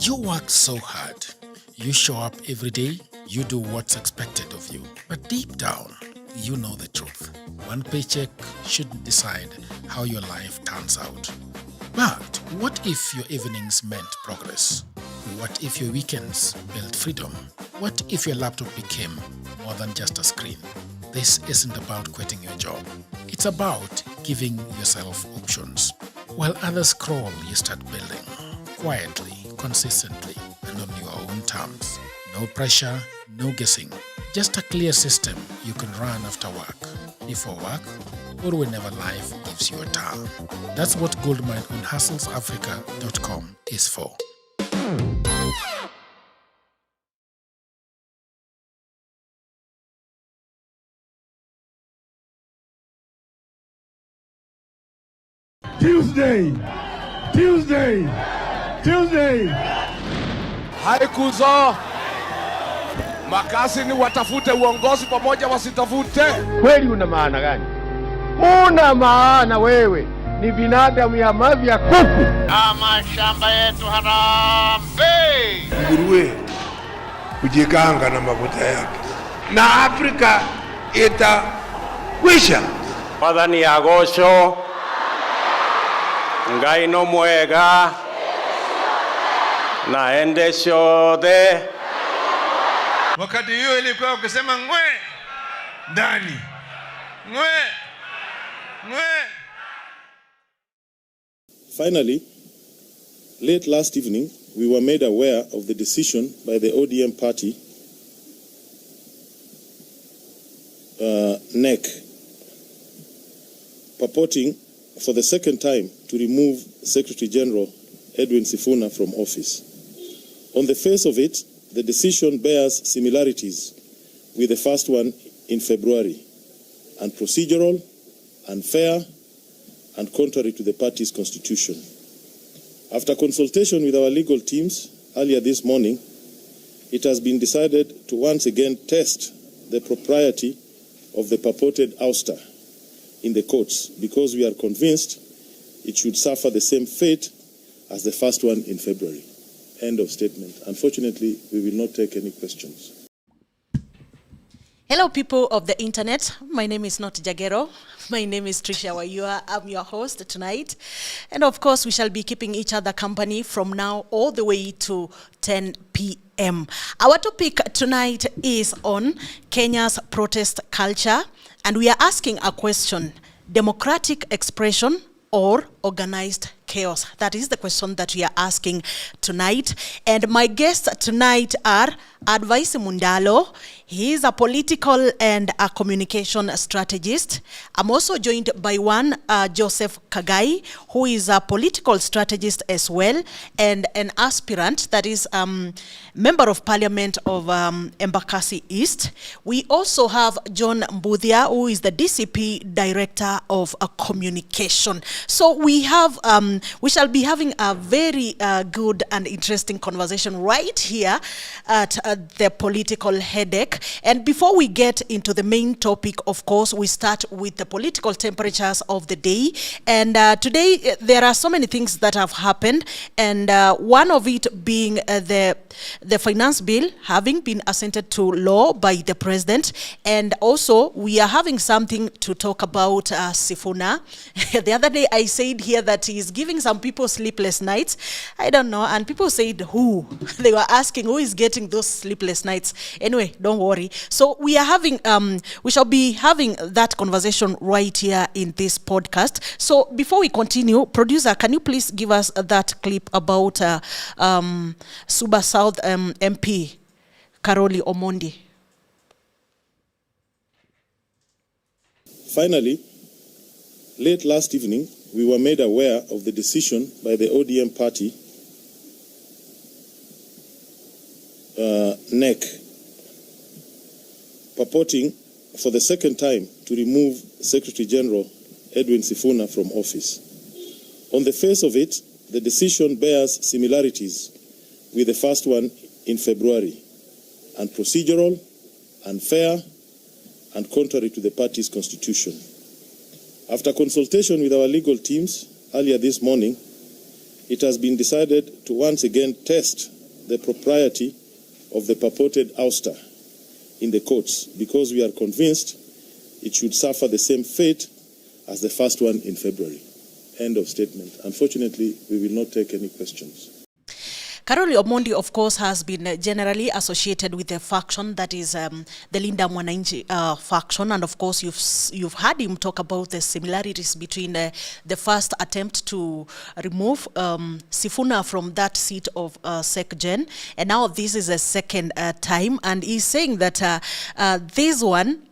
You work so hard. You show up every day. You do what's expected of you. But deep down, you know the truth. One paycheck shouldn't decide how your life turns out. But what if your evenings meant progress? What if your weekends built freedom? What if your laptop became more than just a screen? This isn't about quitting your job. It's about giving yourself options. While others scroll, you start building. Quietly, consistently, and on your own terms. No pressure, no guessing. Just a clear system you can run after work, before work, or whenever life gives you a turn. That's what Goldmine on hustlesafrica.com is for. Tuesday. Haikuzo makasi ni watafute uongozi pamoja wasitafute. Kweli una maana gani? Una maana wewe ni binadamu ya mavi ya kuku. Mashamba yetu harambe. Nguruwe kujikanga na mafuta yake na Afrika itakwisha. Padani agosho ngai no mwega na endesho de. Wakati hiyo ilikuwa ukisema ngwe ndani ngwe. Finally, late last evening, we were made aware of the decision by the ODM party, NEC, purporting for the second time to remove Secretary General Edwin Sifuna from office. On the face of it, the decision bears similarities with the first one in February, and procedural, unfair, and contrary to the party's constitution. After consultation with our legal teams earlier this morning, it has been decided to once again test the propriety of the purported ouster in the courts, because we are convinced it should suffer the same fate as the first one in February. End of statement. Unfortunately, we will not take any questions. Hello, people of the internet. My name is not Jagero. My name is Tricia Wayua. I'm your host tonight. And of course, we shall be keeping each other company from now all the way to 10 p.m. Our topic tonight is on Kenya's protest culture. And we are asking a question: democratic expression or organized chaos? That is the question that we are asking tonight. And my guests tonight are Advice Mundalo. He is a political and a communication strategist. I'm also joined by one Joseph Kagai, who is a political strategist as well, and an aspirant, that is member of parliament of Embakasi East. We also have John Mbuthia, who is the DCP director of communication. So we shall be having a very good and interesting conversation right here at the political headache. And before we get into the main topic, of course, we start with the political temperatures of the day. And today, there are so many things that have happened. And one of it being the finance bill having been assented to law by the president. And also, we are having something to talk about Sifuna. The other day, I said here that he is giving some people sleepless nights. I don't know. And people said, who? They were asking, who is getting those sleepless nights? Anyway, don't worry. So we are having, we shall be having that conversation right here in this podcast. So before we continue, producer, can you please give us that clip about Suba South MP, Karoli Omondi? Finally, late last evening, we were made aware of the decision by the ODM party, NEC, purporting for the second time to remove Secretary General Edwin Sifuna from office. On the face of it, the decision bears similarities with the first one in February, and procedural, unfair, and contrary to the party's constitution. After consultation with our legal teams earlier this morning, it has been decided to once again test the propriety of the purported ouster in the courts because we are convinced it should suffer the same fate as the first one in February. End of statement. Unfortunately, we will not take any questions. Karoli Omondi, of course, has been generally associated with the faction that is the Linda Mwananchi faction, and of course, you've heard him talk about the similarities between the first attempt to remove Sifuna from that seat of SecGen, and now this is a second time, and he's saying that this one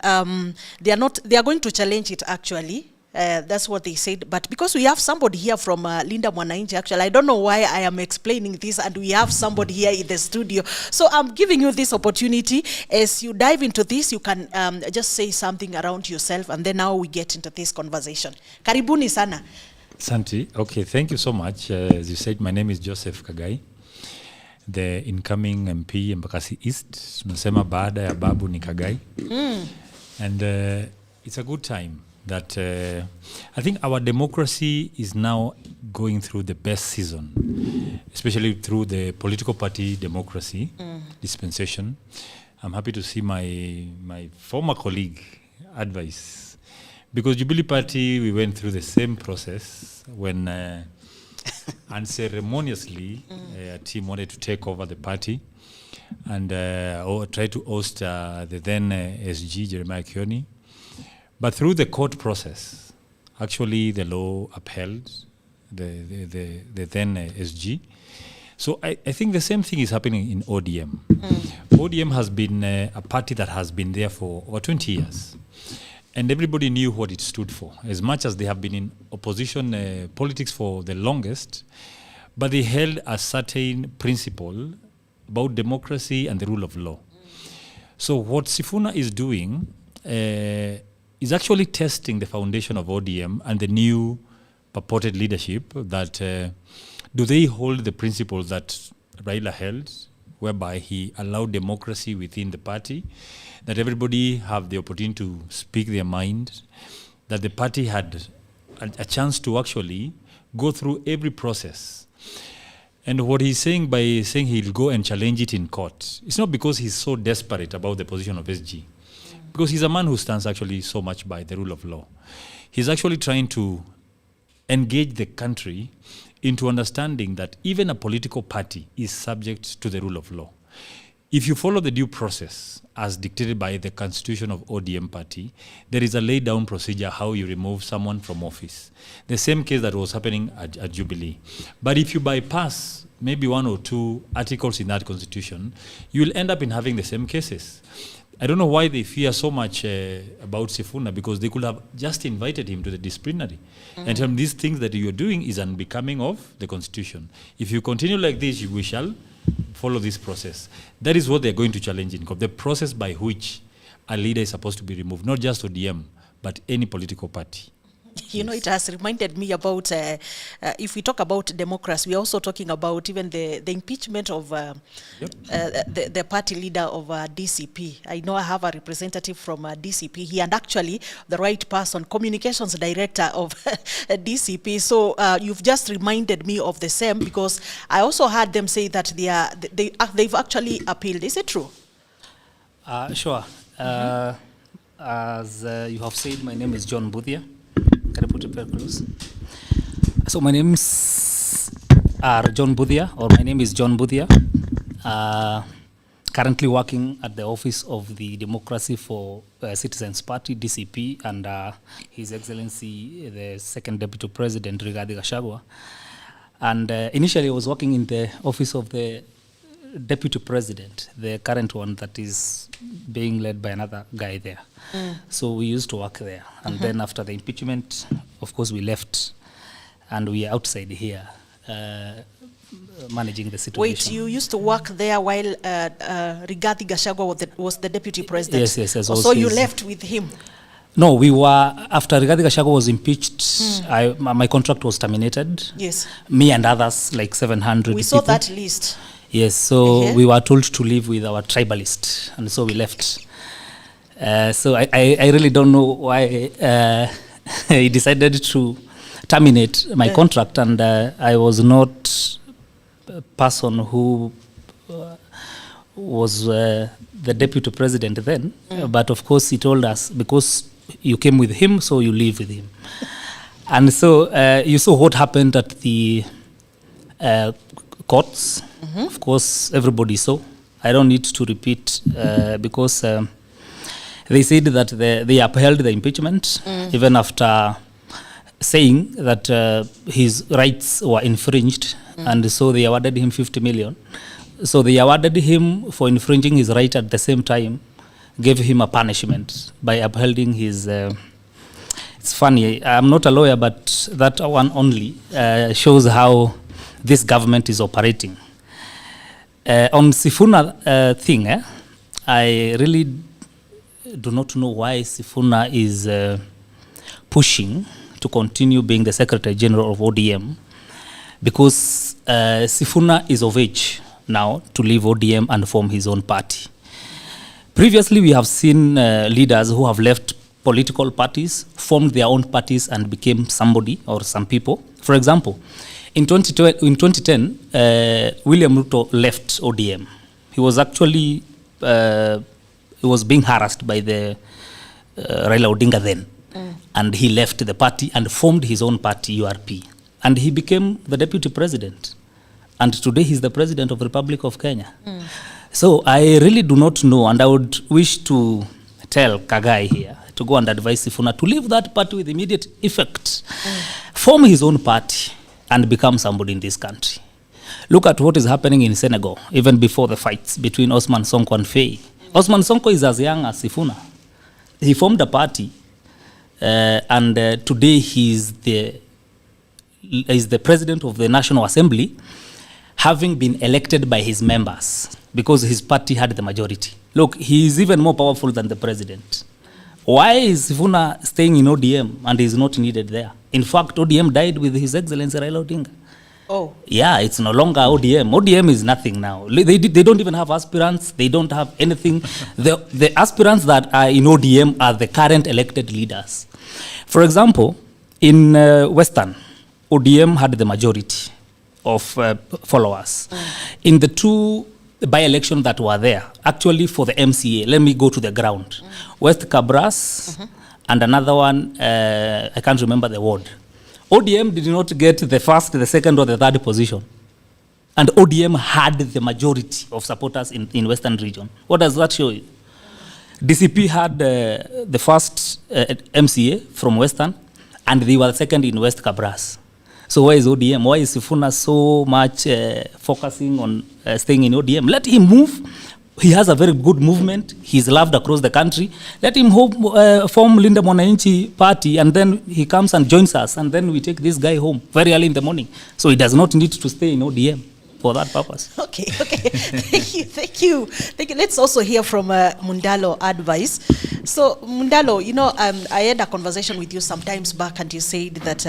they are going to challenge it actually. That's what they said. But because we have somebody here from Linda Mwananchi, actually, I don't know why I am explaining this, and we have somebody here in the studio. So I'm giving you this opportunity. As you dive into this, you can just say something around yourself, and then now we get into this conversation. Karibuni sana. Santi, okay, thank you so much. As you said, my name is Joseph Kagai, the incoming MP Embakasi East. Tunasema baada ya babu ni Kagai. And it's a good time that I think our democracy is now going through the best season, especially through the political party democracy dispensation. I'm happy to see my former colleague advice, because Jubilee Party, we went through the same process when unceremoniously a team wanted to take over the party and try to oust the then SG, Jeremiah Kioni. But through the court process, actually the law upheld the then SG. So I think the same thing is happening in ODM. ODM has been a party that has been there for over 20 years. And everybody knew what it stood for, as much as they have been in opposition politics for the longest. But they held a certain principle about democracy and the rule of law. So what Sifuna is doing is actually testing the foundation of ODM and the new purported leadership that do they hold the principles that Raila held, whereby he allowed democracy within the party, that everybody have the opportunity to speak their mind, that the party had a chance to actually go through every process. And what he's saying by saying he'll go and challenge it in court, it's not because he's so desperate about the position of SG, because he's a man who stands actually so much by the rule of law. He's actually trying to engage the country into understanding that even a political party is subject to the rule of law. If you follow the due process as dictated by the constitution of ODM party, there is a laid down procedure how you remove someone from office. The same case that was happening at Jubilee. But if you bypass maybe one or two articles in that constitution, you will end up in having the same cases. I don't know why they fear so much about Sifuna, because they could have just invited him to the disciplinary and tell him these things that you are doing is unbecoming of the constitution. If you continue like this, we shall follow this process. That is what they're going to challenge in court, the process by which a leader is supposed to be removed, not just ODM, but any political party. You know, it has reminded me about, if we talk about democracy, we're also talking about even the impeachment of the party leader of DCP. I know I have a representative from DCP here, and actually the right person, communications director of DCP. So you've just reminded me of the same, because I also heard them say that they've actually appealed. Is it true? Sure. As you have said, my name is John Budhia. Can I put it very close? So my name is John Budhia, or my name is John Budhia. Currently working at the office of the Democracy for Citizens Party, DCP, and His Excellency, the Second Deputy President, Rigathi Gachagua. And initially I was working in the office of the Deputy President, the current one that is being led by another guy there. So we used to work there. And then after the impeachment, of course, we left and we are outside here managing the situation. Wait, you used to work there while Rigathi Gachagua was the Deputy President? Yes. So you left with him? No, we were, after Rigathi Gachagua was impeached, my contract was terminated. Yes. Me and others, like 700 people. We saw that list. Yes, so we were told to live with our tribalist, and so we left. So I really don't know why he decided to terminate my contract, and I was not a person who was the deputy president then, but of course he told us, because you came with him, so you live with him. And so you saw what happened at the courts. Of course, everybody saw. I don't need to repeat because they said that they upheld the impeachment even after saying that his rights were infringed, and so they awarded him 50 million. So they awarded him for infringing his right, at the same time gave him a punishment by upholding his... it's funny, I'm not a lawyer, but that one only shows how this government is operating. On Sifuna thing, I really do not know why Sifuna is pushing to continue being the Secretary General of ODM, because Sifuna is of age now to leave ODM and form his own party. Previously, we have seen leaders who have left political parties, formed their own parties, and became somebody or some people. For example, in 2010, William Ruto left ODM. He was actually he was being harassed by the Raila Odinga then, and he left the party and formed his own party, URP, and he became the deputy president. And today he's the president of the Republic of Kenya. So I really do not know, and I would wish to tell Kagai here to go and advise Sifuna to leave that party with immediate effect, form his own party, and become somebody in this country. Look at what is happening in Senegal, even before the fights between Osman Sonko and Faye. Osman Sonko is as young as Sifuna. He formed a party, and today he is the president of the National Assembly, having been elected by his members because his party had the majority. Look, he is even more powerful than the president. Why is Sifuna staying in ODM and is not needed there? In fact, ODM died with His Excellency Raila Odinga. Oh. Yeah, it's no longer ODM. ODM is nothing now. They don't even have aspirants. They don't have anything. The aspirants that are in ODM are the current elected leaders. For example, in Western, ODM had the majority of followers. In the two by-elections that were there, actually for the MCA, let me go to the ground. West Cabras and another one, I can't remember the ward. ODM did not get the first, the second, or the third position. And ODM had the majority of supporters in Western region. What does that show you? DCP had the first MCA from Western, and they were second in West Cabras. So why is ODM? Why is Sifuna so much focusing on staying in ODM? Let him move. He has a very good movement. He's loved across the country. Let him form Linda Mwananchi party, and then he comes and joins us, and then we take this guy home very early in the morning. So he does not need to stay in ODM for that purpose. Okay. Thank you. Let's also hear from Mundalo advice. So Mundalo, you know, I had a conversation with you some times back, and you said that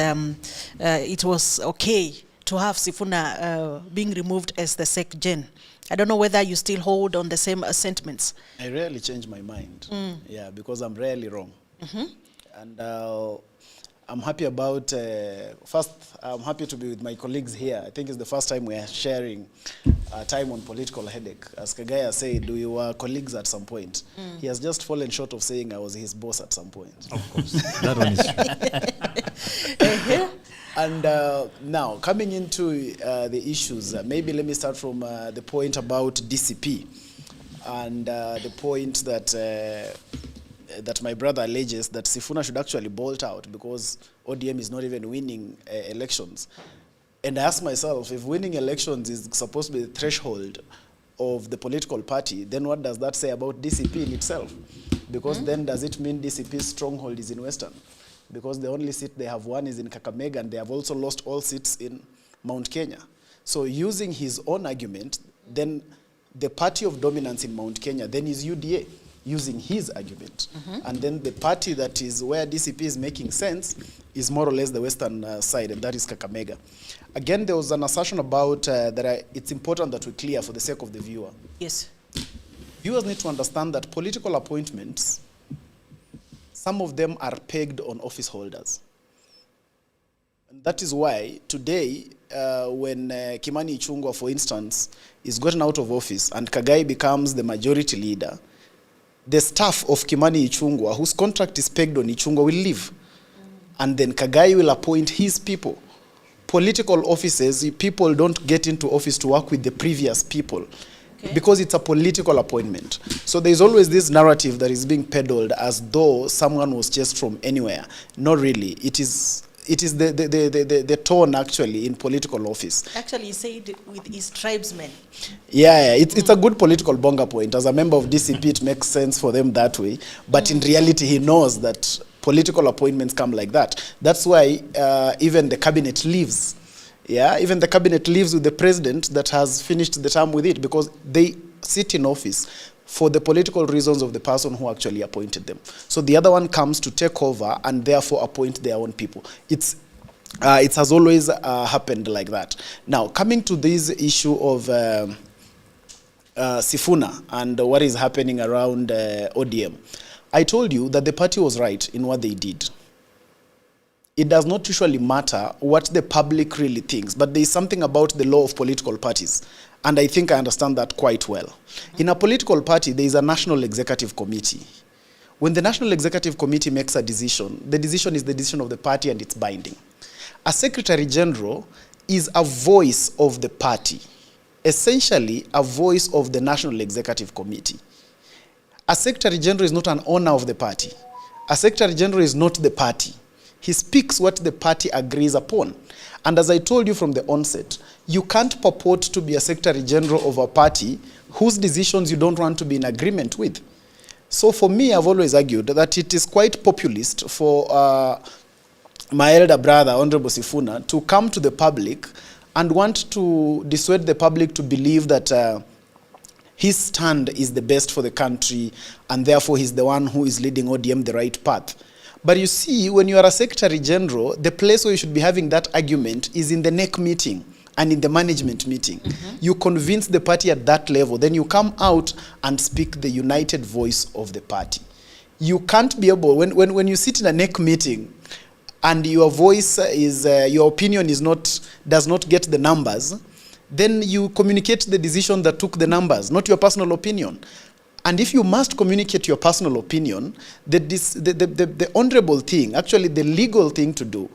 it was okay to have Sifuna being removed as the Sec Gen. I don't know whether you still hold on the same sentiments. I rarely change my mind, yeah, because I'm rarely wrong. And I'm happy about, first, I'm happy to be with my colleagues here. I think it's the first time we are sharing time on political headache. As Kagaya said, we were colleagues at some point. He has just fallen short of saying I was his boss at some point. Of course, that one is true. And now, coming into the issues, maybe let me start from the point about DCP and the point that that my brother alleges that Sifuna should actually bolt out because ODM is not even winning elections. And I ask myself, if winning elections is supposed to be the threshold of the political party, then what does that say about DCP in itself? Because then does it mean DCP's stronghold is in Western? Because the only seat they have won is in Kakamega, and they have also lost all seats in Mount Kenya. So using his own argument, then the party of dominance in Mount Kenya then is UDA, using his argument. And then the party that is where DCP is making sense is more or less the Western side, and that is Kakamega. Again, there was an assertion about that it's important that we clear for the sake of the viewer. Yes. Viewers need to understand that political appointments, some of them are pegged on office holders. That is why today, when Kimani Ichung'wah, for instance, is gotten out of office and Kagai becomes the majority leader, the staff of Kimani Ichung'wah, whose contract is pegged on Ichung'wah, will leave. And then Kagai will appoint his people. Political offices, people don't get into office to work with the previous people. Because it's a political appointment. So there's always this narrative that is being peddled as though someone was just from anywhere. Not really. It is the tone actually in political office. Actually, he said with his tribesmen. Yeah, it's a good political bonga point. As a member of DCP, it makes sense for them that way. But in reality, he knows that political appointments come like that. That's why even the cabinet leaves. Yeah, even the cabinet lives with the president that has finished the term with it, because they sit in office for the political reasons of the person who actually appointed them. So the other one comes to take over and therefore appoint their own people. It has always happened like that. Now, coming to this issue of Sifuna and what is happening around ODM, I told you that the party was right in what they did. It does not usually matter what the public really thinks, but there is something about the law of political parties, and I think I understand that quite well. In a political party, there is a national executive committee. When the national executive committee makes a decision, the decision is the decision of the party and it's binding. A secretary general is a voice of the party, essentially a voice of the national executive committee. A secretary general is not an owner of the party. A secretary general is not the party. He speaks what the party agrees upon. And as I told you from the onset, you can't purport to be a secretary general of a party whose decisions you don't want to be in agreement with. So for me, I've always argued that it is quite populist for my elder brother, Honorable Sifuna, to come to the public and want to dissuade the public to believe that his stand is the best for the country and therefore he's the one who is leading ODM the right path. But you see, when you are a secretary general, the place where you should be having that argument is in the NEC meeting and in the management meeting. You convince the party at that level, then you come out and speak the united voice of the party. You can't be able, when you sit in a NEC meeting and your voice is, your opinion is does not get the numbers, then you communicate the decision that took the numbers, not your personal opinion. And if you must communicate your personal opinion, the honorable thing, actually the legal thing to do,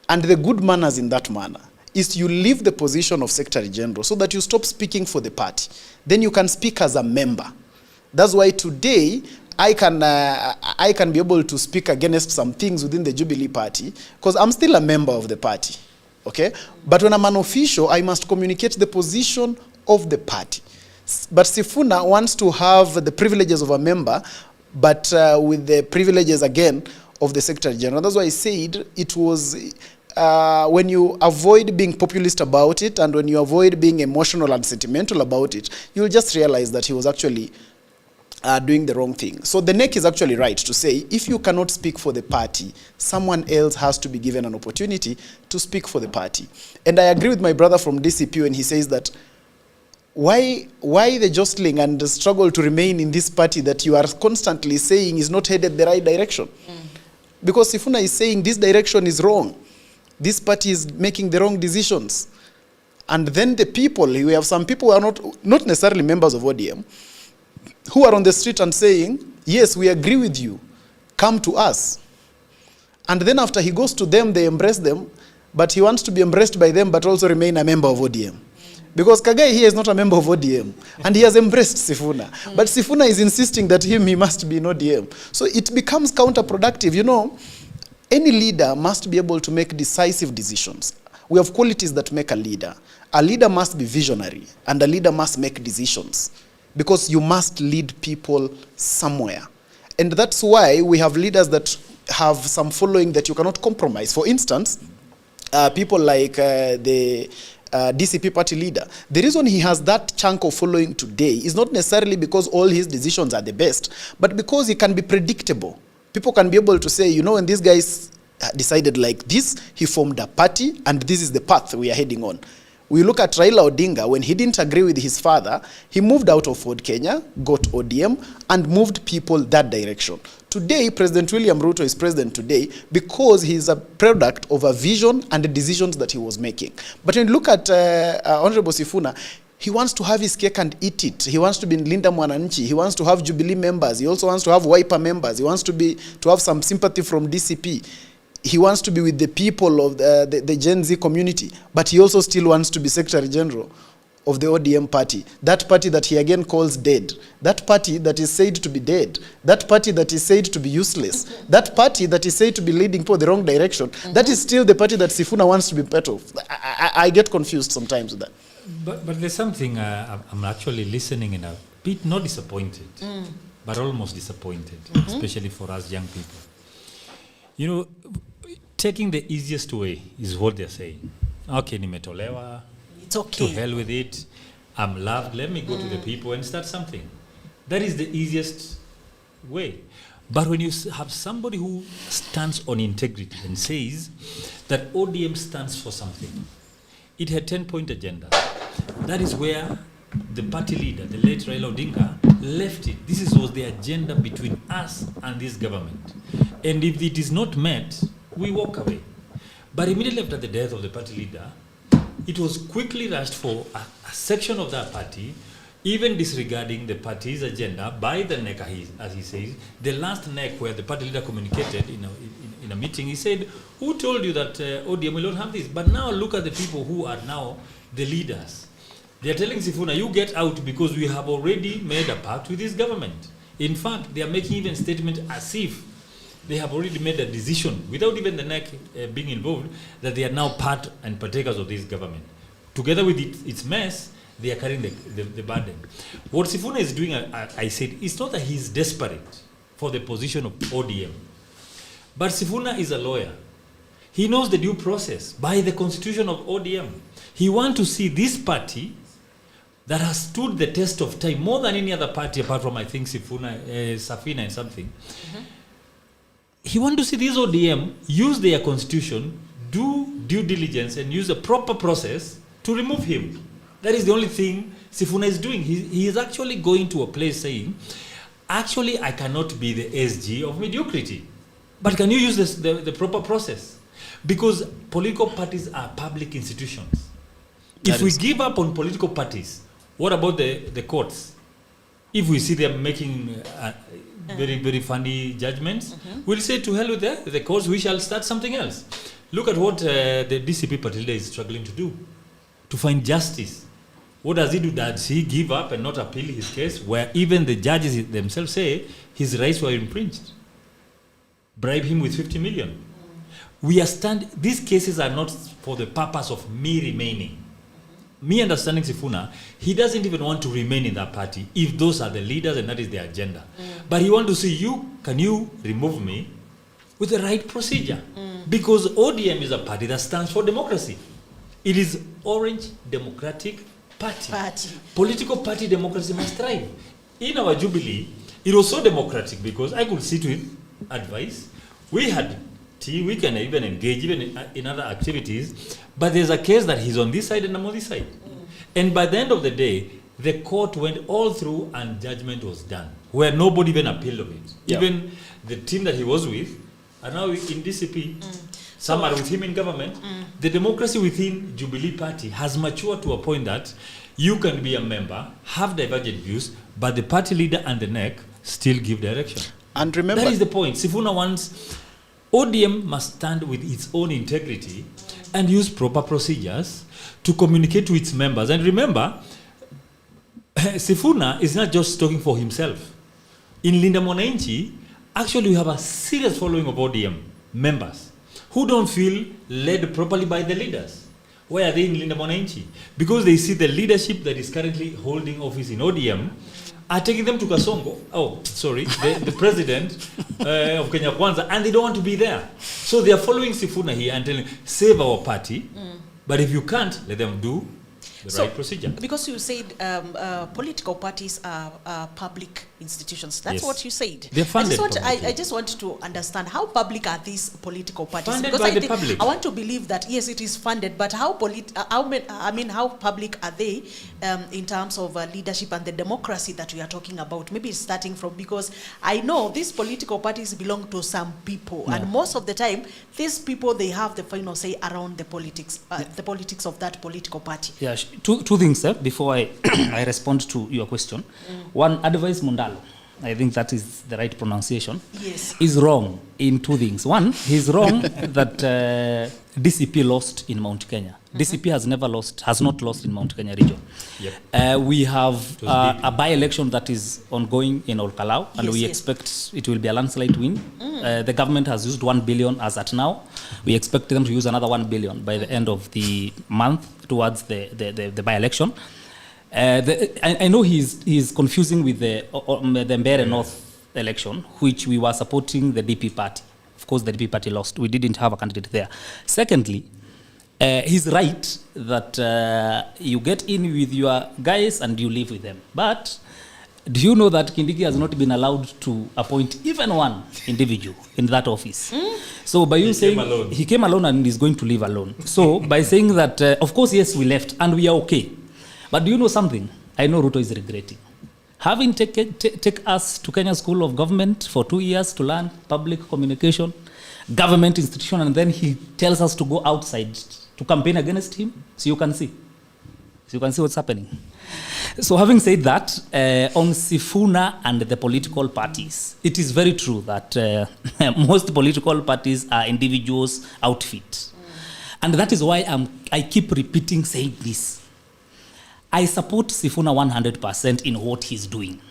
and the good manners in that manner, is you leave the position of Secretary General so that you stop speaking for the party. Then you can speak as a member. That's why today I can be able to speak against some things within the Jubilee Party because I'm still a member of the party. Okay? But when I'm an official, I must communicate the position of the party. But Sifuna wants to have the privileges of a member, but with the privileges, again, of the Secretary General. That's why I said it was, when you avoid being populist about it and when you avoid being emotional and sentimental about it, you'll just realize that he was actually doing the wrong thing. So the NEC is actually right to say, if you cannot speak for the party, someone else has to be given an opportunity to speak for the party. And I agree with my brother from DCP when he says that why the jostling and the struggle to remain in this party that you are constantly saying is not headed the right direction? Because Sifuna is saying this direction is wrong. This party is making the wrong decisions. And then the people, we have some people who are not necessarily members of ODM, who are on the street and saying, yes, we agree with you, come to us. And then after he goes to them, they embrace them, but he wants to be embraced by them but also remain a member of ODM. Because Kagai here is not a member of ODM, and he has embraced Sifuna. But Sifuna is insisting that he must be in ODM. So it becomes counterproductive. You know, any leader must be able to make decisive decisions. We have qualities that make a leader. A leader must be visionary, and a leader must make decisions. Because you must lead people somewhere. And that's why we have leaders that have some following that you cannot compromise. For instance, people like the DCP party leader. The reason he has that chunk of following today is not necessarily because all his decisions are the best, but because he can be predictable. People can be able to say, you know, when these guys decided like this, he formed a party, and this is the path we are heading on. We look at Raila Odinga, when he didn't agree with his father, he moved out of Ford Kenya, got ODM, and moved people that direction. Today, President William Ruto is president today because he's a product of a vision and the decisions that he was making. But when you look at Honorable Sifuna, he wants to have his cake and eat it. He wants to be in Linda Mwananchi. He wants to have Jubilee members. He also wants to have Wiper members. He wants to have some sympathy from DCP. He wants to be with the people of the Gen Z community. But he also still wants to be Secretary General of the ODM party, that party that he again calls dead, that party that is said to be dead, that party that is said to be useless, that party that is said to be leading for the wrong direction. That is still the party that Sifuna wants to be part of. I get confused sometimes with that. But there's something I'm actually listening and a bit not disappointed, but almost disappointed, especially for us young people. You know, taking the easiest way is what they're saying. Okay, nimetolewa. It's okay. To hell with it. I'm loved. Let me go to the people and start something. That is the easiest way. But when you have somebody who stands on integrity and says that ODM stands for something, it had 10-point agenda. That is where the party leader, the late Raila Odinga, left it. This was the agenda between us and this government. And if it is not met, we walk away. But immediately after the death of the party leader, it was quickly rushed for a section of that party, even disregarding the party's agenda by the neck, as he says. The last neck where the party leader communicated in a meeting, he said, who told you that ODM will not have this? But now look at the people who are now the leaders. They are telling Sifuna, you get out because we have already made a pact with this government. In fact, they are making even statement as if they have already made a decision, without even the NEC being involved, that they are now part and partakers of this government. Together with its mess, they are carrying the burden. What Sifuna is doing, I said, it's not that he's desperate for the position of ODM. But Sifuna is a lawyer. He knows the due process by the constitution of ODM. He wants to see this party that has stood the test of time more than any other party, apart from, I think, Safina and something. He wants to see this ODM use their constitution, do due diligence, and use a proper process to remove him. That is the only thing Sifuna is doing. He is actually going to a place saying, actually, I cannot be the SG of mediocrity. But can you use the proper process? Because political parties are public institutions. If we give up on political parties, what about the courts? If we see them making very, very funny judgments, we'll say to hell with the courts, we shall start something else. Look at what the DCP party leader is struggling to do, to find justice. What does he do? Does he give up and not appeal his case, where even the judges themselves say his rights were infringed? Bribe him with 50 million. These cases are not for the purpose of me remaining. Me understanding Sifuna, he doesn't even want to remain in that party if those are the leaders and that is their agenda. But he wants to see can you remove me with the right procedure? Because ODM is a party that stands for democracy. It is Orange Democratic Party. Political party democracy must thrive. In our Jubilee, it was so democratic because I could sit with advice. We had tea, we can even engage even in other activities, but there's a case that he's on this side and I'm on this side. And by the end of the day, the court went all through and judgment was done, where nobody even appealed of it. Even the team that he was with are now in DCP. Some are with him in government. The democracy within Jubilee Party has matured to a point that you can be a member, have divergent views, but the party leader and the NEC still give direction. And remember, that is the point. Sifuna wants ODM must stand with its own integrity and use proper procedures to communicate to its members. And remember, Sifuna is not just talking for himself. In Linda Mwananchi, actually we have a serious following of ODM members who don't feel led properly by the leaders. Why are they in Linda Mwananchi? Because they see the leadership that is currently holding office in ODM are taking them to Kasongo. The president of Kenya Kwanza, and they don't want to be there. So they are following Sifuna here and telling, save our party, but if you can't, let them do the right procedure. Because you said political parties are public institutions. That's Yes. what you said. They're funded I just want to understand how public are these political parties? Funded because by the public. I want to believe that yes, it is funded, but how public are they in terms of leadership and the democracy that we are talking about? Maybe starting from, because I know these political parties belong to some people, and most of the time, these people, they have the final say around the politics of that political party. Yeah, two things, before I I respond to your question. One, advice Mundalo, I think that is the right pronunciation, yes, is wrong in two things. One, he's wrong that DCP lost in Mount Kenya. DCP has not lost in Mount Kenya region. Yep. We have a by-election that is ongoing in Olkalau, and we expect it will be a landslide win. The government has used 1 billion as at now. We expect them to use another 1 billion by the end of the month towards the by-election. I know he's confusing with the Mbere North election, which we were supporting the DP party. Of course, the DP party lost. We didn't have a candidate there. Secondly, he's right that you get in with your guys and you live with them. But do you know that Kindiki has not been allowed to appoint even one individual in that office? So by you saying he came alone and is going to live alone. So by saying that, of course, yes, we left and we are okay. But do you know something? I know Ruto is regretting. Having take us to Kenya School of Government for 2 years to learn public communication, government institution, and then he tells us to go outside to campaign against him. So you can see. So you can see what's happening. So having said that, on Sifuna and the political parties, it is very true that most political parties are individuals' outfit. And that is why I keep repeating saying this. I support Sifuna 100% in what he's doing.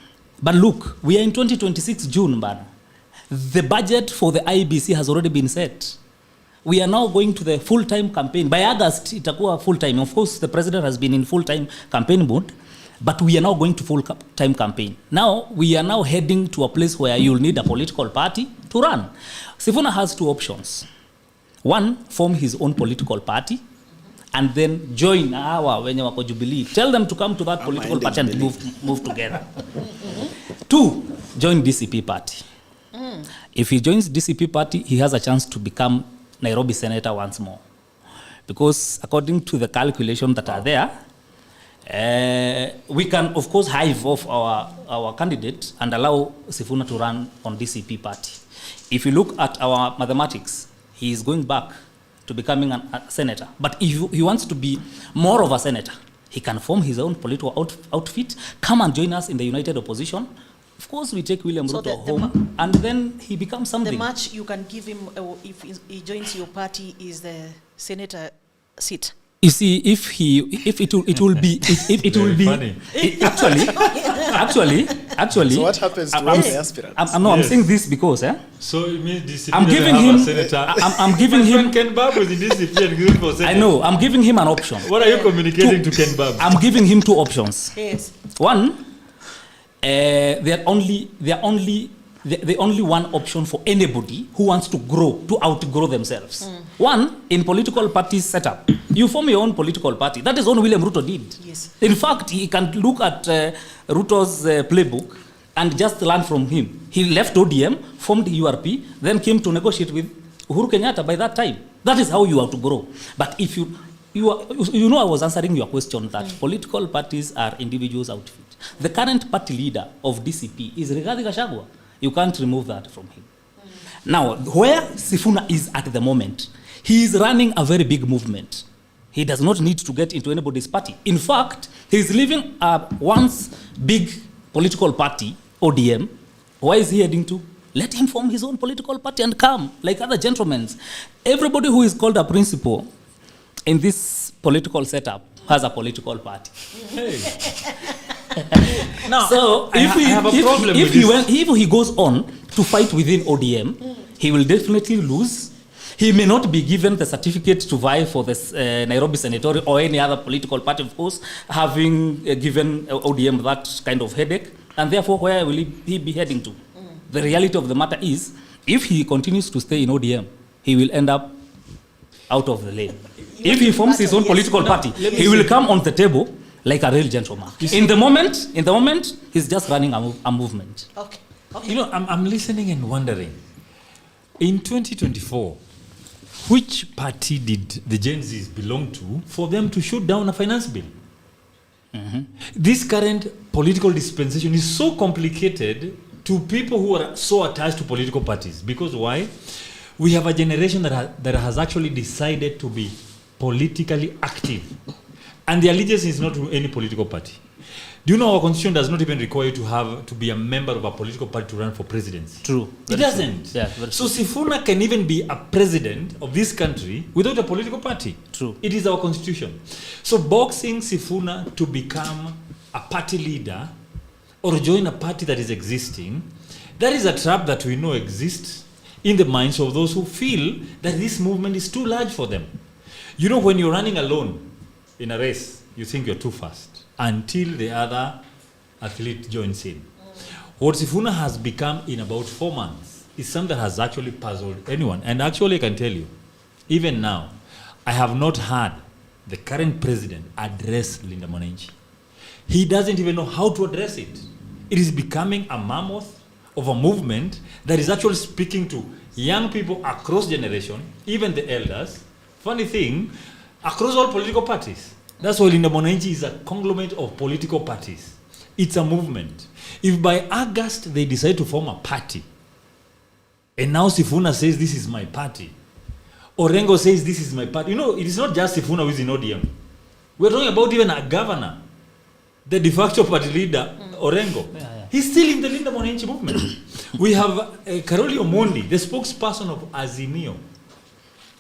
But look, we are in 2026 June, man. The budget for the IBC has already been set. We are now going to the full-time campaign. By August, itakuwa full-time. Of course, the president has been in full-time campaign mode, but we are now going to full-time campaign. Now, we are now heading to a place where you'll need a political party to run. Sifuna has two options. One, form his own political party, and then join our wenye wako Jubilee. Tell them to come to that political party and move together. Two, join DCP party. If he joins DCP party, he has a chance to become Nairobi senator once more. Because according to the calculation that are there, we can, of course, hive off our candidate and allow Sifuna to run on DCP party. If you look at our mathematics, he is going back to becoming a senator. But if he wants to be more of a senator, he can form his own political outfit, come and join us in the united opposition. Of course, we take William Ruto home, and then he becomes something. The match you can give him if he joins your party is the senator seat. You see, if it will be funny. Actually. So what happens to all the aspirants? I'm saying this because So it means DCP I'm giving him. I'm giving him. Ken Babu is in DCP and giving for senator. I know. I'm giving him an option. What are you communicating to Ken Babu? I'm giving him two options. Yes. One, they're only one option for anybody who wants to outgrow themselves. One, in political parties setup, you form your own political party. That is what William Ruto did. Yes. In fact, he can look at Ruto's playbook and just learn from him. He left ODM, formed URP, then came to negotiate with Uhuru Kenyatta by that time. That is how you have to grow. But if you know, I was answering your question that political parties are individuals' outfit. The current party leader of DCP is Rigathi Gachagua. You can't remove that from him. Now, where Sifuna is at the moment, he is running a very big movement. He does not need to get into anybody's party. In fact, he is leaving a once big political party, ODM. Where is he heading to? Let him form his own political party and come, like other gentlemen. Everybody who is called a principal in this political setup has a political party. Hey. No, so if he goes on to fight within ODM, he will definitely lose. He may not be given the certificate to vie for this Nairobi senatorial or any other political party, of course, having given ODM that kind of headache. And therefore, where will he be heading to? The reality of the matter is, if he continues to stay in ODM, he will end up out of the lane. If he forms his own political party, he will come on the table like a real gentleman. In the moment, he's just running a movement. Okay. You know, I'm listening and wondering. In 2024, which party did the Gen Zs belong to for them to shoot down a finance bill? This current political dispensation is so complicated to people who are so attached to political parties. Because why? We have a generation that has actually decided to be politically active. And the allegiance is not to any political party. Do you know our constitution does not even require you to be a member of a political party to run for presidency? True. It doesn't. Yeah, so Sifuna can even be a president of this country without a political party. True. It is our constitution. So boxing Sifuna to become a party leader or join a party that is existing, that is a trap that we know exists in the minds of those who feel that this movement is too large for them. You know, when you're running alone in a race, you think you're too fast until the other athlete joins in. What Sifuna has become in about 4 months is something that has actually puzzled anyone. And actually, I can tell you, even now, I have not heard the current president address Linda Mwananchi. He doesn't even know how to address it. It is becoming a mammoth of a movement that is actually speaking to young people across generation, even the elders. Funny thing, across all political parties. That's why Linda Mwananchi is a conglomerate of political parties. It's a movement. If by August they decide to form a party, and now Sifuna says this is my party, Orengo says this is my party, you know, it is not just Sifuna who is in ODM. We're talking about even a governor, the de facto party leader, Orengo. He's still in the Linda Mwananchi movement. We have Karoli Omondi, the spokesperson of Azimio.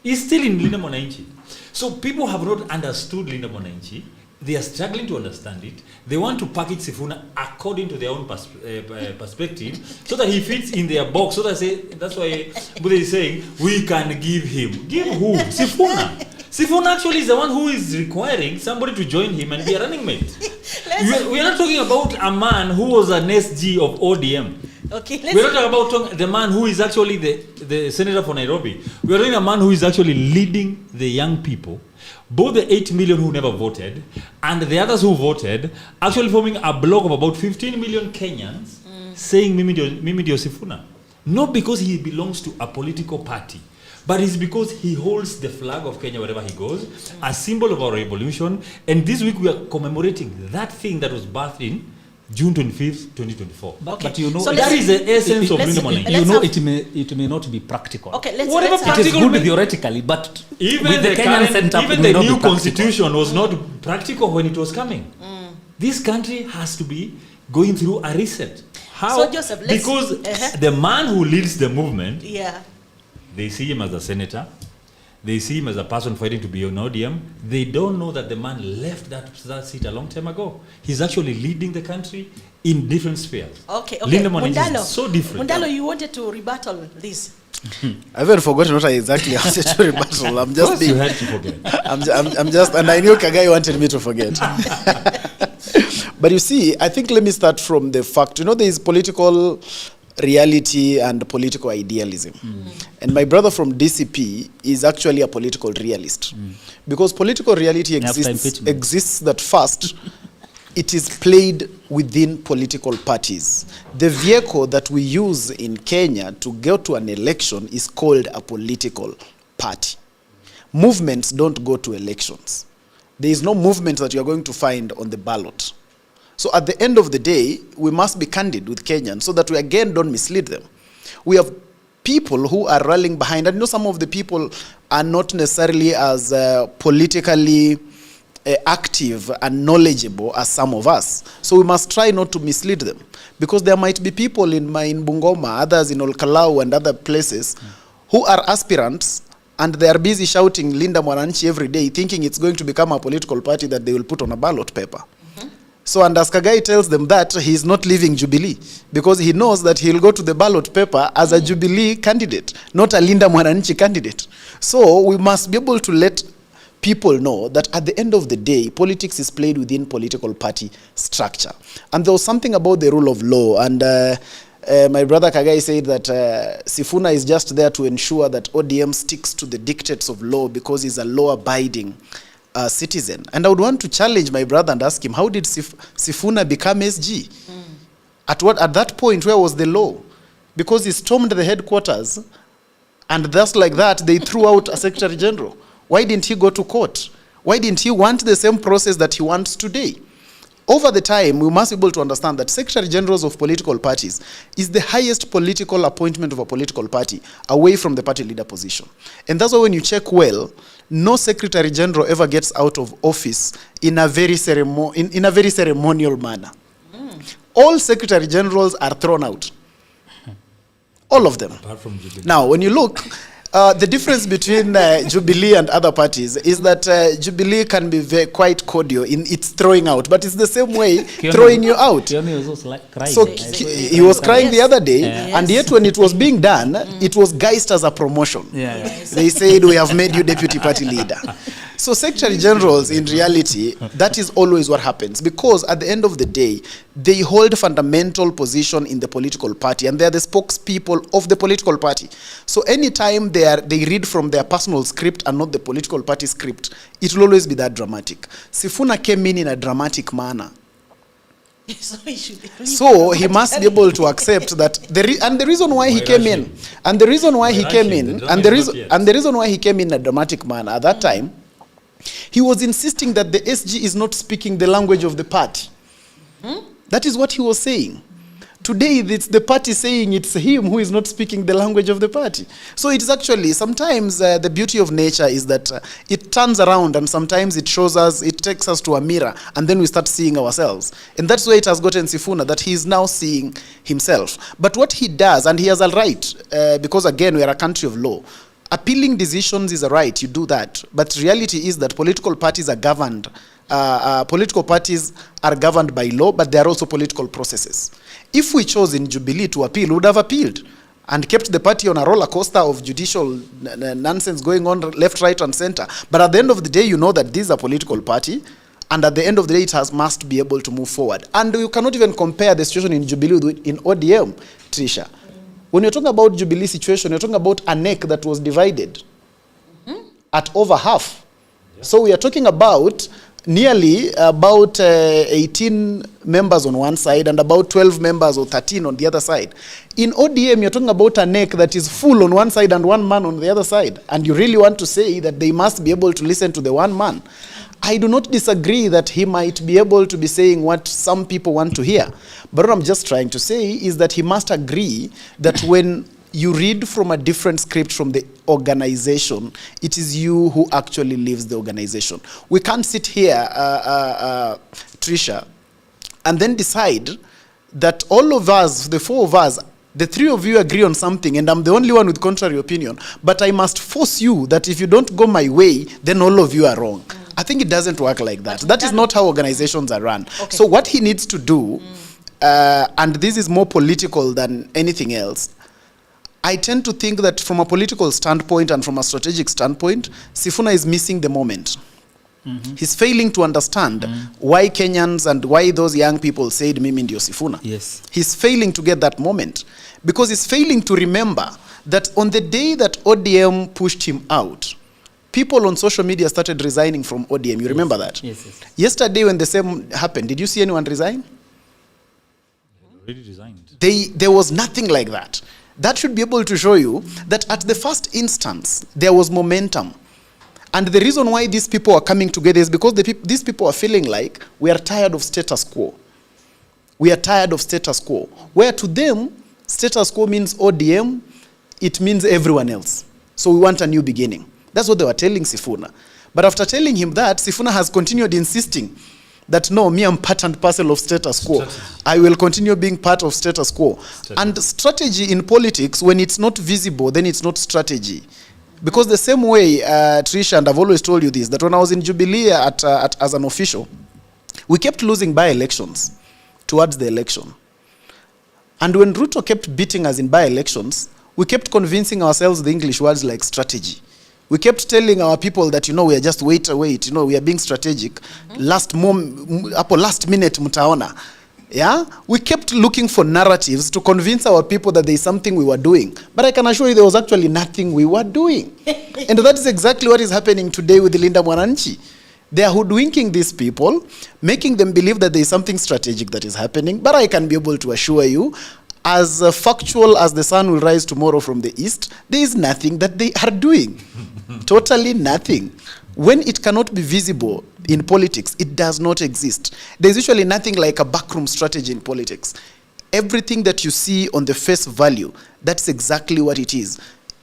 He's still in Linda Mwananchi. So people have not understood Linda Mwananchi. They are struggling to understand it. They want to package Sifuna according to their own perspective so that he fits in their box. So that's why Buddha is saying, we can give him. Give who? Sifuna. Sifuna actually is the one who is requiring somebody to join him and be a running mate. We are not talking about a man who was an SG of ODM. Okay, we're not talking about the man who is actually the senator for Nairobi. We are talking a man who is actually leading the young people, both the 8 million who never voted and the others who voted, actually forming a block of about 15 million Kenyans saying Mimi Ndio Sifuna. Not because he belongs to a political party, but it's because he holds the flag of Kenya wherever he goes, a symbol of our revolution. And this week we are commemorating that thing that was birthed in June 25th, 2024. But you know, so that is the essence of Linda Mwananchi. You know, it may not be practical. Okay, it is good theoretically, but even with the Kenyan setup, even the new constitution was not practical when it was coming. This country has to be going through a reset. How? So Joseph, because the man who leads the movement, they see him as a senator. They see him as a person fighting to be on ODM. They don't know that the man left that seat a long time ago. He's actually leading the country in different spheres. Okay. Linda Mwananchi is so different. Mundalo, you wanted to rebuttal this. I've even forgotten what I exactly wanted to rebuttal. I'm just you had to forget. I'm just, and I knew Kagai wanted me to forget. But you see, I think let me start from the fact, you know, there is political reality and political idealism. And my brother from DCP is actually a political realist. Because political reality exists that first, it is played within political parties. The vehicle that we use in Kenya to go to an election is called a political party. Movements don't go to elections. There is no movement that you are going to find on the ballot. So at the end of the day, we must be candid with Kenyans so that we again don't mislead them. We have people who are rallying behind, and you know some of the people are not necessarily as politically active and knowledgeable as some of us. So we must try not to mislead them, because there might be people in Bungoma, others in Olkalau and other places who are aspirants, and they are busy shouting Linda Mwananchi every day, thinking it's going to become a political party that they will put on a ballot paper. So, and as Kagai tells them that, he's not leaving Jubilee, because he knows that he'll go to the ballot paper as a Jubilee candidate, not a Linda Mwananchi candidate. So we must be able to let people know that at the end of the day, politics is played within political party structure. And there was something about the rule of law, and My brother Kagai said that Sifuna is just there to ensure that ODM sticks to the dictates of law because he's a law-abiding citizen. And I would want to challenge my brother and ask him, how did Sifuna become SG? At that point, where was the law? Because he stormed the headquarters, and thus like that, they threw out a Secretary General. Why didn't he go to court? Why didn't he want the same process that he wants today? Over the time, we must be able to understand that Secretary Generals of political parties is the highest political appointment of a political party away from the party leader position. And that's why when you check well, no Secretary General ever gets out of office in a very ceremonial manner. All Secretary Generals are thrown out. All of them. Apart from Jubilee. Now, when you look, the difference between Jubilee and other parties is that Jubilee can be quite cordial in its throwing out, but it's the same way throwing you out. Was also crying. So he was crying the other day, and yet when it was being done, it was guised as a promotion. They said, we have made you deputy party leader. So Secretary Generals, in reality, that is always what happens, because at the end of the day, they hold fundamental position in the political party, and they are the spokespeople of the political party. So anytime they read from their personal script and not the political party script, it will always be that dramatic. Sifuna came in a dramatic manner. So he must be able to accept that the reason why he came in, and the reason why he came in, and the reason why he came in a dramatic manner at that time, he was insisting that the SG is not speaking the language of the party. That is what he was saying. Today, it's the party saying it's him who is not speaking the language of the party. So it's actually, sometimes the beauty of nature is that it turns around, and sometimes it shows us, it takes us to a mirror, and then we start seeing ourselves. And that's why it has gotten Sifuna, that he is now seeing himself. But what he does, and he has a right, because again, we are a country of law, appealing decisions is a right, you do that. But reality is that political parties are governed. Political parties are governed by law, but they are also political processes. If we chose in Jubilee to appeal, we would have appealed and kept the party on a roller coaster of judicial nonsense going on left, right, and center. But at the end of the day, you know that this is a political party, and at the end of the day, it must be able to move forward. And you cannot even compare the situation in Jubilee with in ODM, Trisha. When you're talking about Jubilee situation, you're talking about a neck that was divided at over half. So we are talking about nearly about 18 members on one side and about 12 members or 13 on the other side. In ODM, you're talking about a neck that is full on one side and one man on the other side. And you really want to say that they must be able to listen to the one man. I do not disagree that he might be able to be saying what some people want to hear. But what I'm just trying to say is that he must agree that when you read from a different script from the organization, it is you who actually leaves the organization. We can't sit here, Trisha, and then decide that all of us, the four of us, the three of you agree on something, and I'm the only one with contrary opinion, but I must force you that if you don't go my way, then all of you are wrong. I think it doesn't work like that. That is not how organizations are run. Okay. So what he needs to do, and this is more political than anything else, I tend to think that from a political standpoint and from a strategic standpoint, Sifuna is missing the moment. He's failing to understand why Kenyans and why those young people said Mimi ndio Sifuna. Yes. He's failing to get that moment because he's failing to remember that on the day that ODM pushed him out, people on social media started resigning from ODM. You remember that? Yes, yes. Yesterday when the same happened, did you see anyone resign? Already resigned. There was nothing like that. That should be able to show you that at the first instance, there was momentum. And the reason why these people are coming together is because these people are feeling like we are tired of status quo. We are tired of status quo. Where to them, status quo means ODM, it means everyone else. So we want a new beginning. That's what they were telling Sifuna. But after telling him that, Sifuna has continued insisting that no, me I'm part and parcel of status quo. I will continue being part of status quo. And strategy in politics, when it's not visible, then it's not strategy. Because the same way, Trisha, and I've always told you this, that when I was in Jubilee as an official, we kept losing by-elections towards the election. And when Ruto kept beating us in by-elections, we kept convincing ourselves the English words like strategy. We kept telling our people that, we are just wait, we are being strategic. Last minute, mutaona. Yeah, we kept looking for narratives to convince our people that there is something we were doing. But I can assure you there was actually nothing we were doing. And that is exactly what is happening today with Linda Mwananchi. They are hoodwinking these people, making them believe that there is something strategic that is happening. But I can be able to assure you, as factual as the sun will rise tomorrow from the east, there is nothing that they are doing. Totally nothing. When it cannot be visible in politics, it does not exist. There's usually nothing like a backroom strategy in politics. Everything that you see on the face value, that's exactly what it is.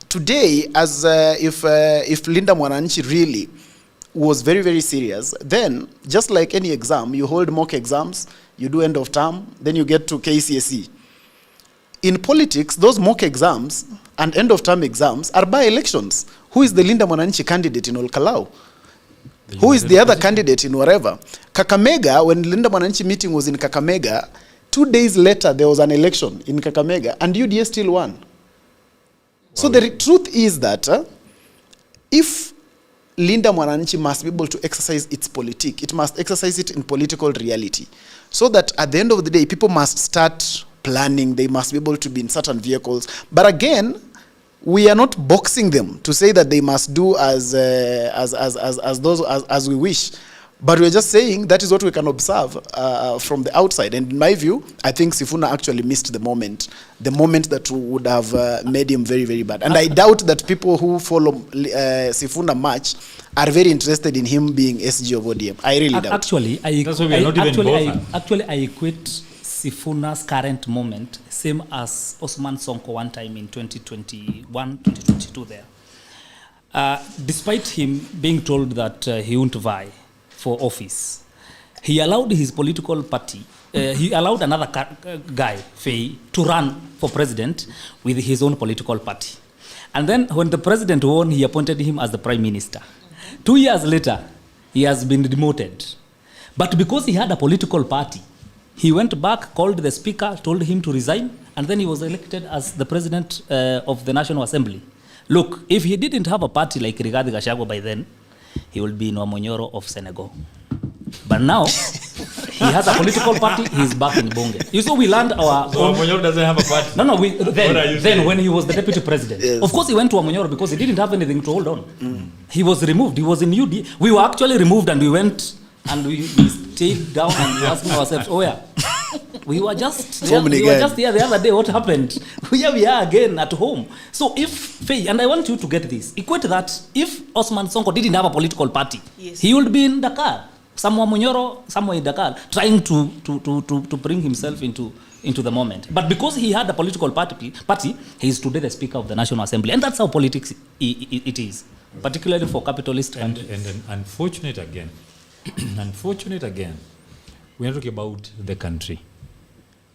Today, as if Linda Mwananchi really was very, very serious, then just like any exam, you hold mock exams, you do end of term, then you get to KCSE. In politics, those mock exams and end of term exams are by elections. Who is the Linda Mwananchi candidate in Olkalau? Who is the other candidate in wherever? Kakamega, when Linda Mwananchi meeting was in Kakamega, 2 days later there was an election in Kakamega and UDA still won. So the truth is that if Linda Mwananchi must be able to exercise its politique, it must exercise it in political reality. So that at the end of the day, people must start planning, they must be able to be in certain vehicles. But again, we are not boxing them to say that they must do as we wish. But we're just saying that is what we can observe from the outside. And in my view, I think Sifuna actually missed the moment that would have made him very, very bad. And I doubt that people who follow Sifuna much are very interested in him being SG of ODM. I really doubt. Actually, I equate Sifuna's current moment same as Osman Sonko one time in 2021, 2022 there. Despite him being told that he won't vie for office, he allowed his political party, he allowed another guy, Faye, to run for president with his own political party. And then when the president won, he appointed him as the prime minister. 2 years later, he has been demoted. But because he had a political party, he went back, called the speaker, told him to resign, and then he was elected as the president of the National Assembly. Look, if he didn't have a party like Rigathi Gachagua by then, he would be in Wamonyoro of Senegal. But now, he has a political party, he's back in Bonge. You saw we learned our... So Wamonyoro doesn't have a party? No, then when he was the deputy president. Yes. Of course he went to Wamonyoro because he didn't have anything to hold on. He was removed, he was in UD. We were actually removed and we went and we stayed down and we asked ourselves, oh yeah. We were just here the other day. What happened? Here we are again at home. So if Faye, and I want you to get this, equate that if Osman Sonko didn't have a political party, he would be in Dakar, somewhere Munyoro, somewhere in Dakar, trying to bring himself into the moment. But because he had a political party, he is today the Speaker of the National Assembly, and that's how politics it is, particularly for capitalist countries. And unfortunate again. We are talking about the country.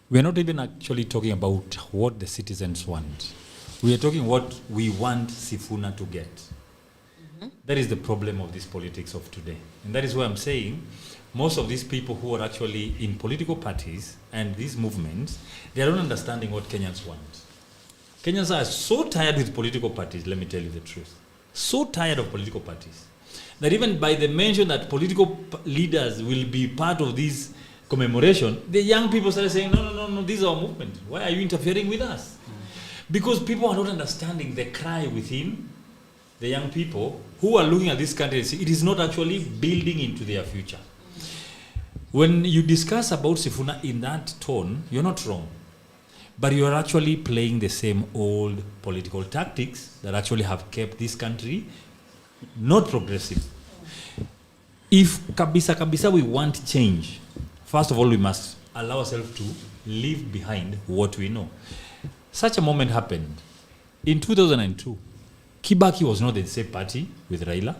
We are not even actually talking about what the citizens want. We are talking what we want Sifuna to get. That is the problem of this politics of today. And that is why I'm saying most of these people who are actually in political parties and these movements, they are not understanding what Kenyans want. Kenyans are so tired with political parties, let me tell you the truth. So tired of political parties that even by the mention that political leaders will be part of this commemoration, the young people started saying, no, this is our movement. Why are you interfering with us? Because people are not understanding the cry within the young people who are looking at this country and see it is not actually building into their future. When you discuss about Sifuna in that tone, you're not wrong. But you're actually playing the same old political tactics that actually have kept this country not progressive. If kabisa we want change, first of all, we must allow ourselves to leave behind what we know. Such a moment happened in 2002. Kibaki was not in the same party with Raila,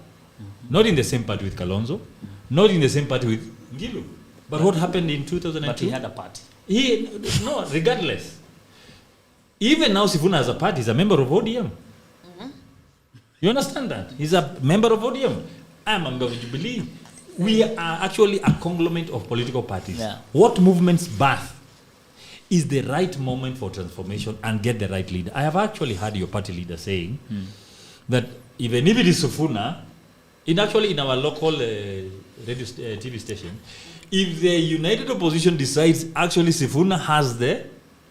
not in the same party with Kalonzo, not in the same party with Ngilu. But what happened in 2002? But he had a party. No, regardless. Even now, Sifuna has a party. He's a member of ODM. You understand that? He's a member of ODM. I'm a member of Jubilee. We are actually a conglomerate of political parties. Yeah. What movement's birth is the right moment for transformation and get the right leader. I have actually heard your party leader saying that even if it is Sifuna, in our local TV station, if the united opposition decides actually Sifuna has the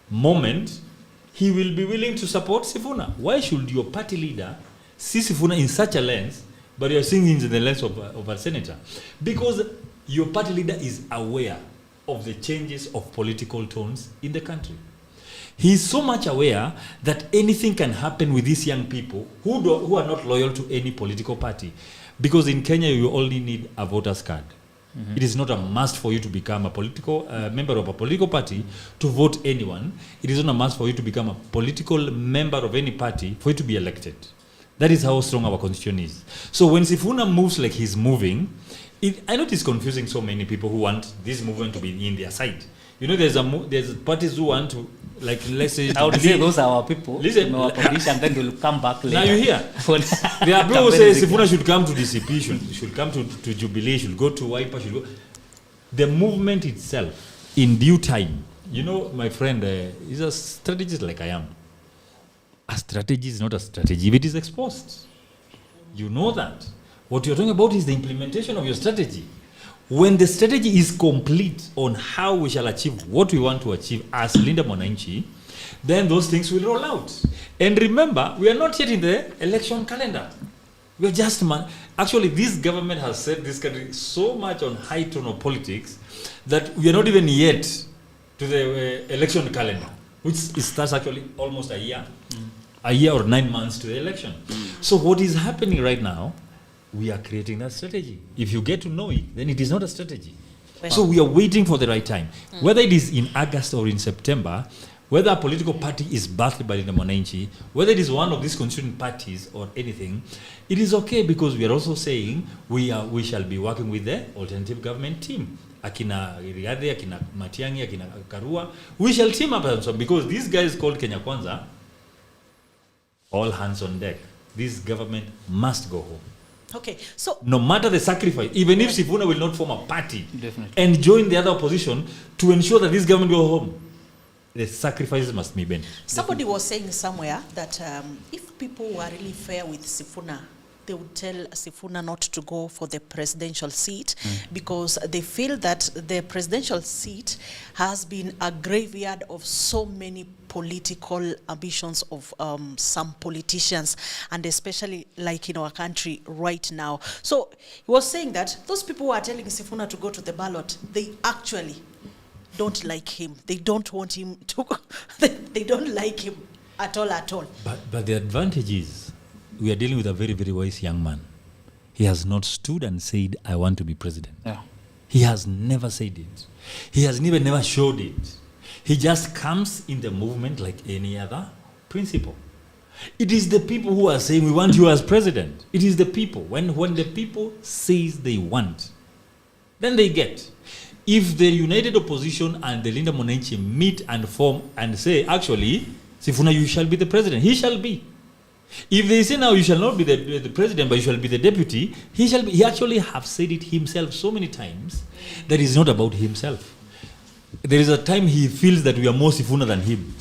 moment, he will be willing to support Sifuna. Why should your party leader see Sifuna in such a lens, but you are seeing him in the lens of a senator? Because your party leader is aware of the changes of political tones in the country. He is so much aware that anything can happen with these young people who are not loyal to any political party. Because in Kenya, you only need a voter's card. It is not a must for you to become a political member of a political party to vote anyone. It is not a must for you to become a political member of any party for you to be elected. That is how strong our constitution is. So when Sifuna moves like he's moving, I know it's confusing so many people who want this movement to be in their side. You know, there's parties who want to, like, let's say... I would say those are our people. Listen. Our publish and then they'll come back later. Now you hear? There are people who say Sifuna should come to DCP, should come to Jubilee, should go to Wiper, should go... The movement itself, in due time, you know, my friend is a strategist like I am. A strategy is not a strategy if it is exposed. You know that. What you're talking about is the implementation of your strategy. When the strategy is complete on how we shall achieve what we want to achieve as Linda Mwananchi, then those things will roll out. And remember, we are not yet in the election calendar. We're just, actually, this government has set this country so much on high tone of politics that we are not even yet to the election calendar, which starts actually almost a year or 9 months to the election. So what is happening right now, we are creating that strategy. If you get to know it, then it is not a strategy. So we are waiting for the right time. Whether it is in August or in September, whether a political party is birthed by Linda Mwananchi, whether it is one of these constituent parties or anything, it is okay, because we are also saying we shall be working with the alternative government team. Akina Rigathi, Akina Matiang'i, Akina Karua. We shall team up because these guys called Kenya Kwanza, all hands on deck. This government must go home. Okay, so no matter the sacrifice, even if Sifuna will not form a party and join the other opposition to ensure that this government go home, the sacrifices must be made. Somebody was saying somewhere that if people were really fair with Sifuna, they would tell Sifuna not to go for the presidential seat because they feel that the presidential seat has been a graveyard of so many political ambitions of some politicians, and especially like in our country right now. So he was saying that those people who are telling Sifuna to go to the ballot, they actually don't like him. They don't want him to they don't like him at all. But the advantage is, we are dealing with a very, very wise young man. He has not stood and said, I want to be president. Yeah. He has never said it. He has never showed it. He just comes in the movement like any other principle. It is the people who are saying, we want you as president. It is the people. When the people says they want, then they get. If the united opposition and the Linda Mwananchi meet and form and say, actually, Sifuna, you shall be the president, he shall be. If they say now you shall not be the president, but you shall be the deputy, he shall be. He actually have said it himself so many times that it's not about himself. There is a time he feels that we are more Sifuna than him.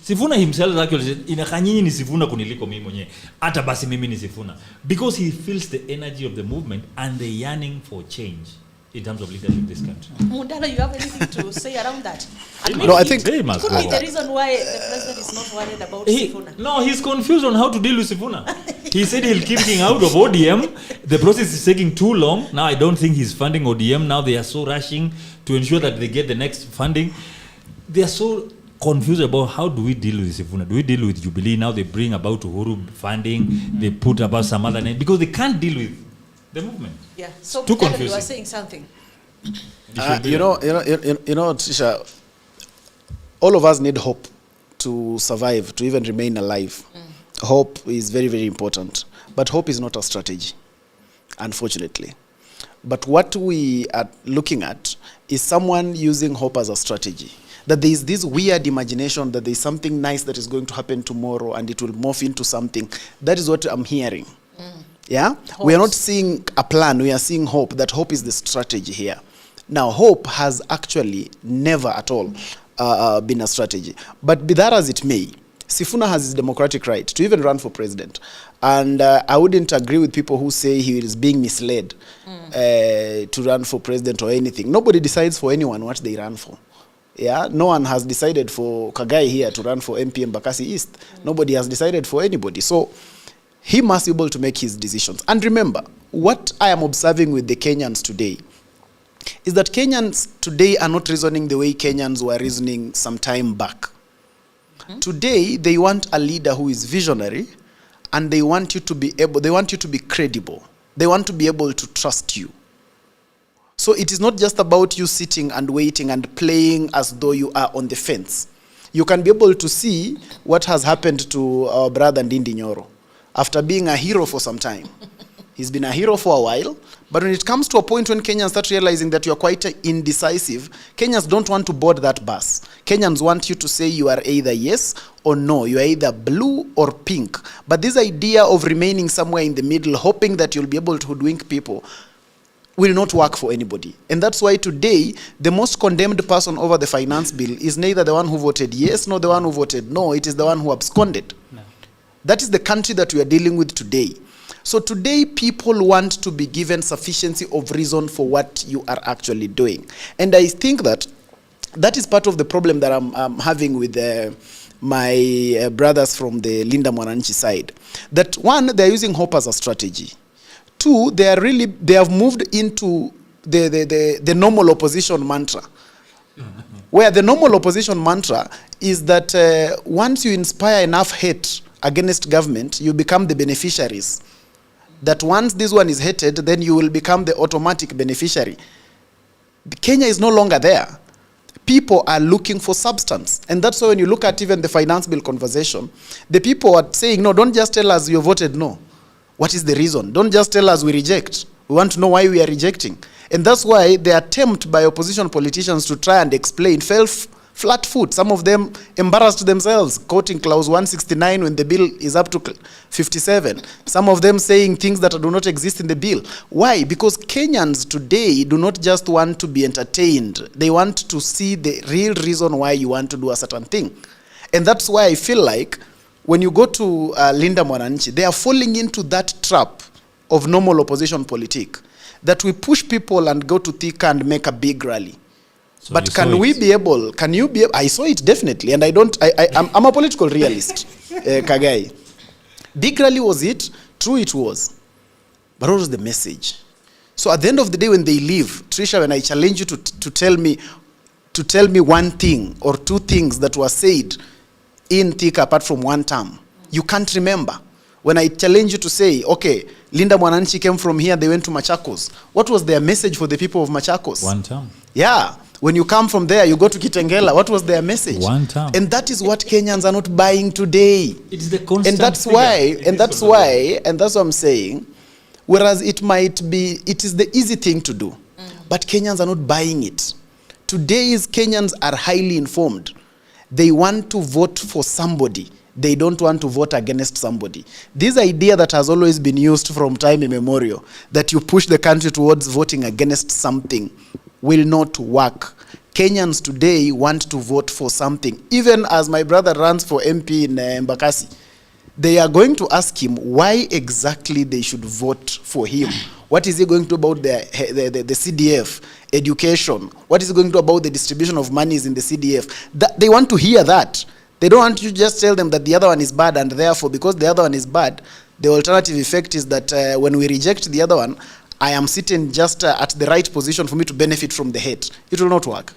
Sifuna himself actually said, inakanyinyi ni Sifuna kuniliko mimi mwenyewe. Hata basi mimi ni Sifuna. Because he feels the energy of the movement and the yearning for change in terms of leadership in this country. Mundala, you have anything to say around that? No, I think it could be the reason why the president is not worried about Sifuna. No, he's confused on how to deal with Sifuna. He said he'll keep him out of ODM. The process is taking too long. Now I don't think he's funding ODM. Now they are so rushing to ensure that they get the next funding. They are so confused about how do we deal with Sifuna. Do we deal with Jubilee? Now they bring about Uhuru funding. They put about some other name because they can't deal with the movement. Yeah. So too confusing. You are saying something. You know, Trisha, all of us need hope to survive, to even remain alive. Hope is very, very important. But hope is not a strategy, unfortunately. But what we are looking at is someone using hope as a strategy. That there is this weird imagination that there is something nice that is going to happen tomorrow and it will morph into something. That is what I'm hearing. Yeah? Hopes. We are not seeing a plan, we are seeing hope. That hope is the strategy here. Now, hope has actually never at all been a strategy. But be that as it may, Sifuna has his democratic right to even run for president. And I wouldn't agree with people who say he is being misled to run for president or anything. Nobody decides for anyone what they run for. Yeah, no one has decided for Kagai here to run for MP Embakasi East. Nobody has decided for anybody. So he must be able to make his decisions. And remember, what I am observing with the Kenyans today is that Kenyans today are not reasoning the way Kenyans were reasoning some time back. Today, they want a leader who is visionary, and they want you to be credible. They want to be able to trust you. So it is not just about you sitting and waiting and playing as though you are on the fence. You can be able to see what has happened to our brother Ndindi Nyoro. After being a hero for some time, he's been a hero for a while, but when it comes to a point when Kenyans start realizing that you are quite indecisive, Kenyans don't want to board that bus. Kenyans want you to say you are either yes or no. You are either blue or pink. But this idea of remaining somewhere in the middle, hoping that you'll be able to hoodwink people, will not work for anybody. And that's why today, the most condemned person over the finance bill is neither the one who voted yes nor the one who voted no. It is the one who absconded. No. That is the country that we are dealing with today. So today, people want to be given sufficiency of reason for what you are actually doing. And I think that that is part of the problem that I'm having with my brothers from the Linda Mwananchi side. That one, they're using hope as a strategy. Two, they have moved into the normal opposition mantra. Where the normal opposition mantra is that once you inspire enough hate against government, you become the beneficiaries. That once this one is hated, then you will become the automatic beneficiary. Kenya is no longer there. People are looking for substance. And that's why when you look at even the finance bill conversation, the people are saying, no, don't just tell us you voted no. What is the reason? Don't just tell us we reject. We want to know why we are rejecting. And that's why the attempt by opposition politicians to try and explain fell flat foot. Some of them embarrassed themselves, quoting clause 169 when the bill is up to 57. Some of them saying things that do not exist in the bill. Why? Because Kenyans today do not just want to be entertained. They want to see the real reason why you want to do a certain thing. And that's why I feel like when you go to Linda Mwananchi, they are falling into that trap of normal opposition politic, that we push people and go to Thika and make a big rally. So but can you be able, I saw it definitely, and I'm a political realist, Kagai. Big rally was it? True it was. But what was the message? So at the end of the day when they leave, Trisha, when I challenge you to tell me one thing or two things that were said in Thika apart from one term, you can't remember. When I challenge you to say, okay, Linda Mwananchi came from here, they went to Machakos. What was their message for the people of Machakos? One term. Yeah. When you come from there, you go to Kitengela. What was their message? One term. And that is what Kenyans are not buying today. It's the constant and that's what I'm saying. Whereas it is the easy thing to do. But Kenyans are not buying it. Today's Kenyans are highly informed. They want to vote for somebody. They don't want to vote against somebody. This idea that has always been used from time immemorial, that you push the country towards voting against something, will not work. Kenyans today want to vote for something. Even as my brother runs for MP in Embakasi, they are going to ask him why exactly they should vote for him. What is he going to do about the CDF, education? What is he going to do about the distribution of monies in the CDF? They want to hear that. They don't want you to just tell them that the other one is bad, and therefore, because the other one is bad, the alternative effect is that when we reject the other one, I am sitting just at the right position for me to benefit from the hate. It will not work.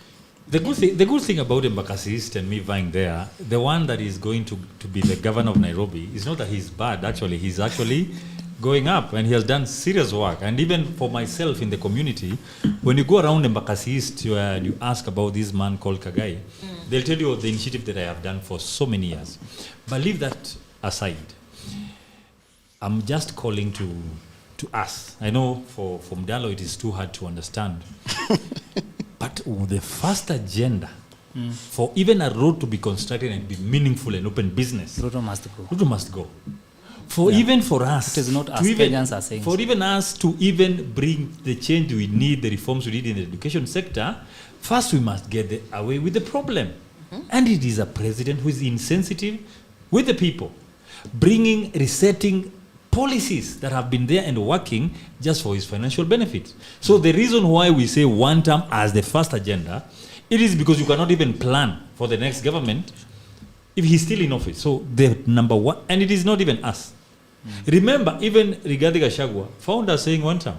The good thing about Embakasi East and me vying there, the one that is going to be the governor of Nairobi, is not that he's bad, actually. He's actually going up, and he has done serious work. And even for myself in the community, when you go around Embakasi East, you ask about this man called Kagai, they'll tell you the initiative that I have done for so many years. But leave that aside. I'm just calling to us. I know for Mdalo it is too hard to understand. But the first agenda for even a road to be constructed and be meaningful and open business, Ruto must go. Ruto must go. Even for us, it is not as Kenyans are saying. For even us to even bring the change we need, the reforms we need in the education sector, first we must get away with the problem. And it is a president who is insensitive, with the people, bringing, resetting policies that have been there and working just for his financial benefit. So the reason why we say one term as the first agenda, it is because you cannot even plan for the next government if he's still in office. So the number one, and it is not even us. Remember, even Rigathi Gachagua found us saying one term.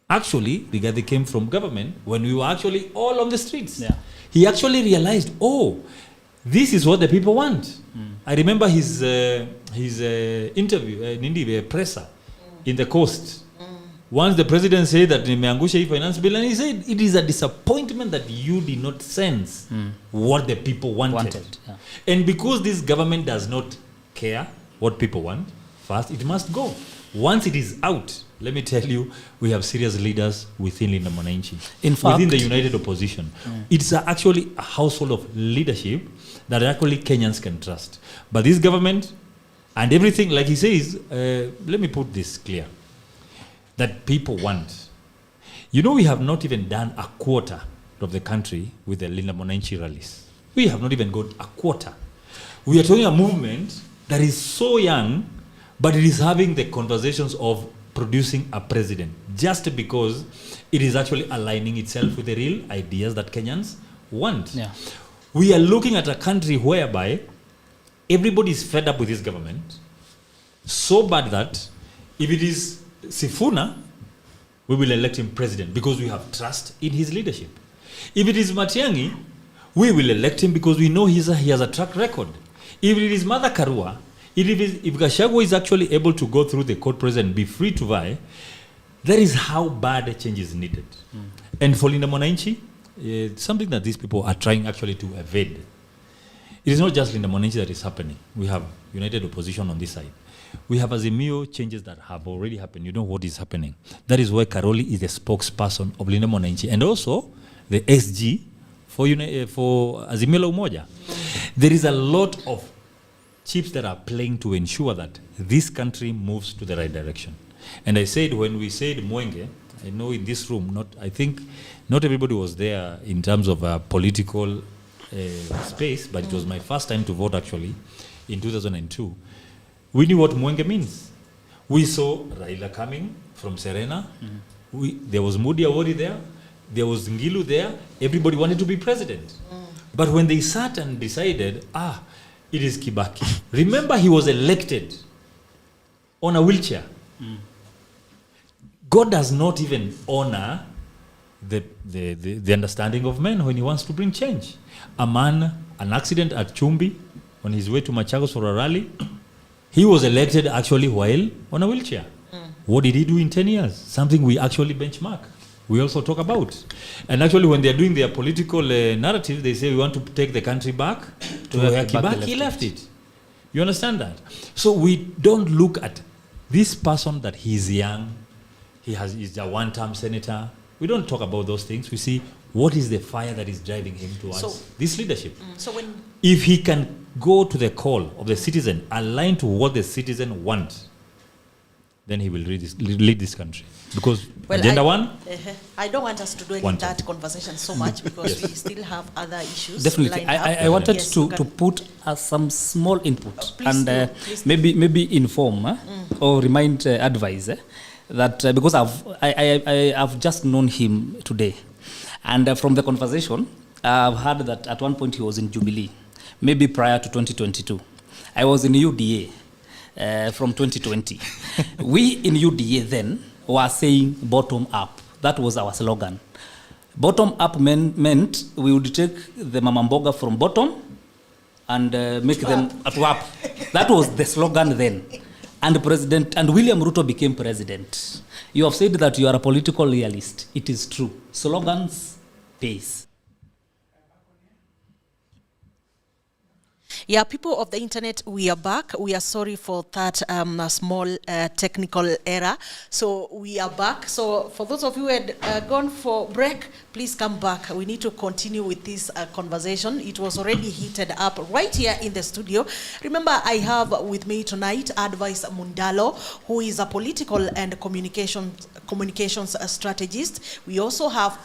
Actually, Rigathi came from government when we were actually all on the streets. Yeah. He actually realized, oh, this is what the people want. I remember his interview, presser in the coast. Once the president said that nimeangusha finance bill, and he said it is a disappointment that you did not sense what the people wanted. Yeah. And because this government does not care what people want, first it must go. Once it is out, let me tell you, we have serious leaders within Linda Mwananchi, within the united opposition. It's actually a household of leadership that actually Kenyans can trust. But this government and everything, like he says, let me put this clear, that people want. You know, we have not even done a quarter of the country with the Linda Mwananchi rallies. We have not even got a quarter. We are talking a movement that is so young, but it is having the conversations of producing a president just because it is actually aligning itself with the real ideas that Kenyans want. Yeah. We are looking at a country whereby everybody is fed up with this government, so bad that if it is Sifuna, we will elect him president because we have trust in his leadership. If it is Matiang'i, we will elect him because we know he has a track record. If it is Martha Karua, if Gachagua is actually able to go through the court process and be free to vie, that is how bad change is needed. And for Linda Mwananchi, something that these people are trying actually to evade. It is not just Linda Mwananchi that is happening. We have united opposition on this side. We have Azimio changes that have already happened. You know what is happening. That is why Karoli is the spokesperson of Linda Mwananchi and also the SG for Azimio la Umoja. There is a lot of chips that are playing to ensure that this country moves to the right direction. And I said, when we said Mwenge, I know in this room, I think not everybody was there in terms of a political space, but it was my first time to vote actually in 2002. We knew what Mwenge means. We saw Raila coming from Serena. There was Moody Awori there. There was Ngilu there. Everybody wanted to be president. But when they sat and decided, it is Kibaki. Remember, he was elected on a wheelchair. God does not even honor the understanding of men when he wants to bring change. A man, an accident at Chumbi, on his way to Machakos for a rally, he was elected actually while on a wheelchair. What did he do in 10 years? Something we actually benchmark. We also talk about. And actually when they're doing their political narrative, they say we want to take the country back to where Kibaki left it. You understand that? So we don't look at this person that he's young, he's a one-term senator. We don't talk about those things. We see what is the fire that is driving him towards this leadership. If he can go to the call of the citizen, align to what the citizen wants, then he will lead this country. Because agenda one, I don't want us to do that conversation so much because we still have other issues. Definitely. I wanted to put some small input and maybe inform or remind, advise that because I've just known him today, and from the conversation I've heard that at one point he was in Jubilee, maybe prior to 2022. I was in UDA from 2020. We in UDA then were saying bottom up. That was our slogan. Bottom up meant we would take the mama mboga from bottom and make them up. That was the slogan then. And William Ruto became president. You have said that you are a political realist. It is true. Slogans pays. Yeah, people of the internet, we are back. We are sorry for that small technical error. So we are back. So for those of you who had gone for break, please come back. We need to continue with this conversation. It was already heated up right here in the studio. Remember, I have with me tonight Advice Mundalo, who is a political and communications strategist. We also have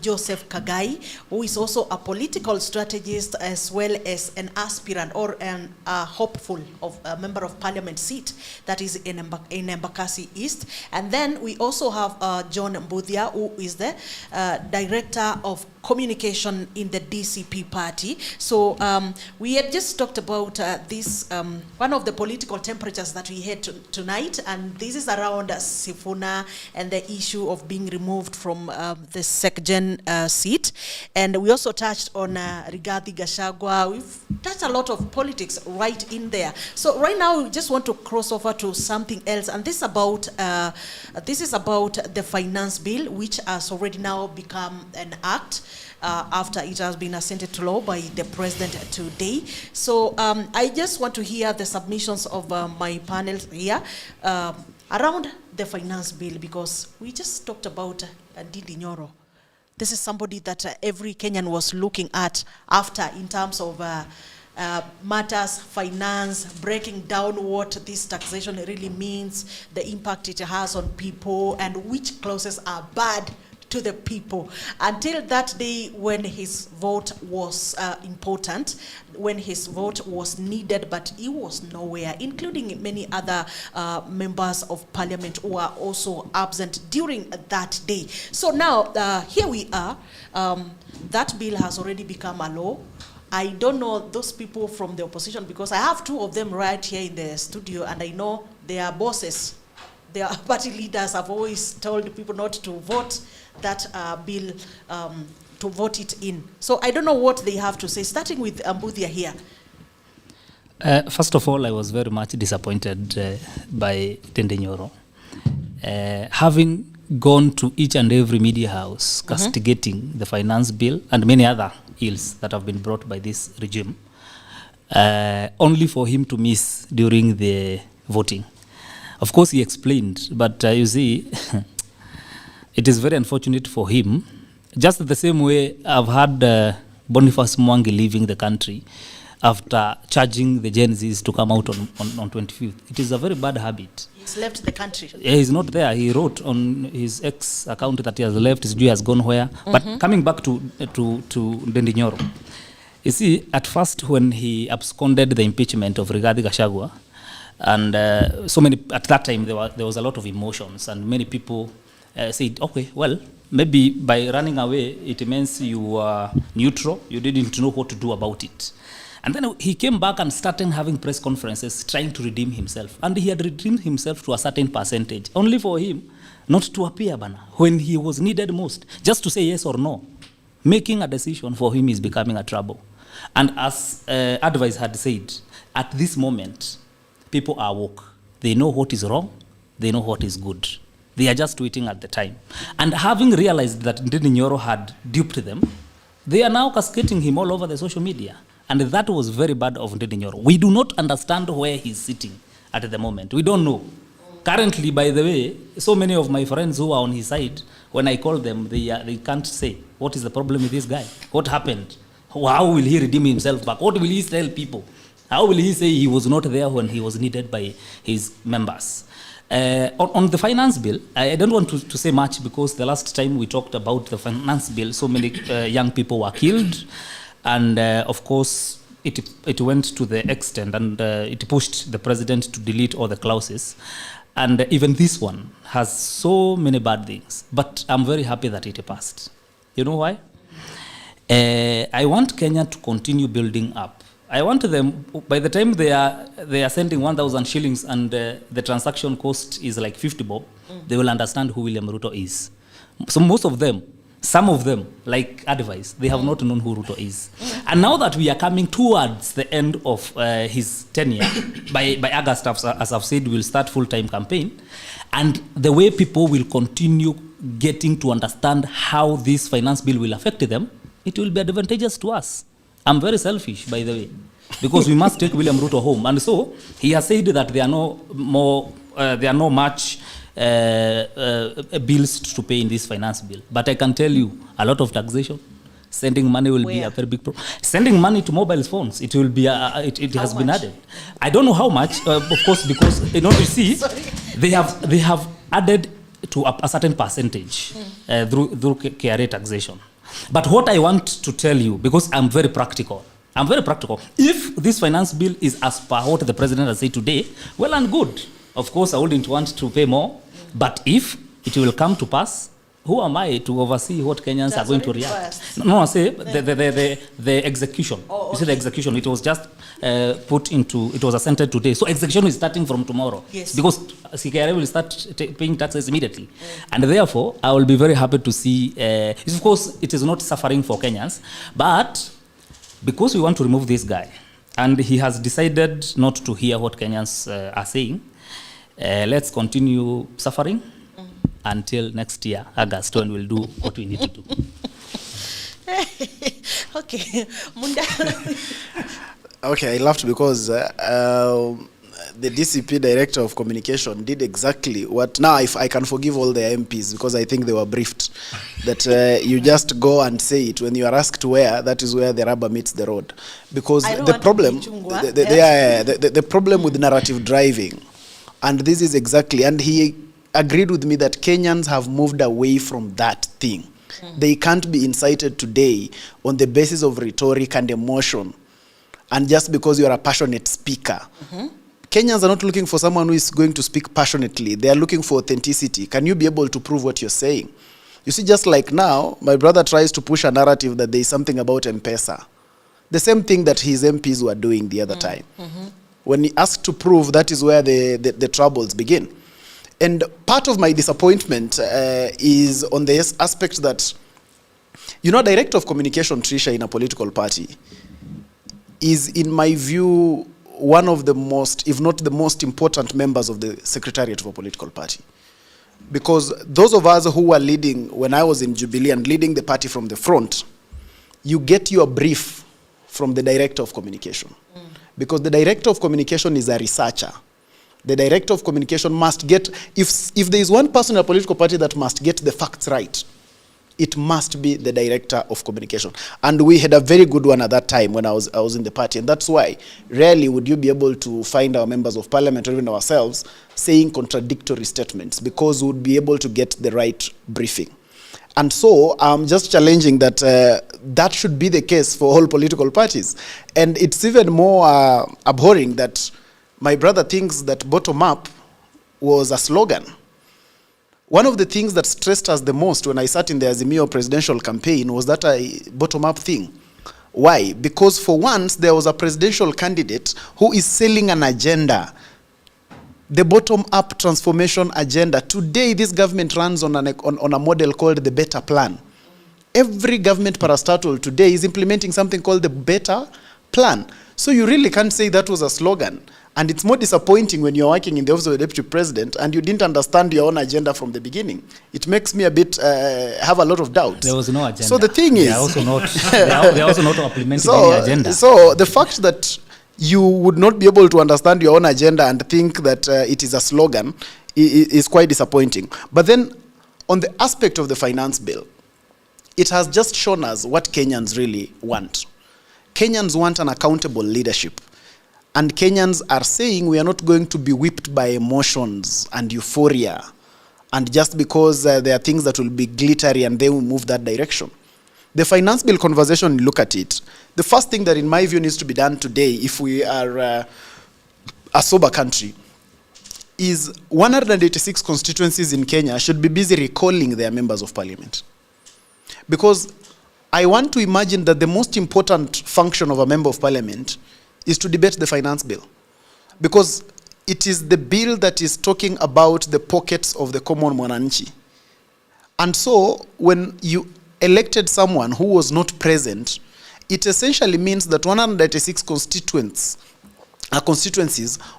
Joseph Kagai, who is also a political strategist as well as an aspirant hopeful of a member of parliament seat that is in Embakasi East. And then we also have John Mbuthia, who is the director of communication in the DCP party. So we had just talked about this, one of the political temperatures that we had tonight, and this is around Sifuna and the issue of being removed from the SecGen seat. And we also touched on Rigathi Gachagua. We've touched a lot of politics right in there. So right now we just want to cross over to something else, and this is about the finance bill, which has already now become an act after it has been assented to law by the president today. So I just want to hear the submissions of my panel here around the finance bill, because we just talked about Ndindi Nyoro. This is somebody that every Kenyan was looking at after in terms of matters, finance, breaking down what this taxation really means, the impact it has on people, and which clauses are bad to the people. Until that day when his vote was important, when his vote was needed, but he was nowhere, including many other members of parliament who are also absent during that day. So now, here we are. That bill has already become a law. I don't know those people from the opposition, because I have two of them right here in the studio, and I know they are bosses. Their party leaders have always told people not to vote that bill, to vote it in. So I don't know what they have to say, starting with Mbuthia here. First of all, I was very much disappointed by Ndindi Nyoro. Having gone to each and every media house castigating the finance bill and many other ills that have been brought by this regime, only for him to miss during the voting. Of course, he explained, but you see, it is very unfortunate for him. Just the same way I've had Boniface Mwangi leaving the country after charging the Gen Zs to come out on 25th. It is a very bad habit. He's left the country. He's not there. He wrote on his ex account that he has left, his due has gone where. But coming back to Ndindi Nyoro, you see, at first when he absconded the impeachment of Rigathi Gachagua, and at that time there was a lot of emotions, and many people said, okay, well, maybe by running away it means you are neutral, you didn't know what to do about it. And then he came back and started having press conferences trying to redeem himself, and he had redeemed himself to a certain percentage, only for him not to appear when he was needed most, just to say yes or no. Making a decision for him is becoming a trouble. And as advice had said, at this moment people are woke. They know what is wrong, they know what is good. They are just waiting at the time. And having realized that Ndindi Nyoro had duped them, they are now cascading him all over the social media. And that was very bad of Ndindi Nyoro. We do not understand where he's sitting at the moment. We don't know. Currently, by the way, so many of my friends who are on his side, when I call them, they can't say, what is the problem with this guy? What happened? How will he redeem himself back? What will he tell people? How will he say he was not there when he was needed by his members? On the finance bill, I don't want to say much, because the last time we talked about the finance bill, so many young people were killed. And of course, it went to the extent, and it pushed the president to delete all the clauses. And even this one has so many bad things. But I'm very happy that it passed. You know why? I want Kenya to continue building up. I want them, by the time they are sending 1,000 shillings and the transaction cost is like 50 bob, they will understand who William Ruto is. So most of them, some of them, like advice, they have not known who Ruto is. And now that we are coming towards the end of his tenure, by August, as I've said, we'll start full-time campaign. And the way people will continue getting to understand how this finance bill will affect them, it will be advantageous to us. I'm very selfish, by the way, because we must take William Ruto home. And so he has said that there are no much bills to pay in this finance bill. But I can tell you, a lot of taxation, sending money will be a very big problem. Sending money to mobile phones, it will be it has been added. I don't know how much, of course, because you see, they have added to a certain percentage through KRA taxation. But what I want to tell you, because I'm very practical, I'm very practical. If this finance bill is as per what the president has said today, well and good. Of course, I wouldn't want to pay more. But if it will come to pass, who am I to oversee what Kenyans are going to react? No, I say the execution. You see the execution, it was just it was assented today. So execution is starting from tomorrow. Yes. Because CKRA will start paying taxes immediately. And therefore, I will be very happy to see, of course, it is not suffering for Kenyans, but because we want to remove this guy, and he has decided not to hear what Kenyans are saying, let's continue suffering until next year, August, when we'll do what we need to do. Okay, Munda. Okay, I laughed because the DCP Director of Communication did exactly what... Now, if I can forgive all the MPs because I think they were briefed that you just go and say it. When you are asked where, that is where the rubber meets the road. Because the problem... The problem with narrative driving, and this is exactly... And he agreed with me that Kenyans have moved away from that thing. They can't be incited today on the basis of rhetoric and emotion, and just because you are a passionate speaker. Kenyans are not looking for someone who is going to speak passionately. They are looking for authenticity. Can you be able to prove what you're saying? You see, just like now, my brother tries to push a narrative that there is something about M-Pesa. The same thing that his MPs were doing the other time. When he asked to prove, that is where the troubles begin. And part of my disappointment is on the aspect that, you know, Director of Communication, Trisha, in a political party, is, in my view, one of the most, if not the most important members of the Secretariat of a political party. Because those of us who were leading, when I was in Jubilee and leading the party from the front, you get your brief from the Director of Communication. Because the Director of Communication is a researcher. The Director of Communication must get, if there is one person in a political party that must get the facts right, it must be the Director of Communication. And we had a very good one at that time when I was in the party. And that's why rarely would you be able to find our members of parliament or even ourselves saying contradictory statements, because we would be able to get the right briefing. And so I'm just challenging that that should be the case for all political parties. And it's even more abhorring that my brother thinks that bottom up was a slogan. One of the things that stressed us the most when I sat in the Azimio presidential campaign was that a bottom-up thing. Why? Because for once, there was a presidential candidate who is selling an agenda, the bottom-up transformation agenda. Today, this government runs on a model called the Better Plan. Every government parastatal today is implementing something called the Better Plan. So you really can't say that was a slogan. And it's more disappointing when you're working in the office of the deputy president and you didn't understand your own agenda from the beginning. It makes me a bit, have a lot of doubts. There was no agenda. So the thing is... They are also not implementing any agenda. So the fact that you would not be able to understand your own agenda and think that it is a slogan is quite disappointing. But then, on the aspect of the finance bill, it has just shown us what Kenyans really want. Kenyans want an accountable leadership. And Kenyans are saying we are not going to be whipped by emotions and euphoria. And just because there are things that will be glittery and they will move that direction. The finance bill conversation, look at it. The first thing that in my view needs to be done today, if we are a sober country, is 186 constituencies in Kenya should be busy recalling their members of parliament. Because I want to imagine that the most important function of a member of parliament is to debate the finance bill. Because it is the bill that is talking about the pockets of the common mwananchi. And so, when you elected someone who was not present, it essentially means that 186 constituencies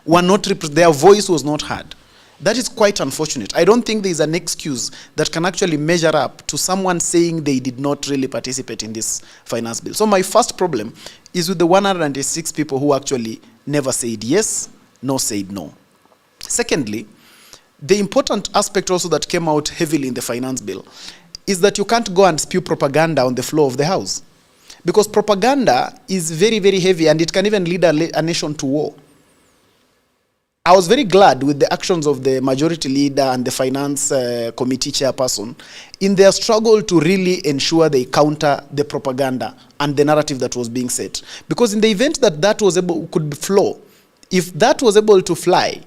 were not their voice was not heard. That is quite unfortunate. I don't think there is an excuse that can actually measure up to someone saying they did not really participate in this finance bill. So my first problem is with the 106 people who actually never said yes, nor said no. Secondly, the important aspect also that came out heavily in the finance bill is that you can't go and spew propaganda on the floor of the House. Because propaganda is very, very heavy and it can even lead a nation to war. I was very glad with the actions of the majority leader and the finance committee chairperson in their struggle to really ensure they counter the propaganda and the narrative that was being set. Because in the event that that was could flow, if that was able to fly,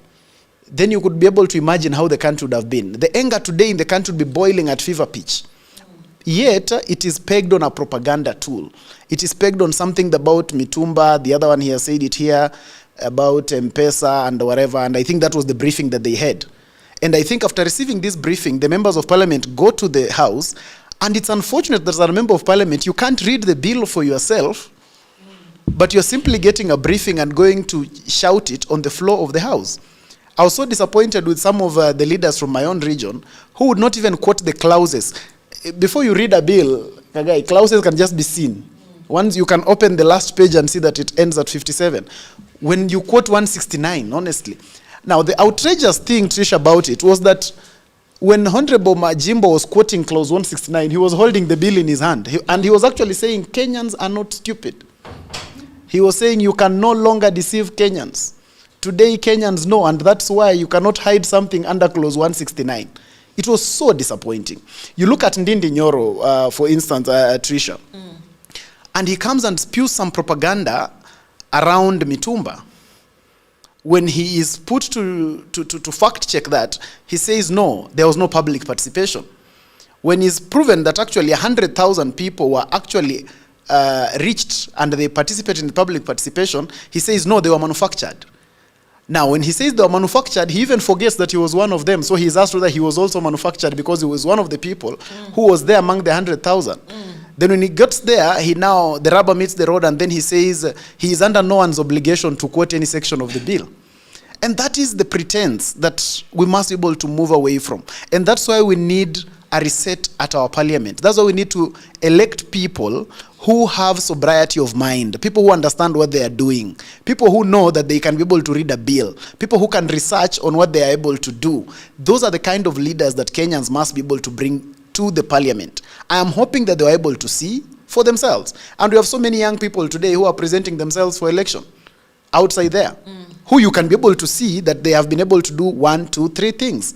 then you could be able to imagine how the country would have been. The anger today in the country would be boiling at fever pitch. Yet, it is pegged on a propaganda tool. It is pegged on something about Mitumba, the other one he has said it here, about M-Pesa and whatever, and I think that was the briefing that they had. And I think after receiving this briefing, the members of parliament go to the house, and it's unfortunate that as a member of parliament, you can't read the bill for yourself, but you're simply getting a briefing and going to shout it on the floor of the house. I was so disappointed with some of the leaders from my own region who would not even quote the clauses. Before you read a bill, clauses can just be seen. Once you can open the last page and see that it ends at 57. When you quote 169, honestly. Now, the outrageous thing, Trish, about it was that when Honorable Majimbo was quoting clause 169, he was holding the bill in his hand. And he was actually saying, Kenyans are not stupid. He was saying, you can no longer deceive Kenyans. Today, Kenyans know, and that's why you cannot hide something under clause 169. It was so disappointing. You look at Ndindi Nyoro, for instance, Tricia, and he comes and spews some propaganda around Mitumba. When he is put to fact check that, he says, no, there was no public participation. When it's proven that actually 100,000 people were actually reached and they participated in the public participation, he says, no, they were manufactured. Now, when he says they were manufactured, he even forgets that he was one of them. So he's asked whether he was also manufactured because he was one of the people who was there among the 100,000. Then when he gets there, the rubber meets the road, and then he says he is under no one's obligation to quote any section of the bill. And that is the pretense that we must be able to move away from. And that's why we need a reset at our parliament. That's why we need to elect people who have sobriety of mind, people who understand what they are doing, people who know that they can be able to read a bill, people who can research on what they are able to do. Those are the kind of leaders that Kenyans must be able to bring to the parliament. I am hoping that they are able to see for themselves. And we have so many young people today who are presenting themselves for election outside there, who you can be able to see that they have been able to do 1, 2, 3 things.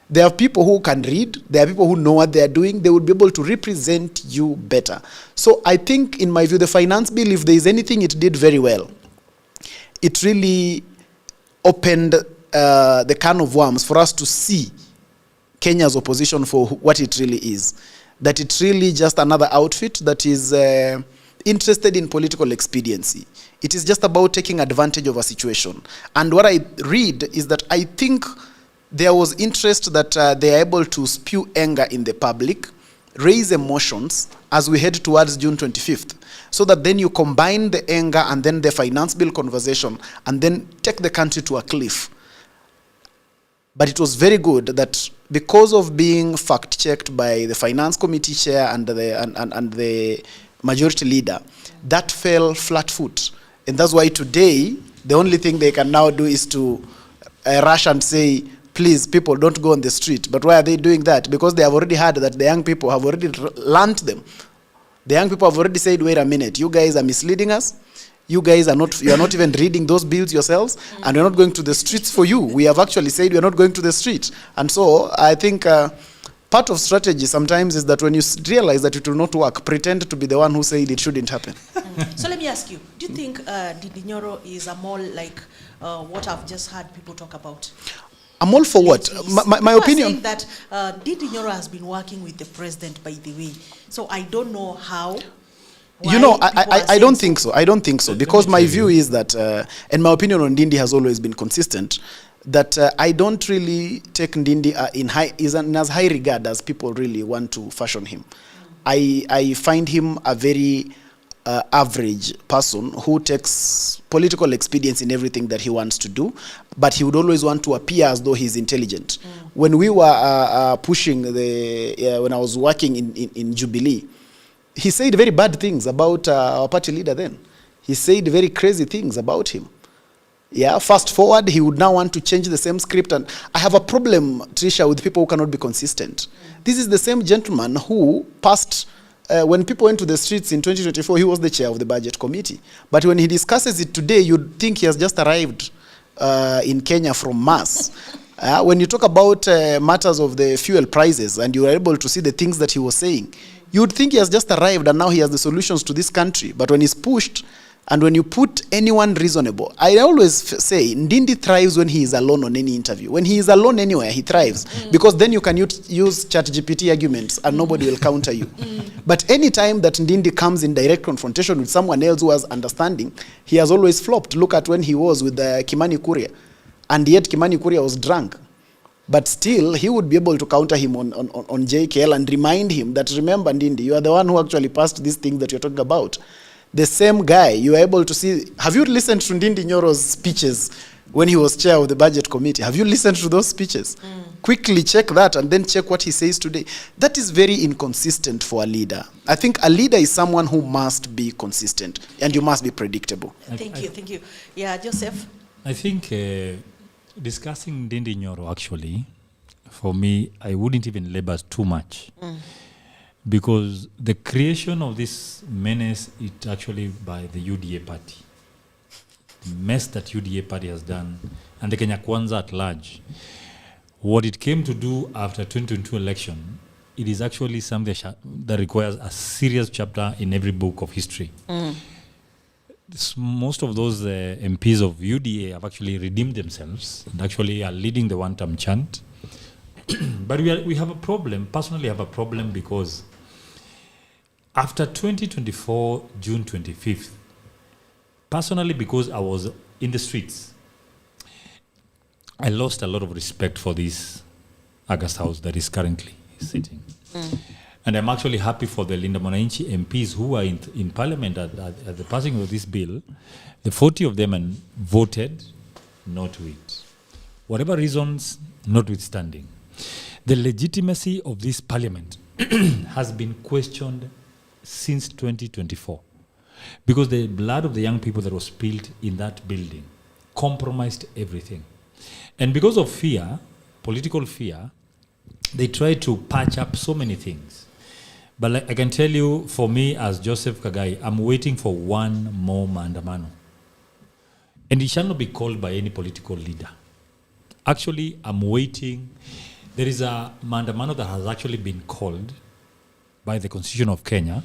There are people who can read. There are people who know what they are doing. They would be able to represent you better. So I think, in my view, the finance bill, if there is anything it did very well, it really opened the can of worms for us to see Kenya's opposition for what it really is. That it's really just another outfit that is interested in political expediency. It is just about taking advantage of a situation. And what I read is that I think there was interest that they are able to spew anger in the public, raise emotions as we head towards June 25th, so that then you combine the anger and then the finance bill conversation and then take the country to a cliff. But it was very good that because of being fact-checked by the finance committee chair and the majority leader, that fell flat-foot. And that's why today, the only thing they can now do is to rush and say, please, people, don't go on the street. But why are they doing that? Because they have already heard that the young people have already learned them. The young people have already said, wait a minute, you guys are misleading us. You guys are not, you are not even reading those bills yourselves, and we're not going to the streets for you. We have actually said we're not going to the street. And so I think part of strategy sometimes is that when you realize that it will not work, pretend to be the one who said it shouldn't happen. So let me ask you, do you think Ndindi Nyoro is a more like what I've just heard people talk about? I'm all for what? My opinion. Saying that Ndindi Nyoro has been working with the president, by the way. So I don't know how. You know, I don't think so. I don't think so. Because my view is that, and my opinion on Ndindi has always been consistent, that I don't really take Ndindi in as high regard as people really want to fashion him. I find him a very average person who takes political expedience in everything that he wants to do, but he would always want to appear as though he's intelligent. When we were pushing when I was working in Jubilee, he said very bad things about our party leader then. He said very crazy things about him. Yeah, fast forward, he would now want to change the same script. And I have a problem, Tricia, with people who cannot be consistent. This is the same gentleman who passed, when people went to the streets in 2024, he was the chair of the budget committee. But when he discusses it today, you'd think he has just arrived in Kenya from Mars. When you talk about matters of the fuel prices and you are able to see the things that he was saying, you would think he has just arrived and now he has the solutions to this country. But when he's pushed, and when you put anyone reasonable, I always say Ndindi thrives when he is alone on any interview. When he is alone anywhere, he thrives. Because then you can use ChatGPT arguments and nobody will counter you. But any time that Ndindi comes in direct confrontation with someone else who has understanding, he has always flopped. Look at when he was with Kimani Kuria. And yet Kimani Kuria was drunk. But still, he would be able to counter him on JKL and remind him that, remember, Ndindi, you are the one who actually passed this thing that you're talking about. The same guy, you are able to see. Have you listened to Ndindi Nyoro's speeches when he was chair of the budget committee? Have you listened to those speeches? Quickly check that and then check what he says today. That is very inconsistent for a leader. I think a leader is someone who must be consistent and you must be predictable. Thank you. Yeah, Joseph? I think discussing Ndindi Nyoro, actually, for me, I wouldn't even labor too much. Because the creation of this menace is actually by the UDA party. The mess that UDA party has done, and the Kenya Kwanza at large. What it came to do after 2022 election, it is actually something that requires a serious chapter in every book of history. Most of those MPs of UDA have actually redeemed themselves and actually are leading the one-term chant. But we have a problem, personally have a problem, because after 2024, June 25th, personally, because I was in the streets, I lost a lot of respect for this August House that is currently sitting. And I'm actually happy for the Linda Mwananchi MPs who are in Parliament at the passing of this bill. The 40 of them voted not to it. Whatever reasons, notwithstanding, the legitimacy of this Parliament has been questioned since 2024, because the blood of the young people that was spilled in that building compromised everything. And because of fear, political fear, they tried to patch up so many things. But like I can tell you, for me as Joseph Kagai, I'm waiting for one more maandamano. And it shall not be called by any political leader. Actually, I'm waiting. There is a maandamano that has actually been called by the Constitution of Kenya.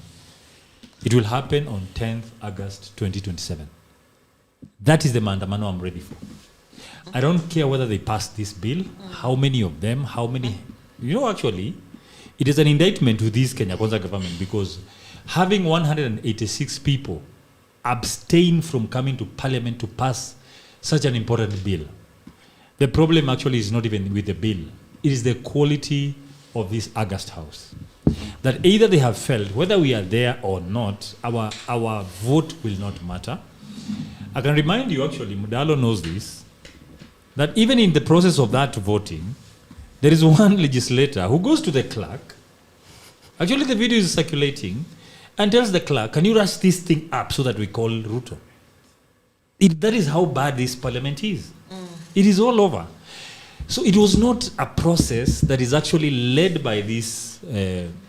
It will happen on 10th August 2027. That is the maandamano I'm ready for. I don't care whether they pass this bill, how many of them, how many. You know, actually, it is an indictment to this Kenya Kwanza government, because having 186 people abstain from coming to Parliament to pass such an important bill. The problem actually is not even with the bill. It is the quality of this August House. That either they have felt, whether we are there or not, our vote will not matter. I can remind you, actually, Mudalo knows this, that even in the process of that voting, there is one legislator who goes to the clerk, actually the video is circulating, and tells the clerk, can you rush this thing up so that we call Ruto? That is how bad this Parliament is. It is all over. So it was not a process that is actually led by these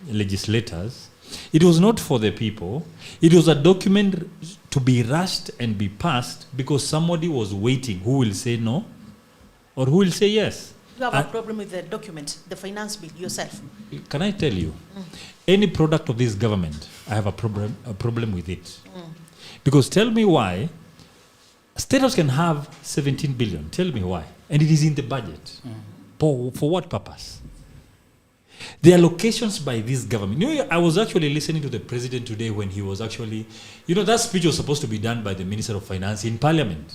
legislators. It was not for the people. It was a document to be rushed and be passed because somebody was waiting who will say no or who will say yes. You have a problem with the document, the finance bill, yourself. Can I tell you, any product of this government, I have a problem with it. Because tell me why State House can have 17 billion. Tell me why. And it is in the budget. For what purpose? The allocations by this government. You know, I was actually listening to the president today when he was actually, you know, that speech was supposed to be done by the Minister of Finance in Parliament.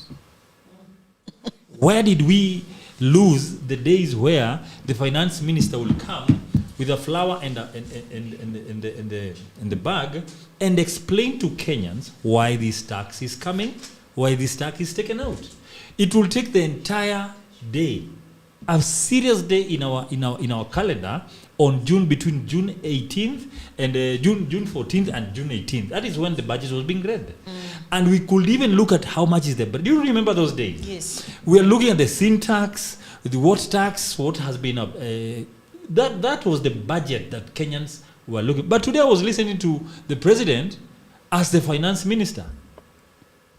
Where did we lose the days where the finance minister will come with a flower and the bag and explain to Kenyans why this tax is coming, why this tax is taken out? It will take the entire day, a serious day in our calendar on between June 18th and June 14th and June 18th. That is when the budget was being read. And we could even look at how much is the budget. Do you remember those days? Yes. We are looking at the sin tax, the what tax, what has been that was the budget that Kenyans were looking. But today I was listening to the president as the finance minister.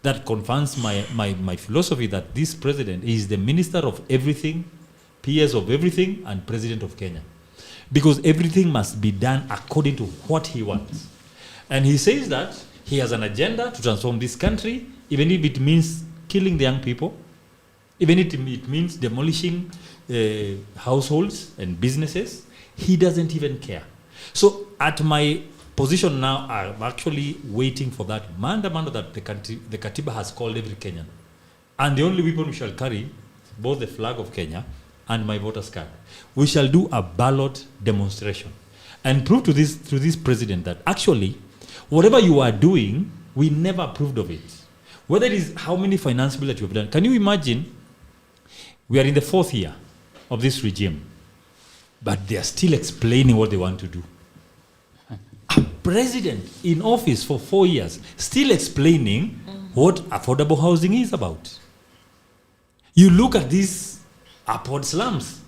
that confirms my philosophy that this president is the minister of everything, PS of everything, and president of Kenya. Because everything must be done according to what he wants. And he says that he has an agenda to transform this country, even if it means killing the young people, even if it means demolishing households and businesses. He doesn't even care. So at my position now, I'm actually waiting for that mandamano that the Katiba has called every Kenyan. And the only weapon we shall carry, both the flag of Kenya and my voter's card. We shall do a ballot demonstration and prove to this president that actually, whatever you are doing, we never approved of it. Whether it is how many finance bills that you have done. Can you imagine? We are in the 4th year of this regime, but they are still explaining what they want to do. A president in office for 4 years, still explaining what affordable housing is about. You look at these upward slums.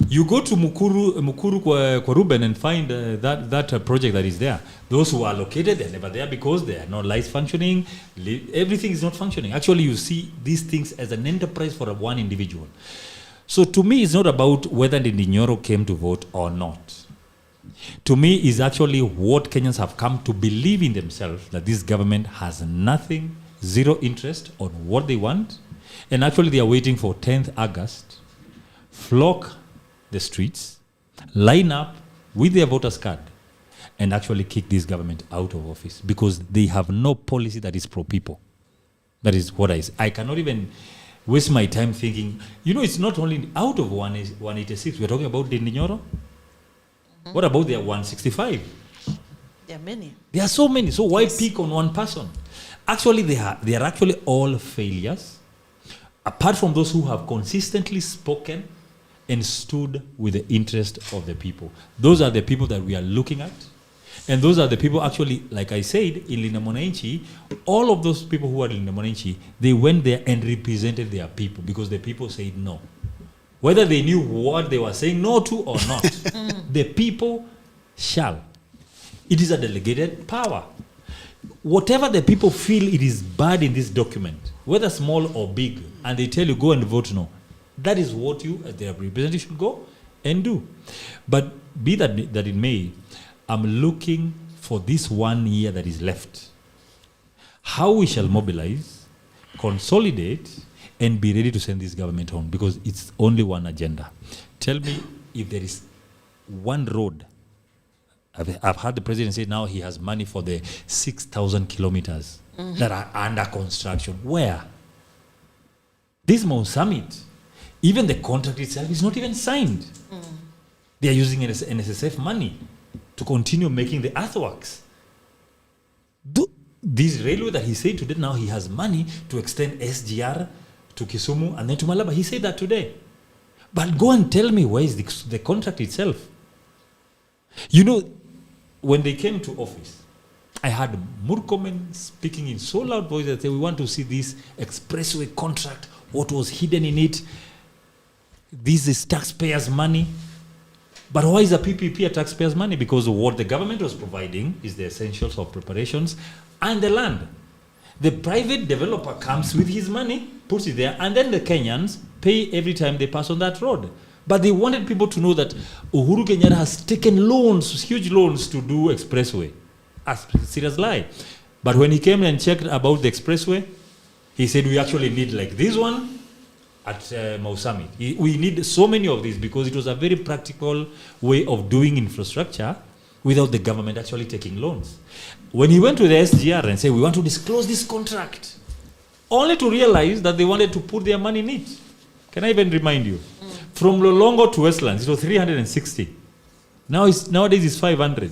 You go to Mukuru kwa Ruben and find that project that is there. Those who are located, they're never there because there are no lights functioning. Everything is not functioning. Actually, you see these things as an enterprise for one individual. So to me, it's not about whether the Ndinyoro came to vote or not. To me, it's actually what Kenyans have come to believe in themselves, that this government has nothing, zero interest on what they want. And actually, they are waiting for 10th August, flock the streets, line up with their voters' card, and actually kick this government out of office because they have no policy that is pro-people. That is what I say. I cannot even waste my time thinking, it's not only out of 186, we're talking about the Ndinyoro. What about their 165? There are many. There are so many. So why pick on one person? Actually, they are actually all failures, apart from those who have consistently spoken and stood with the interest of the people. Those are the people that we are looking at. And those are the people actually, like I said, in Linda Mwananchi, all of those people who are in Linda Mwananchi, they went there and represented their people because the people said no. Whether they knew what they were saying no to or not, the people shall. It is a delegated power. Whatever the people feel it is bad in this document, whether small or big, and they tell you go and vote no, that is what you, as their representative, should go and do. But be that it may, I'm looking for this 1 year that is left. How we shall mobilize, consolidate, and be ready to send this government home because it's only one agenda. Tell me if there is one road. I've heard the president say now he has money for the 6,000 kilometers that are under construction. Where? This Mount Summit, even the contract itself is not even signed. They are using NSSF money to continue making the earthworks. This railway that he said today, now he has money to extend SGR to Kisumu and then to Malaba. He said that today. But go and tell me where is the contract itself. When they came to office, I had Murkomen speaking in so loud voice that said, we want to see this expressway contract, what was hidden in it. This is taxpayers' money. But why is a PPP a taxpayers' money? Because what the government was providing is the essentials of preparations and the land. The private developer comes with his money, puts it there, and then the Kenyans pay every time they pass on that road. But they wanted people to know that Uhuru Kenyatta has taken loans, huge loans, to do expressway. A serious lie. But when he came and checked about the expressway, he said we actually need like this one at Mau Summit. We need so many of these because it was a very practical way of doing infrastructure without the government actually taking loans. When he went to the SGR and said, we want to disclose this contract, only to realize that they wanted to put their money in it. Can I even remind you? From Lolongo to Westlands, it was 360. Nowadays it's 500.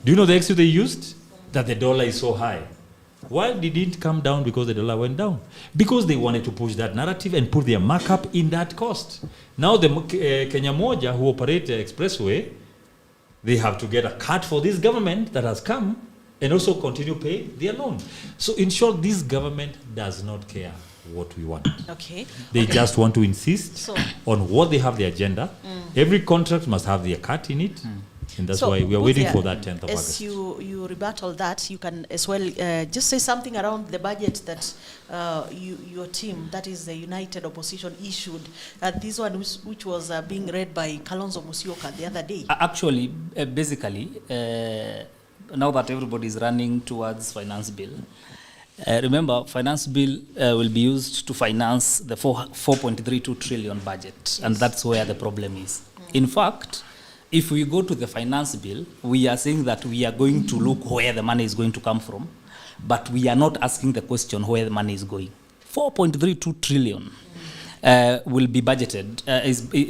Do you know the excuse they used? That the dollar is so high. Why did it come down? Because the dollar went down. Because they wanted to push that narrative and put their markup in that cost. Now the Kenya Moja who operate the expressway, they have to get a cut for this government that has come and also continue pay their loan. So in short, this government does not care what we want. Okay. They just want to insist on what they have the agenda. Every contract must have their cut in it. And that's So, why we are waiting Boothia, for that 10th of as August. you rebuttal that, you can as well just say something around the budget that your team, that is the United Opposition, issued. This one which was being read by Kalonzo Musyoka the other day. Actually, basically, now that everybody is running towards finance bill, remember, finance bill will be used to finance the 4.32 trillion budget, yes. And that's where the problem is. In fact, if we go to the finance bill, we are saying that we are going to look where the money is going to come from, but we are not asking the question where the money is going. 4.32 trillion will be budgeted,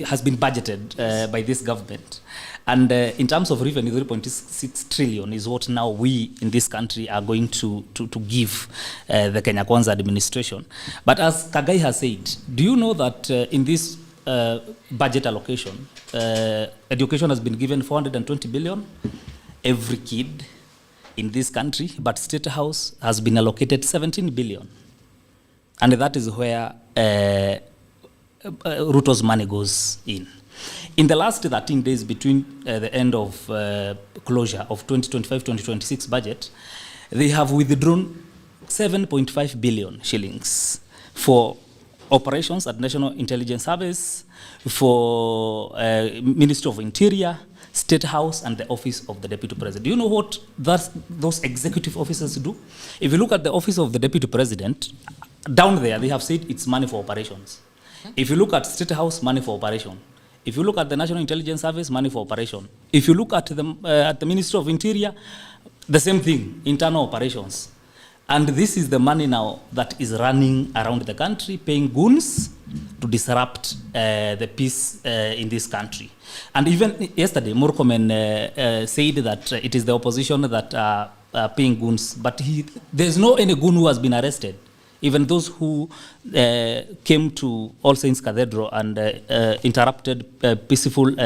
has been budgeted by this government. And in terms of revenue, 3.6 trillion is what now we in this country are going to give the Kenya Kwanza administration. But as Kagai has said, do you know that in this budget allocation, education has been given 420 billion every kid in this country, but State House has been allocated 17 billion. And that is where Ruto's money goes in. In the last 13 days between the end of closure of 2025-2026 budget, they have withdrawn 7.5 billion shillings for operations at National Intelligence Service, for Ministry of Interior, State House, and the Office of the Deputy President. Do you know what those executive officers do? If you look at the Office of the Deputy President, down there they have said it's money for operations. If you look at State House, money for operation. If you look at the National Intelligence Service, money for operation. If you look at the Ministry of Interior, the same thing, internal operations. And this is the money now that is running around the country, paying goons to disrupt the peace in this country. And even yesterday, Murkomen said that it is the opposition that are paying goons, but there's no any goon who has been arrested. Even those who came to All Saints Cathedral and interrupted peaceful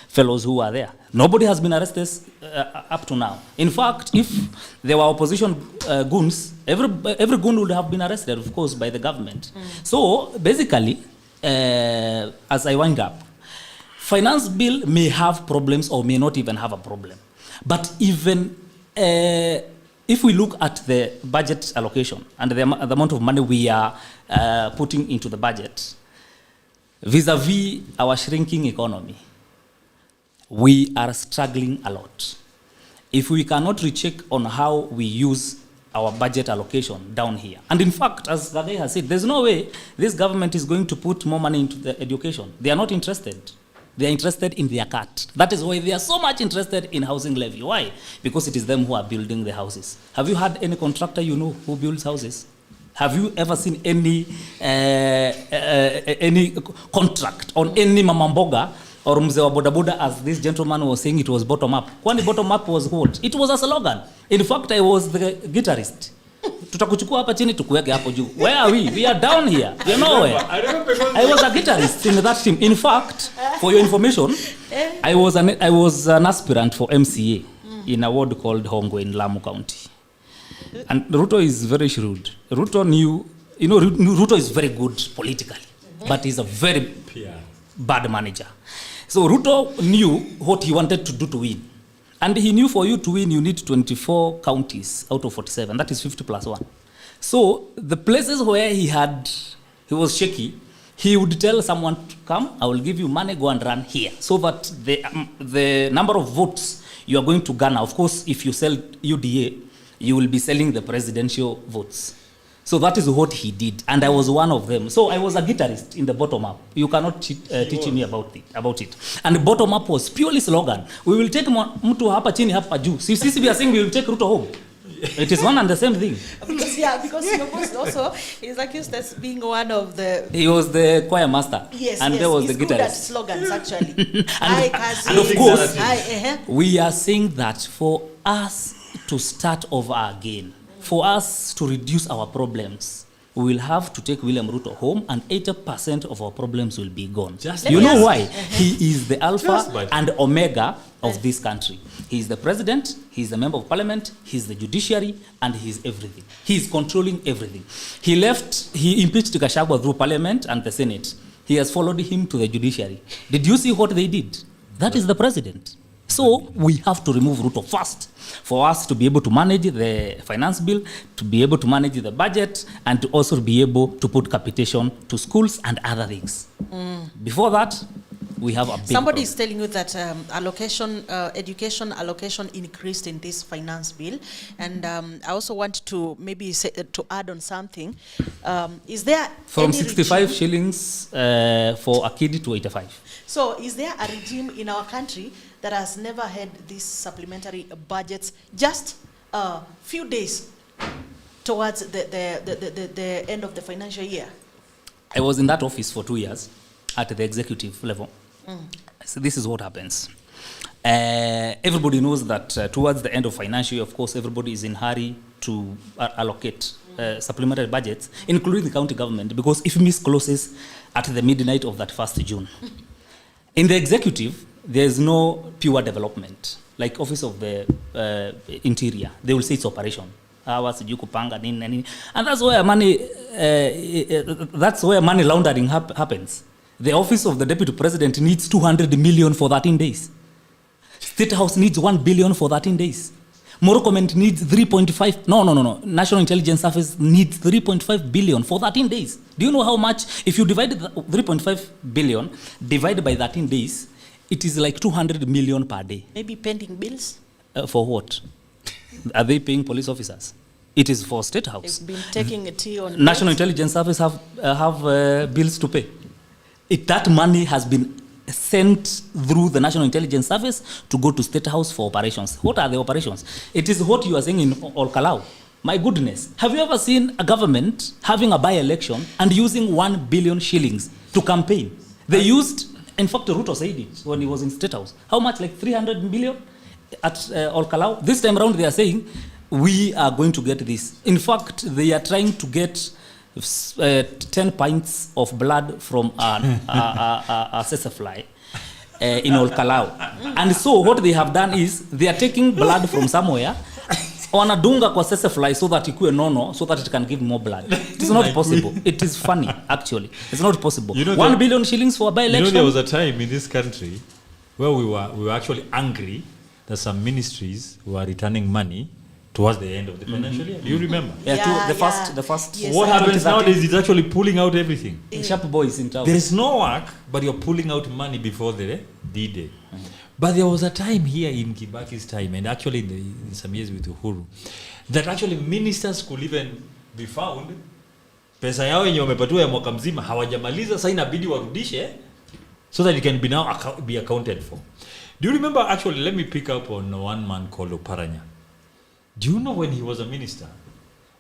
fellows who were there. Nobody has been arrested up to now. In fact, if there were opposition goons, every goon would have been arrested, of course, by the government. So basically, as I wind up, finance bill may have problems or may not even have a problem. But even if we look at the budget allocation and the amount of money we are putting into the budget, vis-a-vis our shrinking economy, we are struggling a lot. If we cannot recheck on how we use our budget allocation down here, and in fact, as Gade has said, there's no way this government is going to put more money into the education. They are not interested. They are interested in their cut. That is why they are so much interested in housing levy. Why? Because it is them who are building the houses. Have you had any contractor you know who builds houses? Have you ever seen any contract on any mamamboga or mzee wa bodaboda, as this gentleman was saying, it was bottom up? Kwani bottom up was what? It was a slogan. In fact, I was the guitarist. Tutakuchukua hapa chini tukuweke hapo juu. Where are we? We are down here. We are nowhere. I was a guitarist in that team. In fact, for your information, I was an aspirant for MCA in a ward called Hongo in Lamu County. And Ruto is very shrewd. Ruto knew, Ruto is very good politically, but he's a very bad manager. So Ruto knew what he wanted to do to win. And he knew for you to win, you need 24 counties out of 47. That is 50 plus 1. So the places where he was shaky, he would tell someone to come, I will give you money, go and run here. So that the number of votes you are going to garner, of course, if you sell UDA, you will be selling the presidential votes. So that is what he did, and I was one of them. So I was a guitarist in the bottom up. You cannot teach me about it. And the bottom up was purely slogan. We will take mtu hapa chini hapa juu. Sisi we are saying we will take Ruto home. It is one and the same thing. Because your boss also is accused as being one of the... He was the choir master. Yes, and there was he's the guitarist. Good at slogans, actually. and of course, we are saying that for us to start over again, for us to reduce our problems, we will have to take William Ruto home, and 80% of our problems will be gone. You know why? He is the alpha and omega of this country. He is the president, he is the member of parliament, he is the judiciary, and he is everything. He is controlling everything. He impeached Gachagua through parliament and the Senate. He has followed him to the judiciary. Did you see what they did? That is the president. So we have to remove Ruto first for us to be able to manage the finance bill, to be able to manage the budget, and to also be able to put capitation to schools and other things. Before that, we have a big Somebody problem. is telling you that education allocation increased in this finance bill, and I also want to maybe say, to add on something. Is there From any 65 regime, shillings for a kid to 85. so is there a regime in our country that has never had these supplementary budgets just a few days towards the end of the financial year? I was in that office for 2 years at the executive level. So this is what happens. Everybody knows that towards the end of financial year, of course, everybody is in hurry to allocate supplementary budgets, including the county government, because if miss closes at the midnight of that 1st June. In the executive, there is no pure development. Like Office of the Interior, they will say it's operation. And that's where money laundering happens. The Office of the Deputy President needs 200 million for 13 days. State House needs 1 billion for 13 days. Moroccoment needs 3.5. No. National Intelligence Service needs 3.5 billion for 13 days. Do you know how much? If you divide the 3.5 billion divided by 13 days, it is like 200 million per day. Maybe pending bills? For what? Are they paying police officers? It is for State House. They've been taking a tea on National bills. Intelligence Service have bills to pay. That money has been sent through the National Intelligence Service to go to State House for operations. What are the operations? It is what you are saying in Olkalau. My goodness, have you ever seen a government having a by-election and using 1 billion shillings to campaign? They used, in fact, Ruto said it when he was in State House. How much? Like 300 million at Olkalau? This time around they are saying, we are going to get this. In fact, they are trying to get 10 pints of blood from a sesafly in Olkalau. And so what they have done is they are taking blood from somewhere wanadunga kwa sesafly so that ikue nono, so that it can give more blood. It is not possible. It is funny, actually. It's not possible. 1 billion shillings for a by-election. You know, there was a time in this country where we were actually angry that some ministries were returning money towards the end of the financial year. Do you remember? The first. Yes, what happens nowadays is actually pulling out everything. Sharp boys in town. There is no work, but you're pulling out money before the D-Day. But there was a time here in Kibaki's time, and actually in some years with Uhuru, that actually ministers could even be found, pesa yao yenye wamepatiwa ya mwaka mzima hawajamaliza, sasa inabidi warudishe so that it can be now be accounted for. Do you remember, actually, let me pick up on one man called Oparanya. Do you know when he was a minister,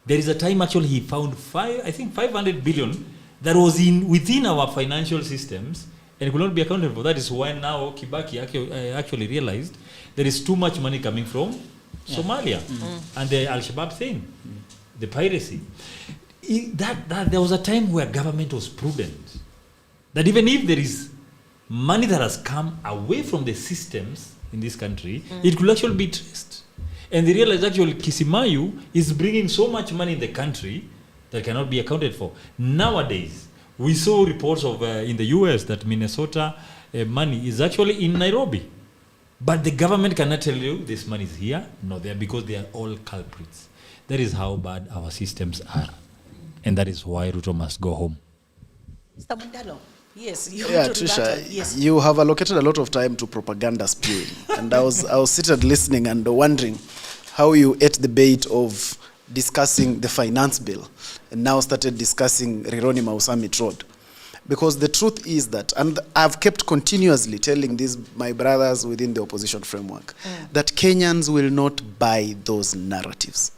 there is a time actually he found 500 billion that was within our financial systems and could not be accounted for. That is why now Kibaki actually realized there is too much money coming from Somalia and the Al-Shabaab thing, the piracy. That there was a time where government was prudent. That even if there is money that has come away from the systems in this country, it could actually be traced. And they realized actually Kisimayu is bringing so much money in the country that cannot be accounted for. Nowadays, we saw reports of in the US that Minnesota money is actually in Nairobi. But the government cannot tell you this money is here, not there, because they are all culprits. That is how bad our systems are. And that is why Ruto must go home. Mr. Mundalo, yes, you Yeah, want to do Trisha, that one. Yes. you have allocated a lot of time to propaganda spewing. And I was seated listening and wondering how you ate the bait of discussing the finance bill and now started discussing Rironi Mausamit Road. Because the truth is that, and I've kept continuously telling these, my brothers within the opposition framework, that Kenyans will not buy those narratives.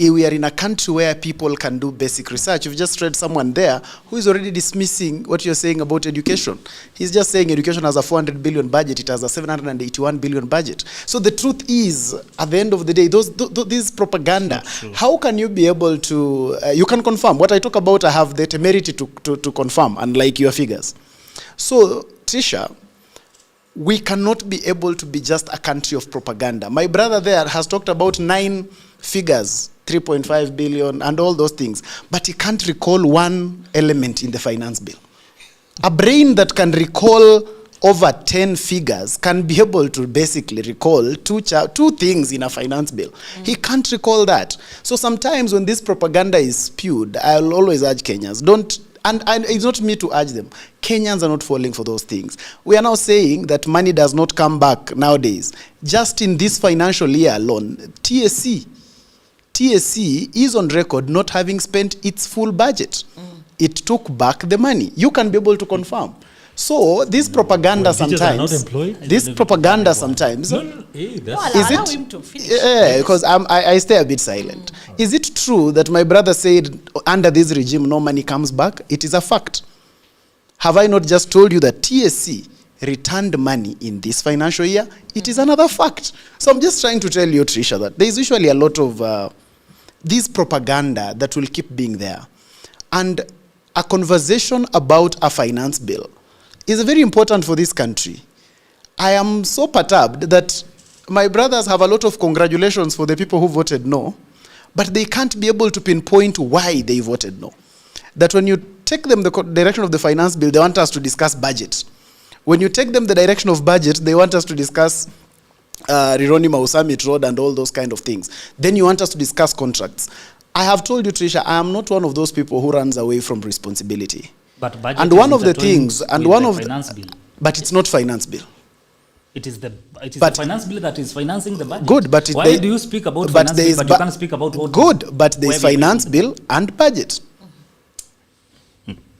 We are in a country where people can do basic research. You've just read someone there who is already dismissing what you're saying about education. He's just saying education has a 400 billion budget, it has a 781 billion budget. So the truth is, at the end of the day, this propaganda, how can you be able to, you can confirm. What I talk about, I have the temerity to confirm, unlike your figures. So, Trisha, we cannot be able to be just a country of propaganda. My brother there has talked about 9 figures, 3.5 billion and all those things, but he can't recall one element in the finance bill. A brain that can recall over 10 figures can be able to basically recall two things in a finance bill. He can't recall that. So sometimes when this propaganda is spewed, I'll always urge Kenyans, don't, and it's not me to urge them. Kenyans are not falling for those things. We are now saying that money does not come back nowadays. Just in this financial year alone, TSC is on record not having spent its full budget. It took back the money. You can be able to confirm. So this propaganda sometimes, this propaganda sometimes, is it? Because I stay a bit silent. Is it true that my brother said under this regime no money comes back? It is a fact. Have I not just told you that TSC returned money in this financial year? It is another fact. So I'm just trying to tell you, Trisha, that there is usually a lot of this propaganda that will keep being there. And a conversation about a finance bill is very important for this country. I am so perturbed that my brothers have a lot of congratulations for the people who voted no, but they can't be able to pinpoint why they voted no. That when you take them the direction of the finance bill, they want us to discuss budget. When you take them the direction of budget, they want us to discuss Rironi Mausamit Road and all those kind of things. Then you want us to discuss contracts. I have told you, Trisha, I am not one of those people who runs away from responsibility. But and one of the things, and one of finance bill. But it's not finance bill. It is the finance bill that is financing the budget. Good, but why do you speak about finance bill, but you can't speak about what? Good, but there is finance bill and budget.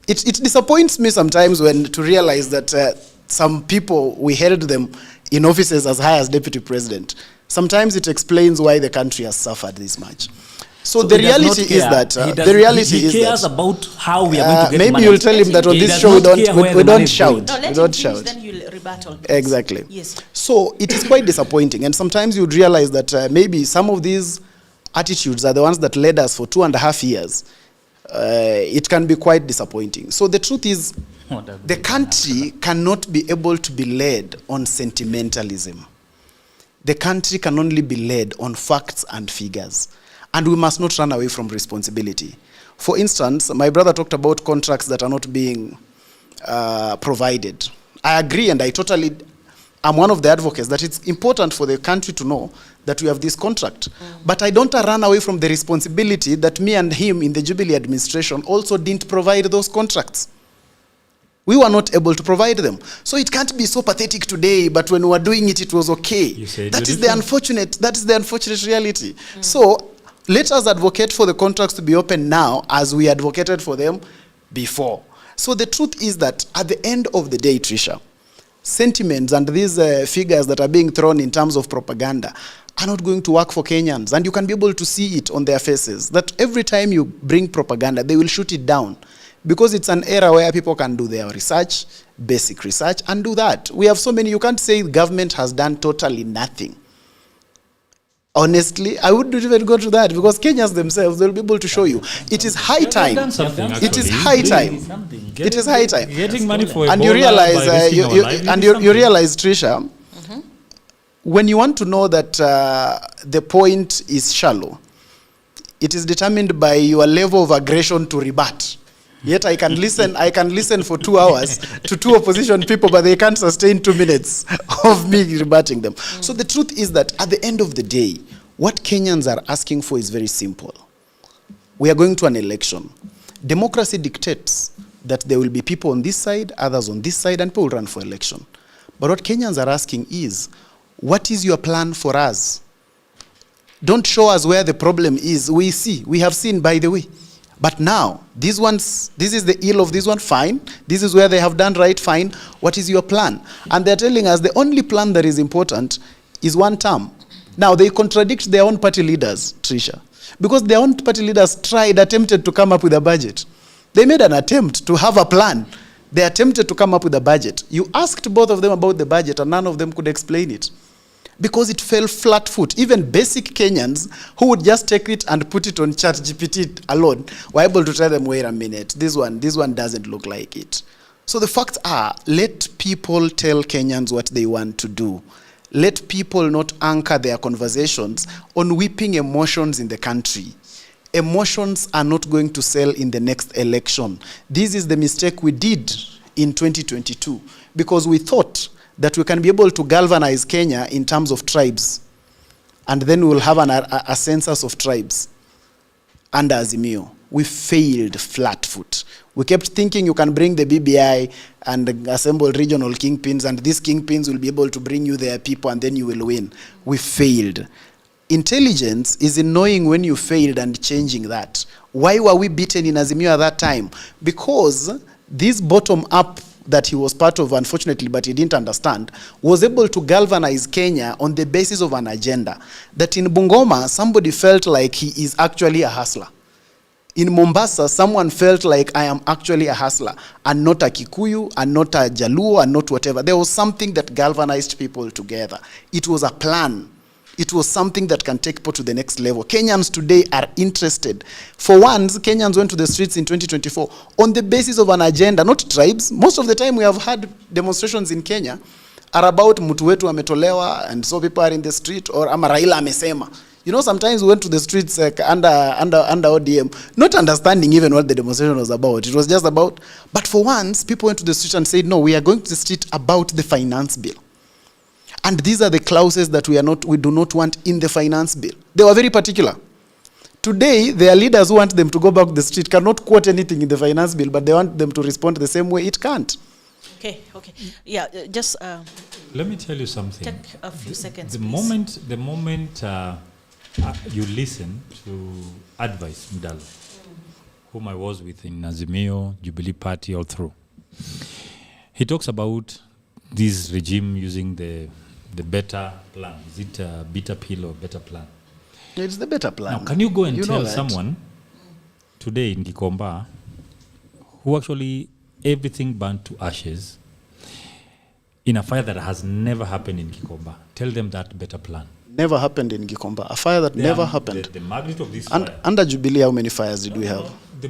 It disappoints me sometimes when to realize that some people, we held them in offices as high as deputy president. Sometimes it explains why the country has suffered this much. So the reality is that he cares about how we are going to get maybe money. you'll tell him that on this show we don't shout. No, we don't shout. Then you'll rebuttal. Exactly. Yes. So it is quite disappointing, and sometimes you'd realize that maybe some of these attitudes are the ones that led us for 2.5 years. It can be quite disappointing. So the truth is, the country cannot be able to be led on sentimentalism. The country can only be led on facts and figures. And we must not run away from responsibility. For instance, my brother talked about contracts that are not being provided. I agree, and I'm one of the advocates that it's important for the country to know that we have this contract. But I don't run away from the responsibility that me and him in the Jubilee administration also didn't provide those contracts. We were not able to provide them. So it can't be so pathetic today, but when we were doing it, it was okay. That is the unfortunate reality. So let us advocate for the contracts to be open now as we advocated for them before. So the truth is that at the end of the day, Trisha, sentiments and these figures that are being thrown in terms of propaganda are not going to work for Kenyans. And you can be able to see it on their faces, that every time you bring propaganda, they will shoot it down. Because it's an era where people can do their research, basic research, and do that. We have so many, you can't say the government has done totally nothing. Honestly, I wouldn't even go to that, because Kenyans themselves, they'll be able to show you. It is high time. It is high time. It is high time. Getting money for and you realize, you realize, Trisha, when you want to know that the point is shallow, it is determined by your level of aggression to rebut. Yet I can listen for 2 hours to 2 opposition people, but they can't sustain 2 minutes of me rebutting them. So the truth is that at the end of the day, what Kenyans are asking for is very simple. We are going to an election. Democracy dictates that there will be people on this side, others on this side, and people will run for election. But what Kenyans are asking is, what is your plan for us? Don't show us where the problem is. We have seen, by the way. But now, this is the ill of this one, fine. This is where they have done right, fine. What is your plan? And they're telling us the only plan that is important is 1 term. Now, they contradict their own party leaders, Trisha. Because their own party leaders attempted to come up with a budget. They made an attempt to have a plan. They attempted to come up with a budget. You asked both of them about the budget, and none of them could explain it. Because it fell flat foot. Even basic Kenyans who would just take it and put it on ChatGPT alone were able to tell them, wait a minute, this one doesn't look like it. So the facts are, let people tell Kenyans what they want to do. Let people not anchor their conversations on weeping emotions in the country. Emotions are not going to sell in the next election. This is the mistake we did in 2022. because we thought that we can be able to galvanize Kenya in terms of tribes, and then we will have a census of tribes under Azimio. We failed flat foot. We kept thinking you can bring the BBI and assemble regional kingpins, and these kingpins will be able to bring you their people, and then you will win. We failed. Intelligence is in knowing when you failed and changing that. Why were we beaten in Azimio at that time? Because this bottom-up that he was part of, unfortunately, but he didn't understand, was able to galvanize Kenya on the basis of an agenda. That in Bungoma, somebody felt like he is actually a hustler. In Mombasa, someone felt like I am actually a hustler, and not a Kikuyu, and not a Jaluo, and not whatever. There was something that galvanized people together. It was a plan. It was something that can take people to the next level. Kenyans today are interested. For once, Kenyans went to the streets in 2024 on the basis of an agenda, not tribes. Most of the time we have had demonstrations in Kenya are about mtu wetu ametolewa, and so people are in the street, or ama Raila amesema. You know, sometimes we went to the streets under ODM, not understanding even what the demonstration was about. It was just about, but for once, people went to the street and said, no, we are going to the street about the finance bill. And these are the clauses that we do not want in the finance bill. They were very particular. Today, their leaders who want them to go back to the street cannot quote anything in the finance bill, but they want them to respond the same way. It can't. Okay. Yeah, just... let me tell you something. Take a few seconds, The please. moment you listen to advice, Mdalo, whom I was with in Azimio, Jubilee Party, all through, he talks about this regime using the better plan. Is it a bitter pill or better plan? It's the better plan. Now, can you go and tell that. someone today in Gikomba who actually everything burned to ashes in a fire that has never happened in Gikomba? Tell them that better plan. Never happened in Gikomba. A fire that never happened. The magnitude of this fire. Under Jubilee, how many fires did we have? The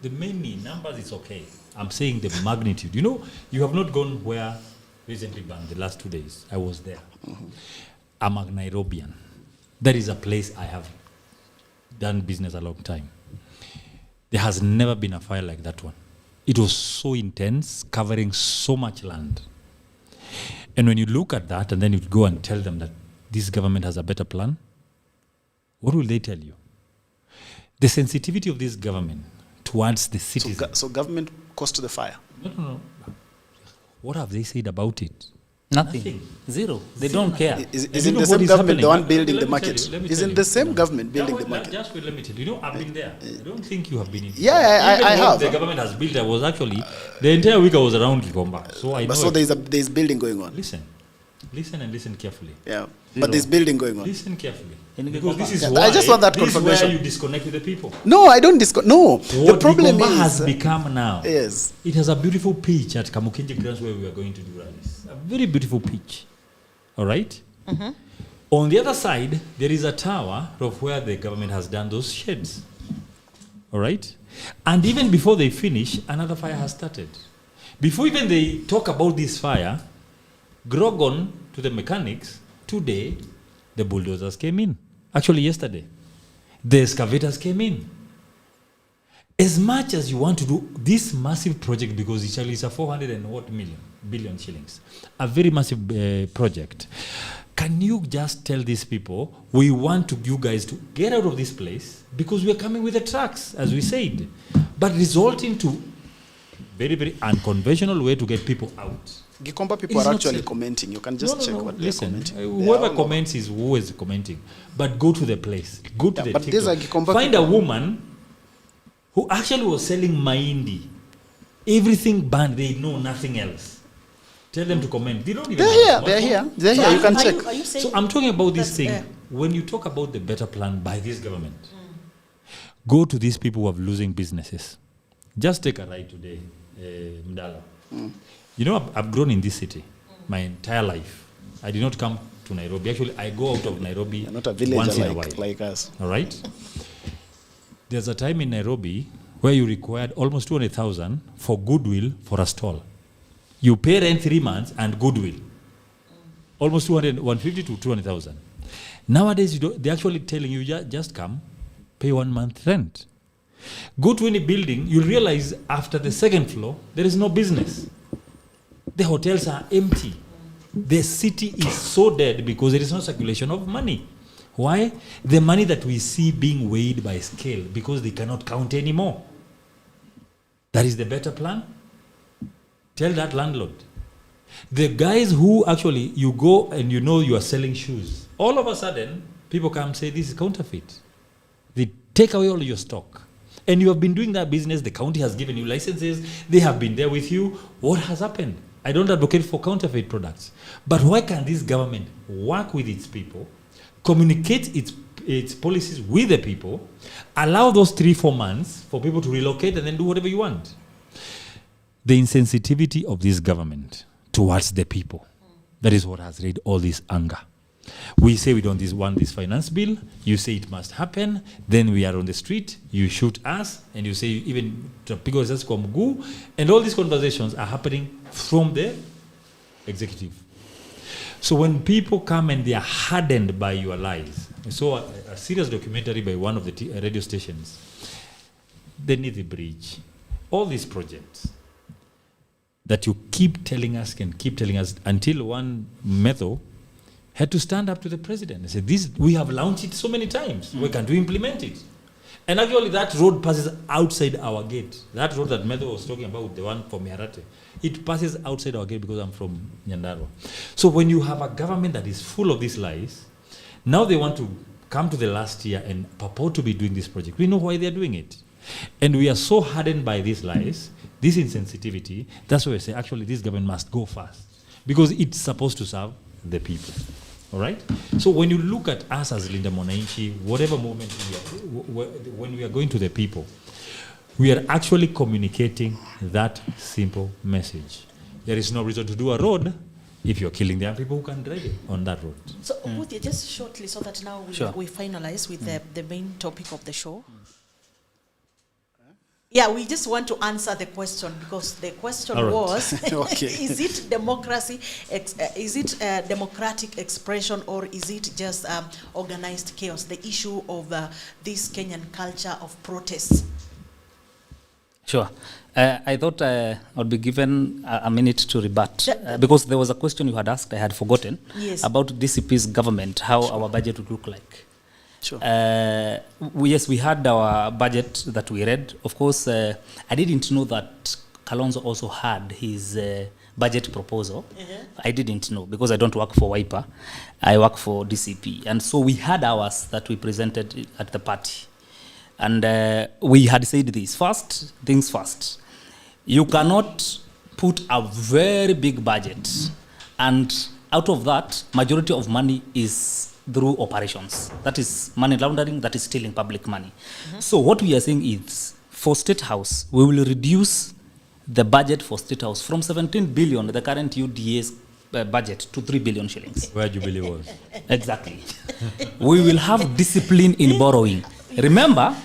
many numbers is okay. I'm saying the magnitude. You know, you have not gone where recently burned the last 2 days. I was there. I'm a Nairobian. That is a place I have done business a long time. There has never been a fire like that one. It was so intense, covering so much land. And when you look at that and then you go and tell them that this government has a better plan, what will they tell you? The sensitivity of this government towards the citizens. So government caused the fire? No. What have they said about it? Nothing. Zero. They don't care. Is it the same government, the one building the market? Is it the same government building the market? Just wait, let me tell you. You know, I've been there. I don't think you have been in. Yeah, I have. The government has built. I was actually, the entire week I was around Gikomba. So I know. So there's building going on. Listen and listen carefully. Yeah, but there's building going on. Listen carefully. Because this is why, I just want that this confirmation. is where you disconnect with the people. No, I don't disconnect. No, the problem Gikomba is has become now. Yes. It has a beautiful pitch at Kamukinji Grounds where we are going to do rallies. A very beautiful pitch. All right? Mm-hmm. On the other side, there is a tower of where the government has done those sheds. All right? And even before they finish, another fire has started. Before even they talk about this fire, Grogon to the mechanics, today, the bulldozers came in. Actually, yesterday, the excavators came in. As much as you want to do this massive project, because it's a 400 and what billion shillings, a very massive project, can you just tell these people, we want you guys to get out of this place because we are coming with the trucks, as we said, but resulting to very, very unconventional way to get people out. Gikomba people are actually commenting. You can just check what they're commenting. Whoever comments is who is commenting. But go to the place. Go to the but these are Gikomba Find people. a woman who actually was selling mahindi. Everything banned. They know nothing else. Tell them to comment. They don't even know. They're here. You can check. Are you saying so I'm talking about this thing. When you talk about the better plan by this government, go to these people who are losing businesses. Just take a ride today, Mdala. You know, I've grown in this city my entire life. I did not come to Nairobi. Actually, I go out of Nairobi You're not a villager once in a while. like us. All right? There's a time in Nairobi where you required almost 200,000 for goodwill for a stall. You pay rent 3 months and goodwill. Almost 150 to 200,000. Nowadays, they're actually telling you, just come, pay 1 month rent. Go to any building, you realize after the second floor, there is no business. The hotels are empty. The city is so dead because there is no circulation of money. Why? The money that we see being weighed by scale because they cannot count anymore. That is the better plan. Tell that landlord. The guys who actually, you go and you know you are selling shoes, all of a sudden, people come and say, this is counterfeit. They take away all your stock. And you have been doing that business, the county has given you licenses, they have been there with you. What has happened? I don't advocate for counterfeit products. But why can't this government work with its people, communicate its policies with the people, allow those 3-4 months for people to relocate and then do whatever you want? The insensitivity of this government towards the people, that is what has raised all this anger. We say we don't want this finance bill, you say it must happen, then we are on the street, you shoot us, and you say even tunapiga risasi kwa mguu, and all these conversations are happening from the executive. So when people come and they are hardened by your lies, I saw a serious documentary by one of the radio stations, the Nithi Bridge, all these projects that you keep telling us until one method had to stand up to the president and say, this, we have launched it so many times. Why can't we implement it? And actually that road passes outside our gate. That road that Medho was talking about, the one from Miharate, it passes outside our gate because I'm from Nyandarua. So when you have a government that is full of these lies, now they want to come to the last year and purport to be doing this project. We know why they're doing it. And we are so hardened by these lies, this insensitivity, that's why we say actually this government must go fast because it's supposed to serve the people. All right? So when you look at us as Linda Mwananchi, whatever movement we are, when we are going to the people, we are actually communicating that simple message. There is no reason to do a road if you're killing the people who can drive it on that road. So, just shortly, so that now we finalize with the main topic of the show. Yeah, we just want to answer the question because the question was, is it democracy, is it democratic expression or is it just organized chaos? The issue of this Kenyan culture of protests. Sure. I thought I would be given a minute to rebut because there was a question you had asked, I had forgotten, about DCP's government, how our budget would look like. Sure. Yes, we had our budget that we read. Of course, I didn't know that Kalonzo also had his budget proposal. I didn't know because I don't work for Wiper. I work for DCP. And so we had ours that we presented at the party. And we had said this, first things first. You cannot put a very big budget and out of that, majority of money is through operations. That is money laundering, that is stealing public money. So what we are saying is, for State House, we will reduce the budget for State House from 17 billion, the current UDA's budget, to 3 billion shillings. Where Jubilee was. Exactly. We will have discipline in borrowing. Remember,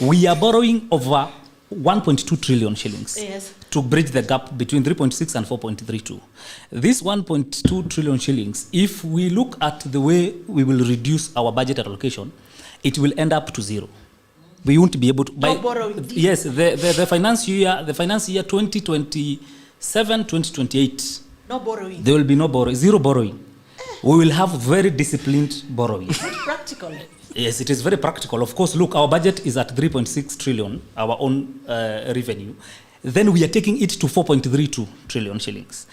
we are borrowing over 1.2 trillion shillings to bridge the gap between 3.6 and 4.32. This 1.2 trillion shillings, if we look at the way we will reduce our budget allocation, it will end up to zero. We won't be able to buy. Yes, the finance year 2027, 2028. No borrowing. There will be no borrowing, zero borrowing. We will have very disciplined borrowing. Is it practical? Yes, it is very practical. Of course, look, our budget is at 3.6 trillion, our own revenue. Then we are taking it to 4.32 trillion shillings.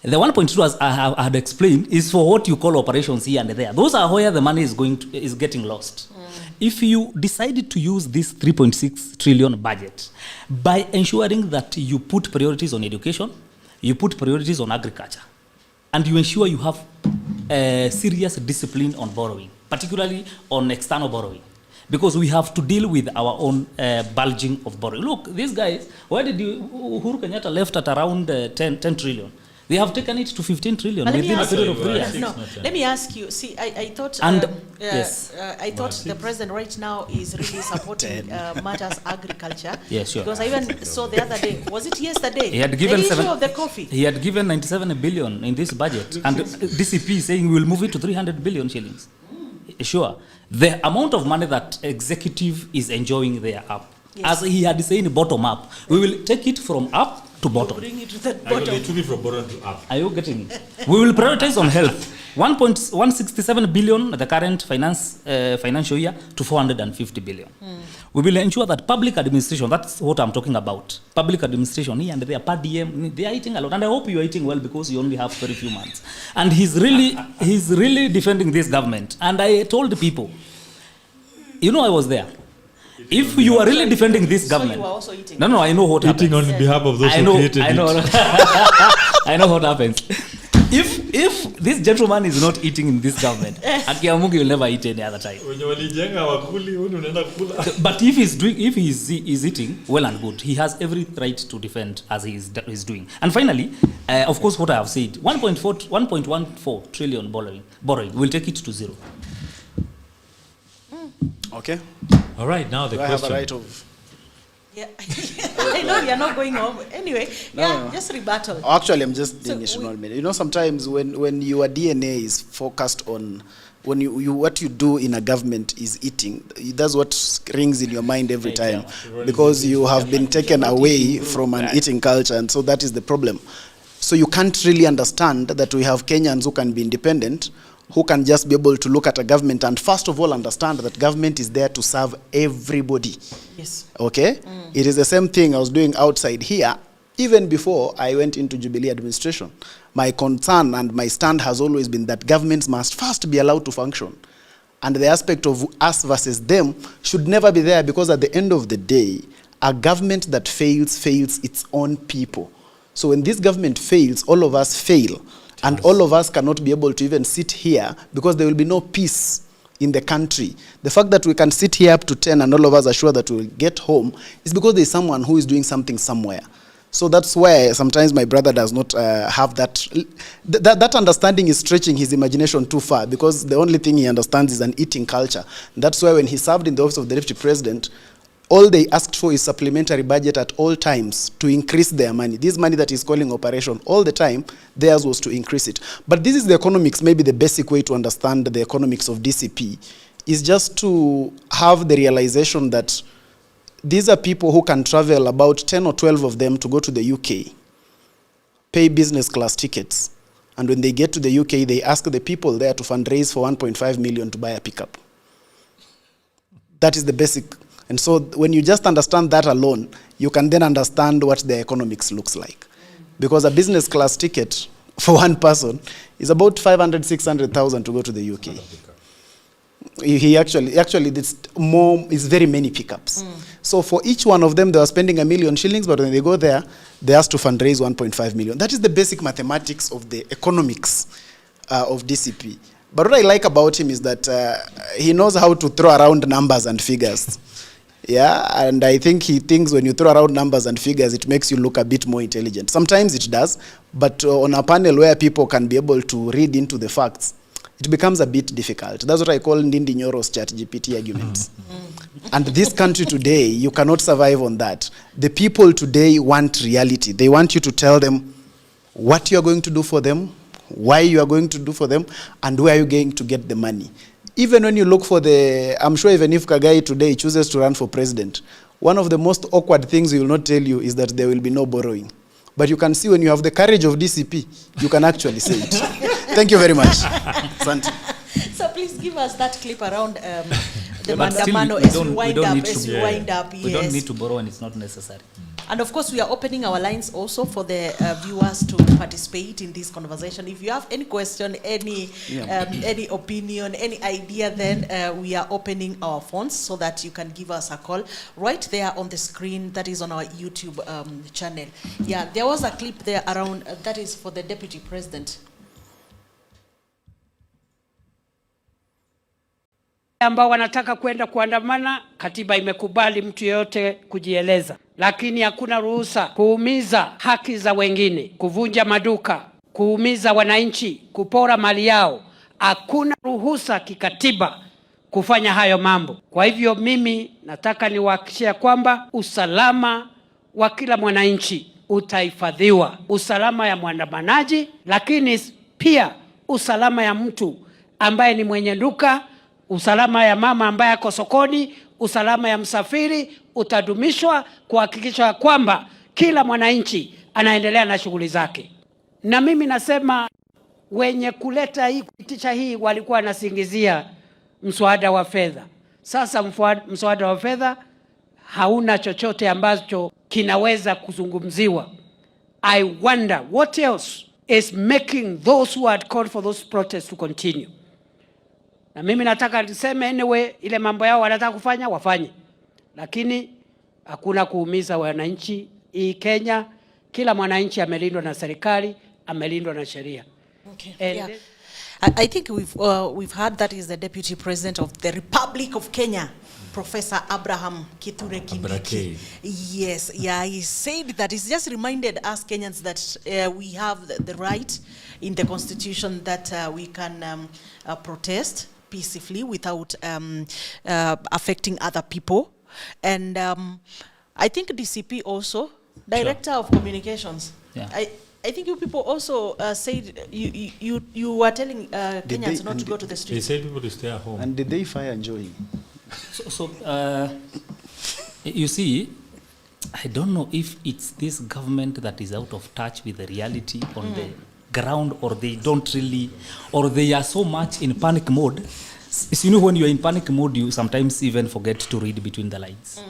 The 1.2, as I had explained, is for what you call operations here and there. Those are where the money is getting lost. If you decided to use this 3.6 trillion budget by ensuring that you put priorities on education, you put priorities on agriculture, and you ensure you have serious discipline on borrowing, particularly on external borrowing, because we have to deal with our own bulging of borrowing. Look, these guys, where did Uhuru Kenyatta left at around 10 trillion? They have taken it to 15 trillion within a period of 3 years. No, let me ask you. See, I thought, yes. I thought the president right now is really supporting matters agriculture. Yes, sure. Because I even saw the other day. Was it yesterday? He had given the issue of the coffee. He had given 97 billion in this budget, and DCP is saying we will move it to 300 billion shillings. Sure. The amount of money that executive is enjoying there up, as he had said, bottom up, we will take it from up to bottom. Bring it to the bottom. They took it from bottom to up. Are you getting it? We will prioritize on health. 1.167 billion the current financial year to 450 billion. We will ensure that public administration, that's what I'm talking about. Public administration, here and there, per diem, they are eating a lot. And I hope you are eating well because you only have very few months. And he's really defending this government. And I told the people, you know I was there. If you are really defending this government, so you are also eating. No, I know what happens. Eating on behalf of those who created it. I know what happens. If this gentleman is not eating in this government, Akiamungi will never eat any other time. But if he's eating well and good, he has every right to defend as he's doing. And finally, of course, what I have said, 1.14 trillion borrowing, we'll take it to zero. Okay. All right, now the Do question. I have a right of... Yeah. I know you're not going home. Anyway, no. Just rebuttal. Actually, I'm just doing it. You know, sometimes when your DNA is focused on, when you what you do in a government is eating, that's what rings in your mind every time, because you have been taken away from an eating culture, and so that is the problem. So you can't really understand that we have Kenyans who can be independent, who can just be able to look at a government and first of all understand that government is there to serve everybody. Yes. Okay? It is the same thing I was doing outside here, even before I went into Jubilee administration. My concern and my stand has always been that governments must first be allowed to function. And the aspect of us versus them should never be there, because at the end of the day, a government that fails its own people. So when this government fails, all of us fail. And all of us cannot be able to even sit here because there will be no peace in the country. The fact that we can sit here up to 10 and all of us are sure that we will get home is because there is someone who is doing something somewhere. So that's why sometimes my brother does not have that. That understanding is stretching his imagination too far, because the only thing he understands is an eating culture. And that's why when he served in the office of the deputy president, all they asked for is supplementary budget at all times to increase their money. This money that is calling operation, all the time, theirs was to increase it. But this is the economics, maybe the basic way to understand the economics of DCP, is just to have the realization that these are people who can travel, about 10 or 12 of them, to go to the UK, pay business class tickets, and when they get to the UK, they ask the people there to fundraise for 1.5 million to buy a pickup. That is the basic. And so when you just understand that alone, you can then understand what the economics looks like. Because a business class ticket for one person is about 500, 600,000 to go to the UK. He actually it's very many pickups. So for each one of them, they are spending 1 million shillings, but when they go there, they have to fundraise 1.5 million. That is the basic mathematics of the economics of DCP. But what I like about him is that he knows how to throw around numbers and figures. Yeah, and I think he thinks when you throw around numbers and figures, it makes you look a bit more intelligent. Sometimes it does, but on a panel where people can be able to read into the facts, it becomes a bit difficult. That's what I call Ndindi Nyoro's ChatGPT arguments. And this country today, you cannot survive on that. The people today want reality. They want you to tell them what you are going to do for them, why you are going to do for them, and where you are going to get the money. Even when you look for I'm sure even if Kagai today chooses to run for president, one of the most awkward things he will not tell you is that there will be no borrowing. But you can see when you have the courage of DCP, you can actually say it. Thank you very much. Santi. So please give us that clip around the But still, Mandamano as we wind up. We don't need to borrow when it's not necessary. And of course, we are opening our lines also for the viewers to participate in this conversation. If you have any question, any opinion, any idea, then we are opening our phones so that you can give us a call right there on the screen. That is on our YouTube channel. Yeah, there was a clip there around, that is for the Deputy President. Ambao wanataka kwenda kuandamana, katiba imekubali mtu yeyote kujieleza, lakini hakuna ruhusa kuumiza haki za wengine, kuvunja maduka, kuumiza wananchi, kupora mali yao. Hakuna ruhusa kikatiba kufanya hayo mambo. Kwa hivyo mimi nataka niwahakikishie kwamba usalama wa kila mwananchi utahifadhiwa, usalama ya mwandamanaji, lakini pia usalama ya mtu ambaye ni mwenye duka, usalama ya mama ambaye ako sokoni, usalama ya msafiri utadumishwa, kuhakikisha kwamba kila mwananchi anaendelea na shughuli zake. Na mimi nasema wenye kuleta hii kuitisha hii walikuwa wanasingizia mswada wa fedha. Sasa mswada wa fedha hauna chochote ambacho kinaweza kuzungumziwa. I wonder what else is making those who had called for those protests to continue. Na mimi nataka niseme anyway, ile mambo yao wanataka kufanya wafanye, lakini hakuna kuumiza wananchi. Hii Kenya, kila mwananchi amelindwa na serikali, amelindwa na sheria. Okay. Yeah. I think we've heard that is the Deputy President of the Republic of Kenya, Professor Abraham Kithure Kindiki. Yes, yeah, he said that. He's just reminded us Kenyans that we have the right in the Constitution that we can protest peacefully without affecting other people. And I think DCP also, Director of Communications. Yeah. I think you people also said you were telling Kenyans not to go to the streets. They said people to stay at home. And did they fire Njoi? You see, I don't know if it's this government that is out of touch with the reality on the ground, or they don't really, or they are so much in panic mode. So, you know, when you're in panic mode, you sometimes even forget to read between the lines.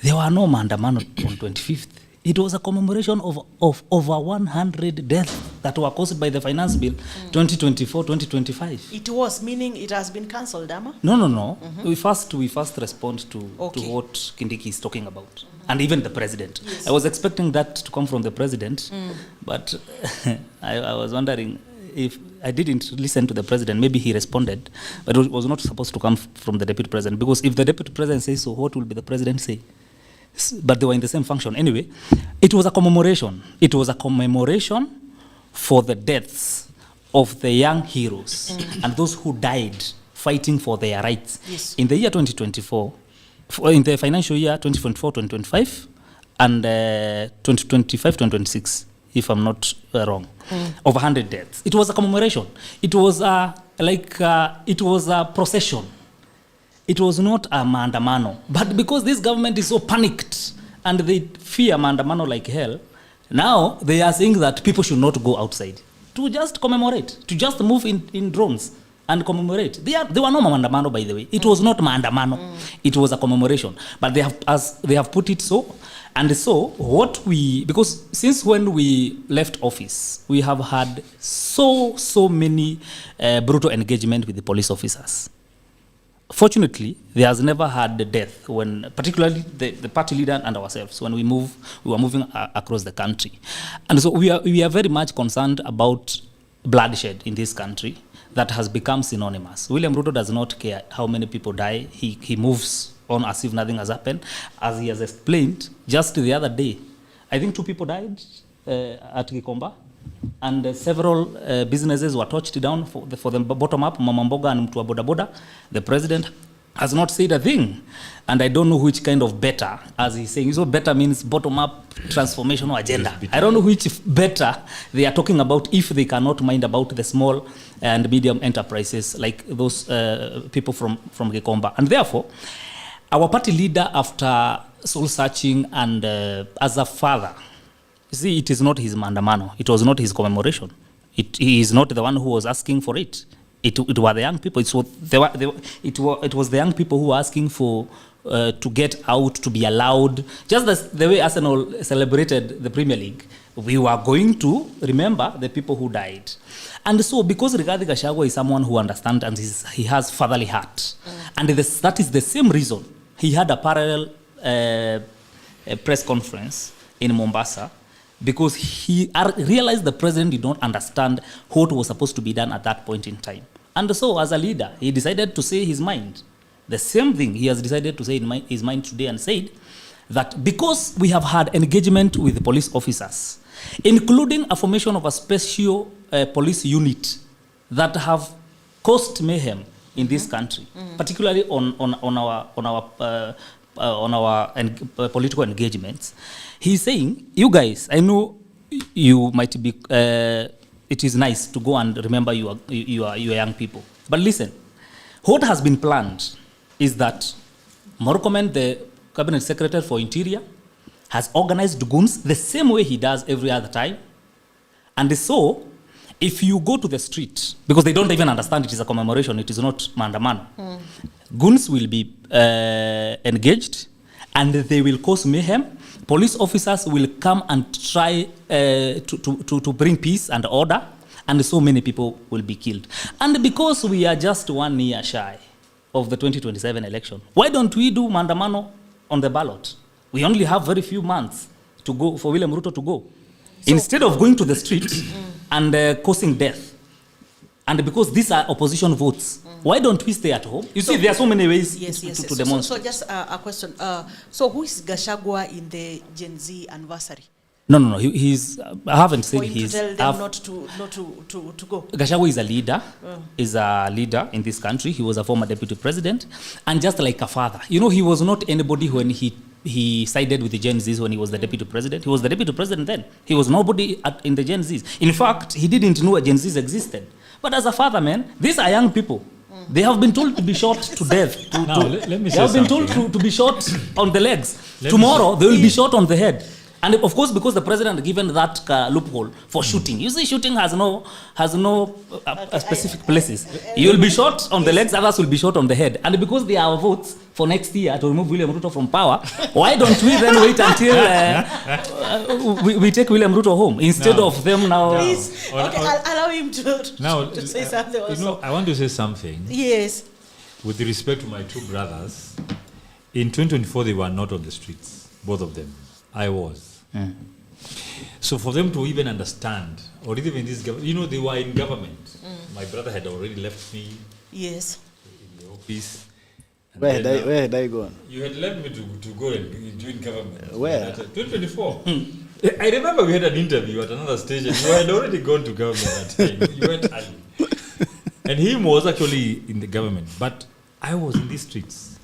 There were no maandamano on 25th. It was a commemoration of over 100 deaths that were caused by the finance bill 2024-2025. It was, meaning it has been cancelled, Ama? No. We first respond to what Kindiki is talking about, and even the president. Yes. I was expecting that to come from the president, but I was wondering if I didn't listen to the president. Maybe he responded, but it was not supposed to come from the deputy president, because if the deputy president says so, what will be the president say? But they were in the same function. Anyway, it was a commemoration. It was a commemoration for the deaths of the young heroes and those who died fighting for their rights. Yes. In the year 2024, in the financial year 2024-2025 and 2025-2026, if I'm not wrong, of 100 deaths. It was a commemoration. It was it was a procession. It was not a maandamano. But because this government is so panicked and they fear maandamano like hell, now they are saying that people should not go outside to just commemorate, to just move in drones and commemorate. There were no maandamano, by the way. It was not maandamano. It was a commemoration. But they have put it so. And so because since when we left office, we have had so many brutal engagement with the police officers. Fortunately, there has never had the death when, particularly the party leader and ourselves, when we were moving across the country. And so we are very much concerned about bloodshed in this country that has become synonymous. William Ruto does not care how many people die. He moves on as if nothing has happened. As he has explained, just the other day, I think 2 people died at Gikomba. And several businesses were touched down for the bottom up, Mama Mboga and Mtu wa Boda Boda. The president has not said a thing. And I don't know which kind of better, as he's saying. So better means bottom up transformational agenda. I don't know which better they are talking about if they cannot mind about the small and medium enterprises like those people from Gikomba. And therefore, our party leader, after soul searching and as a father, see, it is not his maandamano. It was not his commemoration. He is not the one who was asking for it. It were the young people. It was the young people who were asking for to get out, to be allowed. Just the way Arsenal celebrated the Premier League, we were going to remember the people who died. And so, because Rigathi Gachagua is someone who understands and he has fatherly heart, and that is the same reason he had a parallel press conference in Mombasa, because he realized the president did not understand what was supposed to be done at that point in time. And so, as a leader, he decided to say his mind. The same thing he has decided to say in his mind today, and said that because we have had engagement with the police officers, including a formation of a special police unit that have caused mayhem in this country, particularly on our political engagements. He's saying, you guys, I know you might be, it is nice to go and remember your young people. But listen, what has been planned is that Murkomen, the Cabinet Secretary for Interior, has organized goons the same way he does every other time. And so, if you go to the street, because they don't even understand it is a commemoration, it is not maandamano, goons will be engaged and they will cause mayhem. Police officers will come and try to bring peace and order, and so many people will be killed. And because we are just 1 year shy of the 2027 election, why don't we do maandamano on the ballot? We only have very few months to go for William Ruto to go. So, instead of going to the street and causing death, and because these are opposition votes, why don't we stay at home? You see, there are so many ways to demonstrate. So just a question. So who is Gachagua in the Gen Z anniversary? No. He's. I haven't said he's. To tell them not to go. Gachagua is a leader. Is a leader in this country. He was a former deputy president, and just like a father. You know, he was not anybody when he sided with the Gen Zs when he was the deputy president. He was the deputy president then. He was nobody in the Gen Zs. In fact, he didn't know a Gen Zs existed. But as a father, man, these are young people. They have been told to be shot to death. Let me say they have been something, told to be shot on the legs. Tomorrow, they will be shot on the head. And of course, because the president given that loophole for shooting. You see, shooting has no specific places. You will be shot on the legs, others will be shot on the head. And because there are votes for next year to remove William Ruto from power, why don't we then wait until we take William Ruto home instead of them now? Please, allow him to say something also. You know, I want to say something. Yes. With respect to my two brothers, in 2024 they were not on the streets, both of them. I was. So for them to even understand, or even in this government, you know, they were in government. My brother had already left me. Yes. In the office. Where had I gone? You had left me to go and join government. Where? 2024. I remember we had an interview at another station. You had already gone to government that time. You went early. And him was actually in the government. But I was in these streets.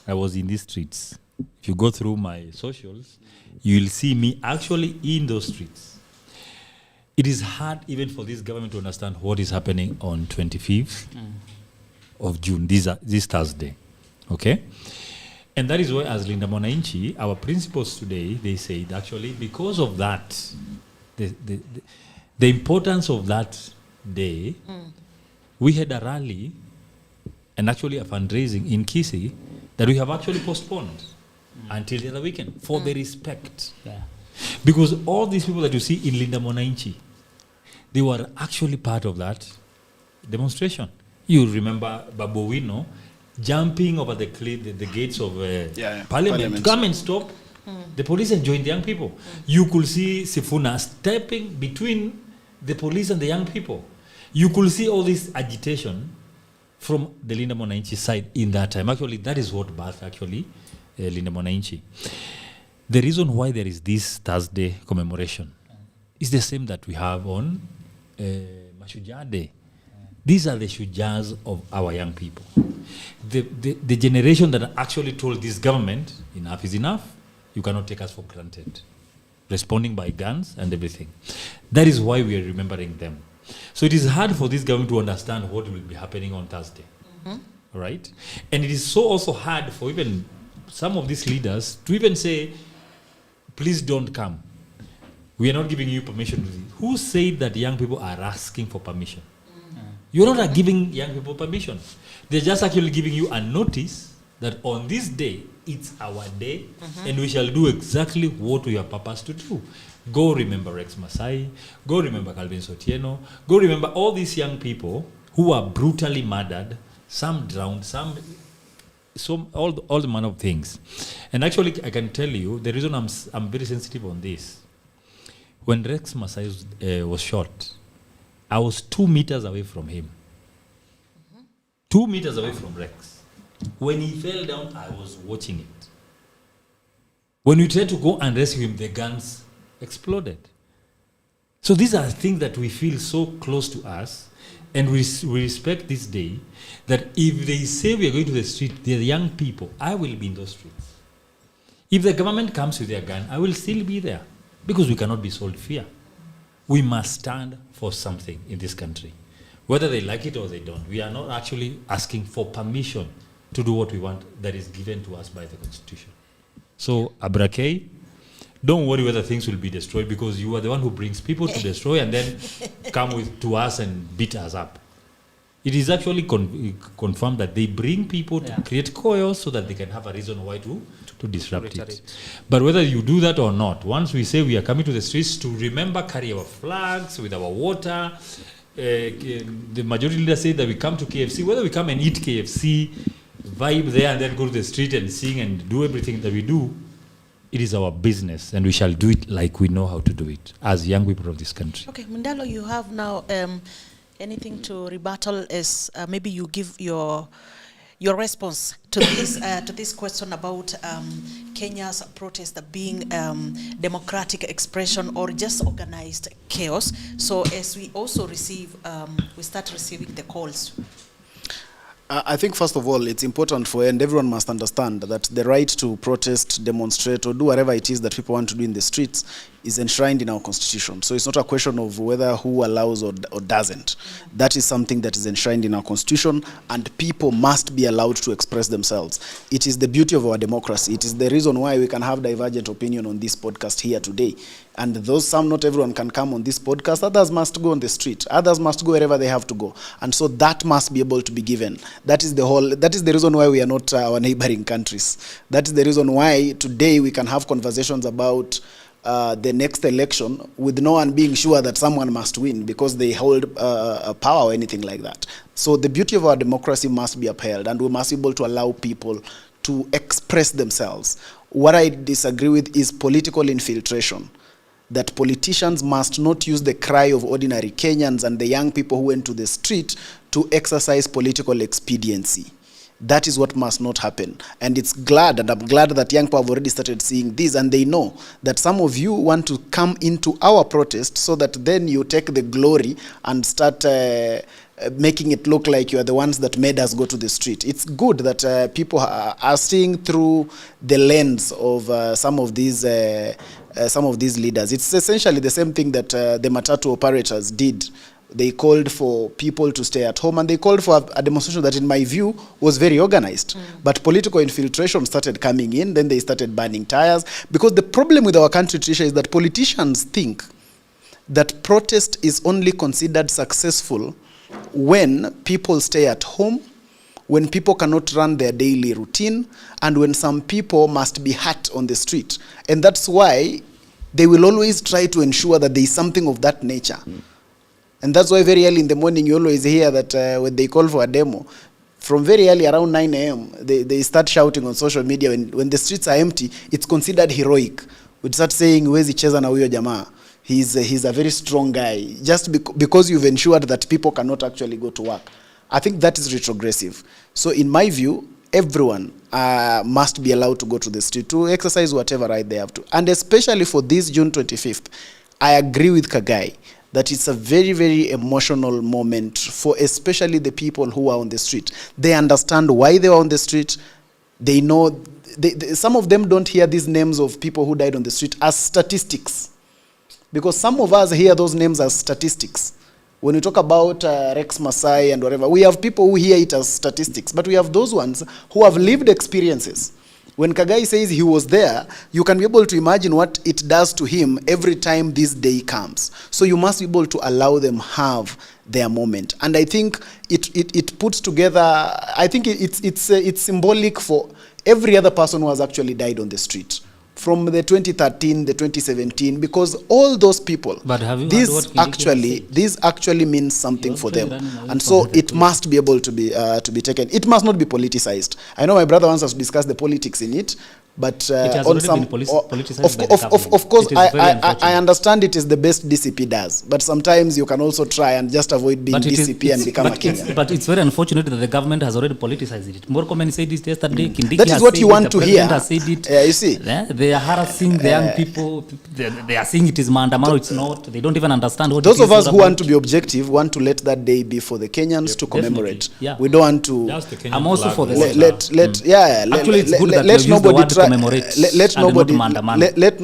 If you go through my socials, you will see me actually in those streets. It is hard even for this government to understand what is happening on 25th of June, this Thursday. Okay? And that is why, as Linda Mwananchi, our principals today, they said actually because of that, the importance of that day, we had a rally and actually a fundraising in Kisii that we have actually postponed until the other weekend for the respect. Yeah. Because all these people that you see in Linda Mwananchi, they were actually part of that demonstration. You remember Babu Wino jumping over the gates of Parliament to come and stop the police and join the young people. You could see Sifuna stepping between the police and the young people. You could see all this agitation from the Linda Mwananchi side in that time. Actually, that is what birthed actually Linda Mwananchi. The reason why there is this Thursday commemoration is the same that we have on Mashujaa Day. These are the shujas of our young people. The generation that actually told this government, enough is enough, you cannot take us for granted. Responding by guns and everything. That is why we are remembering them. So it is hard for this government to understand what will be happening on Thursday. Right? And it is so also hard for even some of these leaders to even say, please don't come. We are not giving you permission to leave. Who said that young people are asking for permission? You're not giving young people permission. They're just actually giving you a notice that on this day, it's our day, and we shall do exactly what we are purposed to do. Go remember Rex Masai, go remember Calvin Sotieno, go remember all these young people who were brutally murdered, some drowned, some all the manner of things. And actually, I can tell you, the reason I'm very sensitive on this, when Rex Masai was shot, I was 2 meters away from him. 2 meters away from Rex. When he fell down, I was watching it. When we tried to go and rescue him, the guns exploded. So these are things that we feel so close to us, and we respect this day, that if they say we are going to the street, they're young people, I will be in those streets. If the government comes with their gun, I will still be there, because we cannot be sold fear. We must stand for something in this country. Whether they like it or they don't, we are not actually asking for permission to do what we want that is given to us by the Constitution. So, Abrake, don't worry whether things will be destroyed, because you are the one who brings people to destroy and then come to us and beat us up. It is actually confirmed that they bring people to create chaos so that they can have a reason why to disrupt it. But whether you do that or not, once we say we are coming to the streets to remember, carry our flags with our water, the majority leaders say that we come to KFC, whether we come and eat KFC, vibe there and then go to the street and sing and do everything that we do, it is our business, and we shall do it like we know how to do it as young people of this country. Okay, Mundalo, you have now anything to rebuttal as maybe you give your response to this question about Kenya's protest being democratic expression or just organized chaos. So as we also we start receiving the calls. I think first of all, it's important and everyone must understand that the right to protest, demonstrate, or do whatever it is that people want to do in the streets is enshrined in our constitution. So it's not a question of whether who allows or doesn't. That is something that is enshrined in our constitution, and people must be allowed to express themselves. It is the beauty of our democracy. It is the reason why we can have divergent opinion on this podcast here today. And not everyone can come on this podcast. Others must go on the street. Others must go wherever they have to go. And so that must be able to be given. That is the reason why we are not our neighboring countries. That is the reason why today we can have conversations about the next election with no one being sure that someone must win because they hold power or anything like that. So the beauty of our democracy must be upheld, and we must be able to allow people to express themselves. What I disagree with is political infiltration. That politicians must not use the cry of ordinary Kenyans and the young people who went to the street to exercise political expediency. That is what must not happen. And I'm glad that young people have already started seeing this, and they know that some of you want to come into our protest so that then you take the glory and start making it look like you are the ones that made us go to the street. It's good that people are seeing through the lens of some of these leaders. It's essentially the same thing that the matatu operators did. They called for people to stay at home, and they called for a demonstration that, in my view, was very organized. But political infiltration started coming in, then they started burning tires. Because the problem with our country, Tricia, is that politicians think that protest is only considered successful when people stay at home, when people cannot run their daily routine, and when some people must be hurt on the street. And that's why they will always try to ensure that there is something of that nature. And that's why very early in the morning you always hear that when they call for a demo, from very early around 9 a.m., they start shouting on social media. When the streets are empty, it's considered heroic. We start saying, "Wezi cheza na huyo jamaa. He's a very strong guy." Just because you've ensured that people cannot actually go to work. I think that is retrogressive. So in my view, everyone must be allowed to go to the street to exercise whatever right they have to. And especially for this June 25th, I agree with Kagai that it's a very, very emotional moment for especially the people who are on the street. They understand why they were on the street. They know, some of them don't hear these names of people who died on the street as statistics. Because some of us hear those names as statistics. When we talk about Rex Masai and whatever, we have people who hear it as statistics, but we have those ones who have lived experiences. When Kagai says he was there, you can be able to imagine what it does to him every time this day comes. So you must be able to allow them have their moment. And I think it puts together, I think it's symbolic for every other person who has actually died on the street. From the 2013, the 2017, because all those people, this actually means something for them, and so it must be able to be taken. It must not be politicized. I know my brother wants us to discuss the politics in it, but on some, of course, I understand it is the best DCP does, but sometimes you can also try and just avoid being DCP and become a Kenyan. But it's very unfortunate that the government has already politicized it. Murkomen said this yesterday. That is what you want to hear. You see, they are harassing the young people. They are saying it is maandamano. It's not. They don't even understand what. Those of us who want to be objective want to let that day be for the Kenyans to commemorate. Yeah. We don't want to. I'm also for the. Actually, it's good that let nobody try. Let nobody.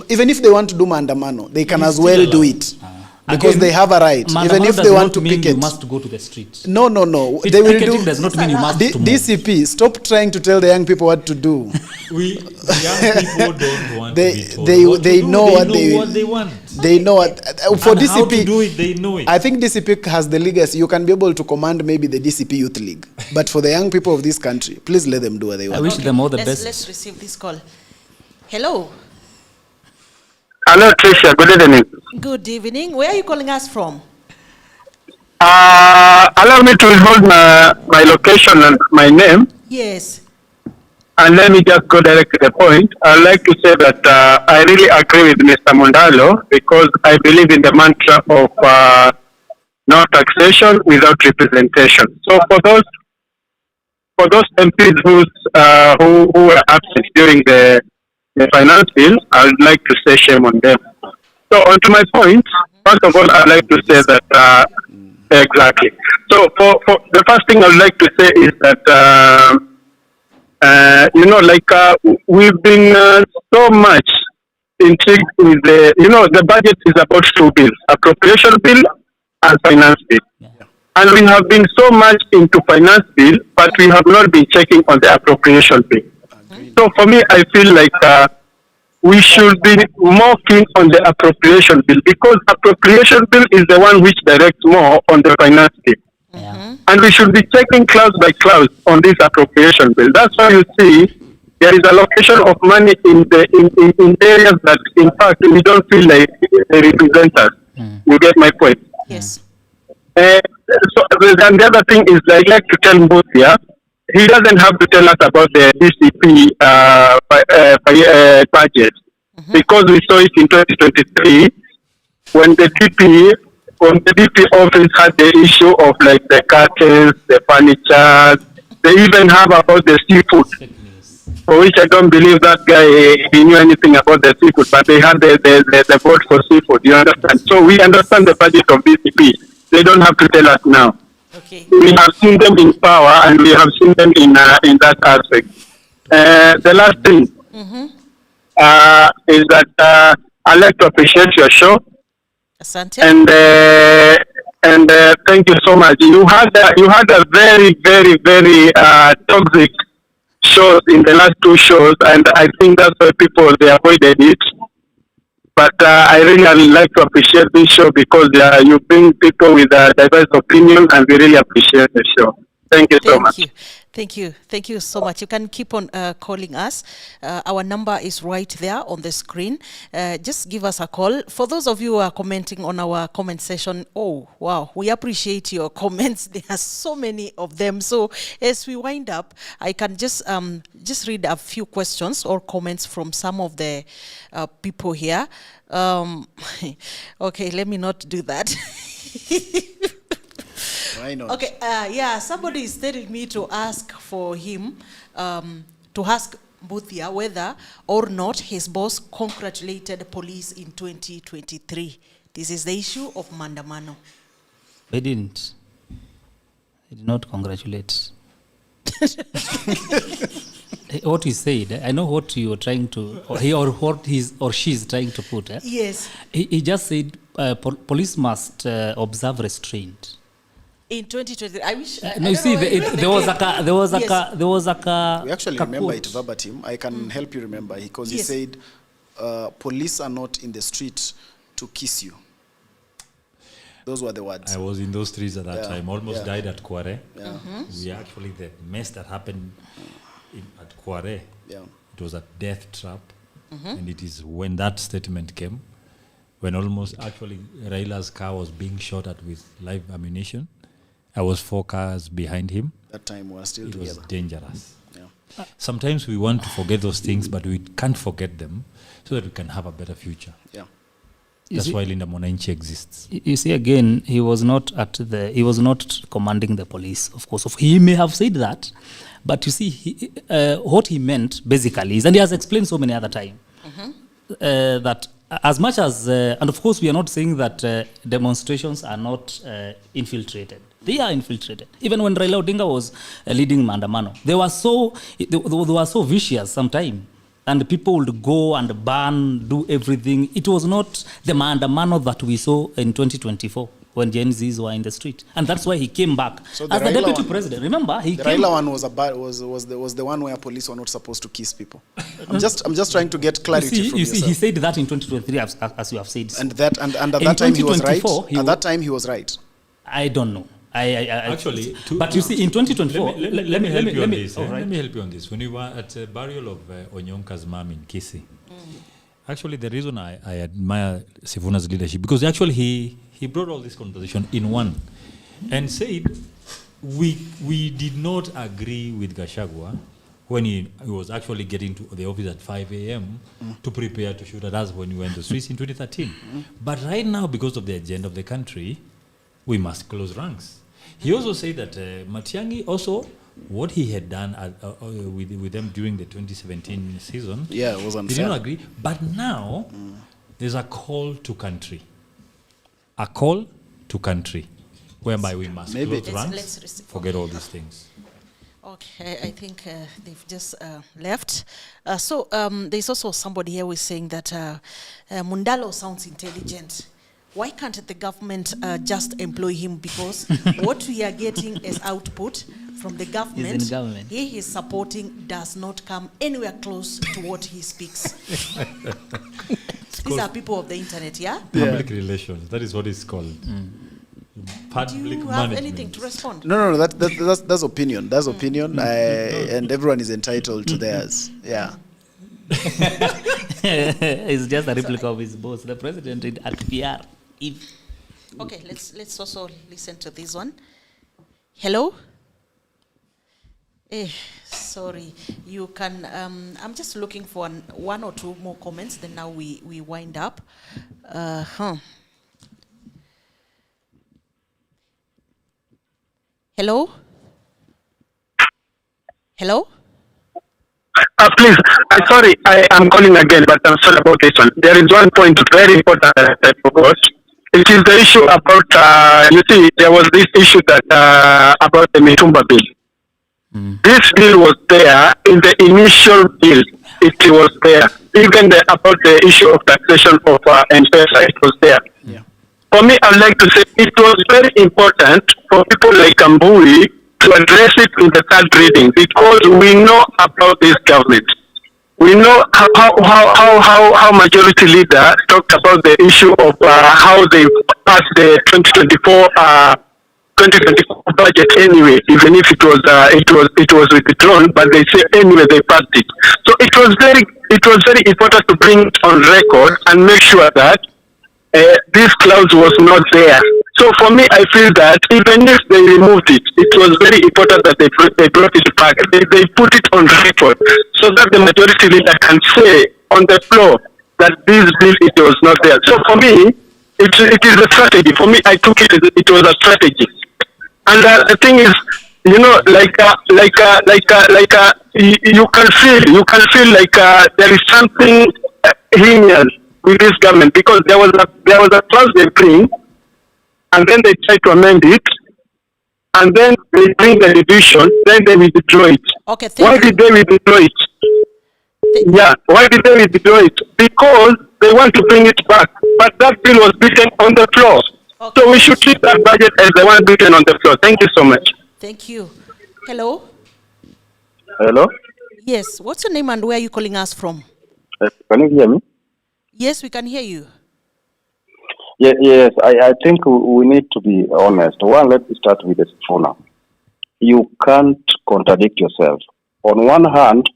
Even if they want to do maandamano, they can as well do it. because they have a right, even if they want to picket. You must go to the street. No. They will do. Does not mean you must. DCP, stop trying to tell the young people what to do. The young people don't want to be told they know what they want. They know what for DCP. How to do it, they know it. I think DCP has the legacy. You can be able to command maybe the DCP Youth League, but for the young people of this country, please let them do what they want. I wish them all the best. Let's receive this call. Hello. Hello, Tricia. Good evening. Good evening. Where are you calling us from? Allow me to hold my location and my name. Yes. And let me just go direct to the point. I'd like to say that I really agree with Mr. Mondalo because I believe in the mantra of no taxation without representation. So for those MPs who were absent during the finance bill, I would like to say shame on them. So on to my point, first of all, I'd like to say that exactly. So for the first thing I'd like to say is that we've been so much intrigued with the budget is about two bills, appropriation bill and finance bill. Yeah. And we have been so much into finance bill, but we have not been checking on the appropriation bill. So for me, I feel like we should be more keen on the appropriation bill because appropriation bill is the one which directs more on the finance bill. Yeah. And we should be checking clause by clause on this appropriation bill. That's why you see there is allocation of money in areas that, in fact, we don't feel like they represent us. You get my point? Yes. And the other thing is, I like to tell both here, he doesn't have to tell us about the DCP budget because we saw it in 2023 when the DP office had the issue of like the curtains, the furniture, they even have about the seafood, for which I don't believe that guy he knew anything about the seafood, but they had the vote for seafood, you understand? So we understand the budget of DCP. They don't have to tell us now. Okay. We have seen them in power and we have seen them in that aspect. The last thing is that I like to appreciate your show. Asante. And thank you so much. You had a very, very, very toxic shows in the last two shows, and I think that's why people they avoided it. But I really like to appreciate this show because you bring people with diverse opinions, and we really appreciate the show. Thank you so much. Thank you so much. You can keep on calling us. Our number is right there on the screen. Just give us a call. For those of you who are commenting on our comment session, oh wow, we appreciate your comments. There are so many of them. So as we wind up, I can just read a few questions or comments from some of the people here. Okay, let me not do that. Why not? Okay, somebody is telling me to ask for him, to ask Mbuthia whether or not his boss congratulated police in 2023. This is the issue of Mandamano. They didn't. They did not congratulate. What he said, I know what you are trying to, or what he's or she's trying to put. Yes. He just said police must observe restraint. In 2023, I wish. No, you see, there was a. We actually remember it verbatim. I can help you remember because he said, "Police are not in the street to kiss you." Those were the words. I was in those streets at that time. Almost died at Kware. Yeah. We actually the mess that happened at Kware. Yeah. It was a death trap, and it is when that statement came, when almost actually Raila's car was being shot at with live ammunition. I was 4 cars behind him. That time we were still together. It was dangerous. Yeah. Sometimes we want to forget those things, but we can't forget them so that we can have a better future. Yeah. That's why Linda Mwananchi exists. You see, again, he was not commanding the police, of course. He may have said that, but you see, what he meant basically is, and he has explained so many other times, that as much as, and of course we are not saying that demonstrations are not infiltrated. They are infiltrated. Even when Raila Odinga was leading Mandamano, they were so vicious sometimes and people would go and burn, do everything. It was not the maandamano that we saw in 2024 when Gen Zs were in the street, and that's why he came back So as the deputy president. Remember, he the came. Raila one was the one where police were not supposed to kiss people. I'm just trying to get clarity from yourself. He said that in 2023, as you have said. And at that time he was right. At that time he was right. I don't know. Actually, but you see, in 2024, let me help you on this. Let me help you on this. When we were at the burial of Onyonka's mom in Kisii, actually the reason I admire Sifuna's leadership, because actually he brought all this conversation in one and said we did not agree with Gachagua when he was actually getting to the office at 5 a.m. to prepare to shoot at us when we went to the streets in 2013. But right now, because of the agenda of the country, we must close ranks. He also said that Matiang'i also, what he had done with them during the 2017 season, it was unfair. He didn't agree. But now, there's a call to country. A call to country, whereby we must close ranks, forget all these things. Okay, I think they've just left. So there's also somebody here who is saying that Mundalo sounds intelligent. Why can't the government just employ him? Because what we are getting as output from the government, he is supporting does not come anywhere close to what he speaks. These are people of the internet, yeah? Public relations, that is what it's called. Public Do you have management. anything to respond? No, that's opinion. That's opinion, and everyone is entitled to theirs. Yeah. It's just a replica of his boss, the president at PR. Okay, let's also listen to this one. Hello? Sorry, you can, I'm just looking for one or two more comments, then now we wind up. Hello? Hello? Please, sorry, I am calling again, but I'm sorry about this one. There is one point very important that I forgot. It is the issue about, you see, there was this issue that about the Mitumba bill. This bill was there in the initial bill. It was there. Even about the issue of taxation of M-Pesa, it was there. Yeah. For me, I'd like to say it was very important for people like Kambui to address it in the third reading, because we know about this government. We know how majority leader talked about the issue of how they passed the 2024 budget anyway, even if it was withdrawn, but they say anyway they passed it. So it was very important to bring it on record and make sure that this clause was not there. So for me, I feel that even if they removed it, it was very important that they brought it back. They put it on record so that the majority leader can say on the floor that this bill, it was not there. So for me, it is a strategy. For me, I took it was a strategy. And the thing is, you know, you can feel like there is something heinous with this government, because there was a clause they bring, and then they try to amend it, and then they bring the revision, then they withdraw it. Okay, why did they withdraw it? Why did they withdraw it? Because they want to bring it back, but that bill was beaten on the floor. Okay. So we should treat that budget as the one beaten on the floor. Thank you so much. Thank you. Hello? Hello? Yes, what's your name and where are you calling us from? Can you hear me? Yes, we can hear you. Yes, I think we need to be honest. One, let me start with the Sifuna. You can't contradict yourself. On one hand,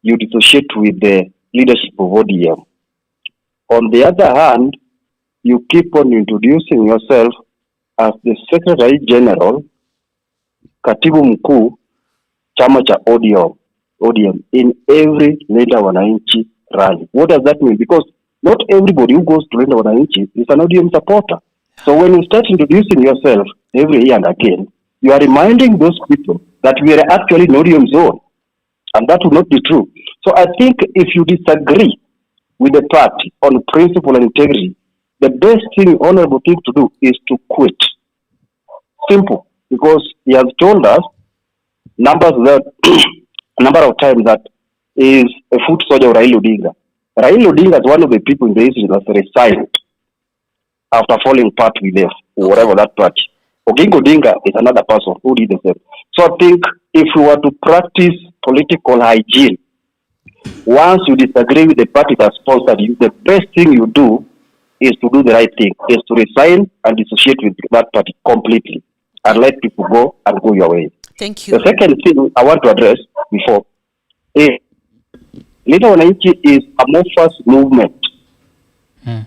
you dissociate with the leadership of ODM. On the other hand, you keep on introducing yourself as the Secretary General, Katibu Mkuu, Chama cha ODM in every Linda Wananchi rally. What does that mean? Because not everybody who goes to Linda Wananchi is an ODM supporter. So when you start introducing yourself every year and again, you are reminding those people that we are actually in ODM zone. And that would not be true. So I think if you disagree with the party on principle and integrity, the best thing, honorable thing to do is to quit. Simple. Because he has told us number of times that is a foot soldier of Raila Odinga. Raila Odinga is one of the people in the history that resigned after falling part with them, whatever that party. Oginga Odinga is another person who did the same. So I think if we were to practice political hygiene, once you disagree with the party that sponsored you, the best thing you do is to do the right thing, is to resign and dissociate with that party completely and let people go and go your way. Thank you. The second thing I want to address before is Linda Wananchi is amorphous movement.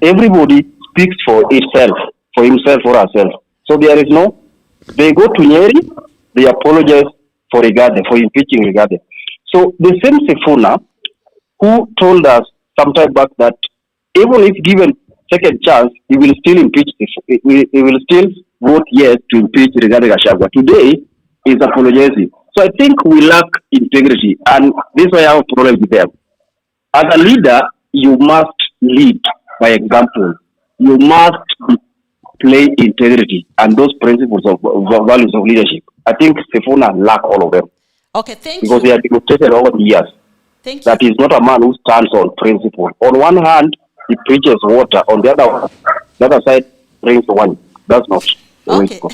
Everybody speaks for itself, for himself or herself. So there is no, they go to Nyeri, they apologize for Rigathi, for impeaching Rigathi. So the same Sifuna who told us sometime back that even if given second chance, he will still impeach, he will still vote yes to impeach Rigathi Gachagua. Today, is apologizing. So I think we lack integrity, and this is why I have a problem with them. As a leader, you must lead by example. You must play integrity and those principles of values of leadership. I think Sifuna lack all of them. Okay, thank because you. They have demonstrated over the years. Thank that you. is not a man who stands on principle. On one hand, he preaches water. On the other side, brings wine. That's not the way to go.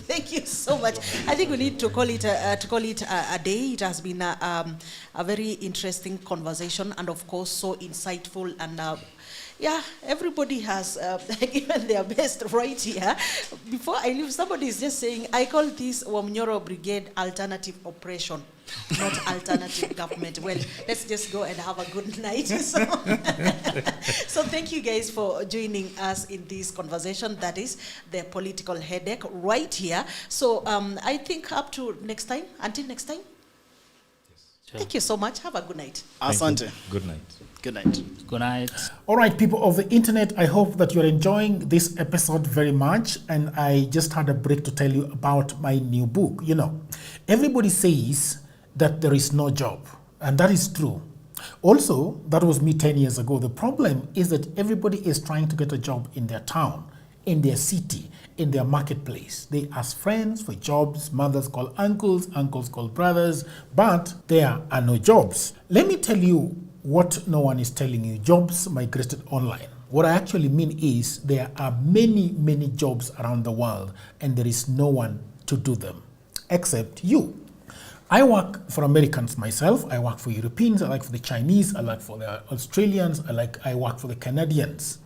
Thank you so much. I think we need to call it a day. It has been a very interesting conversation, and of course so insightful, and yeah, everybody has given their best right here. Before I leave, somebody is just saying, I call this Wamnyoro Brigade alternative operation, not alternative government. Well, let's just go and have a good night. So thank you guys for joining us in this conversation. That is the political headache right here. So I think up to next time, until next time. Sure. Thank you so much. Have a good night. Asante. Good night. Good night. Good night. All right, people of the internet, I hope that you're enjoying this episode very much. And I just had a break to tell you about my new book. You know, everybody says that there is no job, and that is true. Also, that was me 10 years ago. The problem is that everybody is trying to get a job in their town, in their city, in their marketplace. They ask friends for jobs, mothers call uncles, uncles call brothers, but there are no jobs. Let me tell you what no one is telling you. Jobs migrated online. What I actually mean is there are many, many jobs around the world, and there is no one to do them except you. I work for Americans myself. I work for Europeans. I work for the Chinese. I work for the Australians. I work for the Canadians.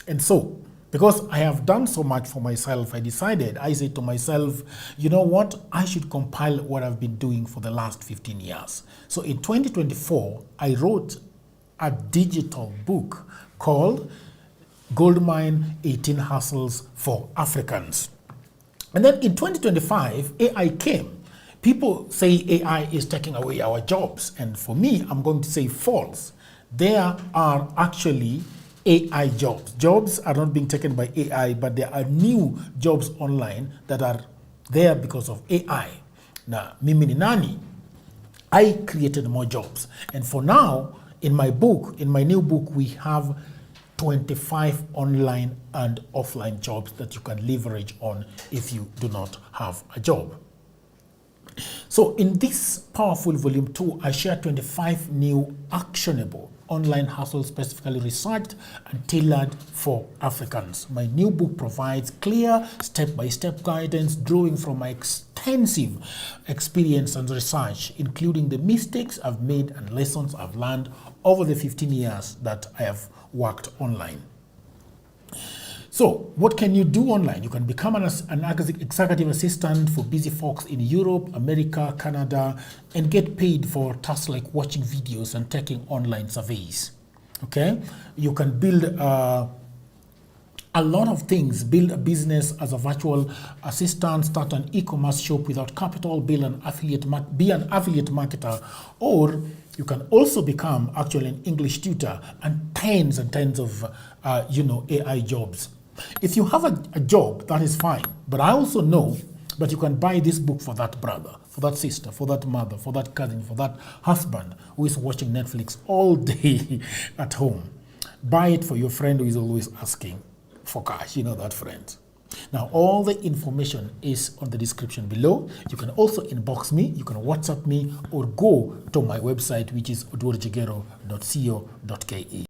And so, because I have done so much for myself, I said to myself, you know what? I should compile what I've been doing for the last 15 years. So in 2024, I wrote a digital book called Goldmine 18 Hustles for Africans. And then in 2025, AI came. People say AI is taking away our jobs. And for me, I'm going to say false. There are actually AI jobs. Jobs are not being taken by AI, but there are new jobs online that are there because of AI. Now, mimi ni nani? I created more jobs. And for now, in my book, in my new book, we have 25 online and offline jobs that you can leverage on if you do not have a job. So in this powerful volume 2, I share 25 new actionable online hustles specifically researched and tailored for Africans. My new book provides clear step-by-step guidance drawing from my extensive experience and research, including the mistakes I've made and lessons I've learned over the 15 years that I have worked online. So what can you do online? You can become an executive assistant for busy folks in Europe, America, Canada, and get paid for tasks like watching videos and taking online surveys. Okay? You can build a lot of things. Build a business as a virtual assistant, start an e-commerce shop without capital, be an affiliate marketer, or you can also become actually an English tutor and tens of AI jobs. If you have a job, that is fine. But I also know that you can buy this book for that brother, for that sister, for that mother, for that cousin, for that husband who is watching Netflix all day at home. Buy it for your friend who is always asking for cash. You know that friend. Now, all the information is on the description below. You can also inbox me, you can WhatsApp me, or go to my website, which is odworjegero.co.ke.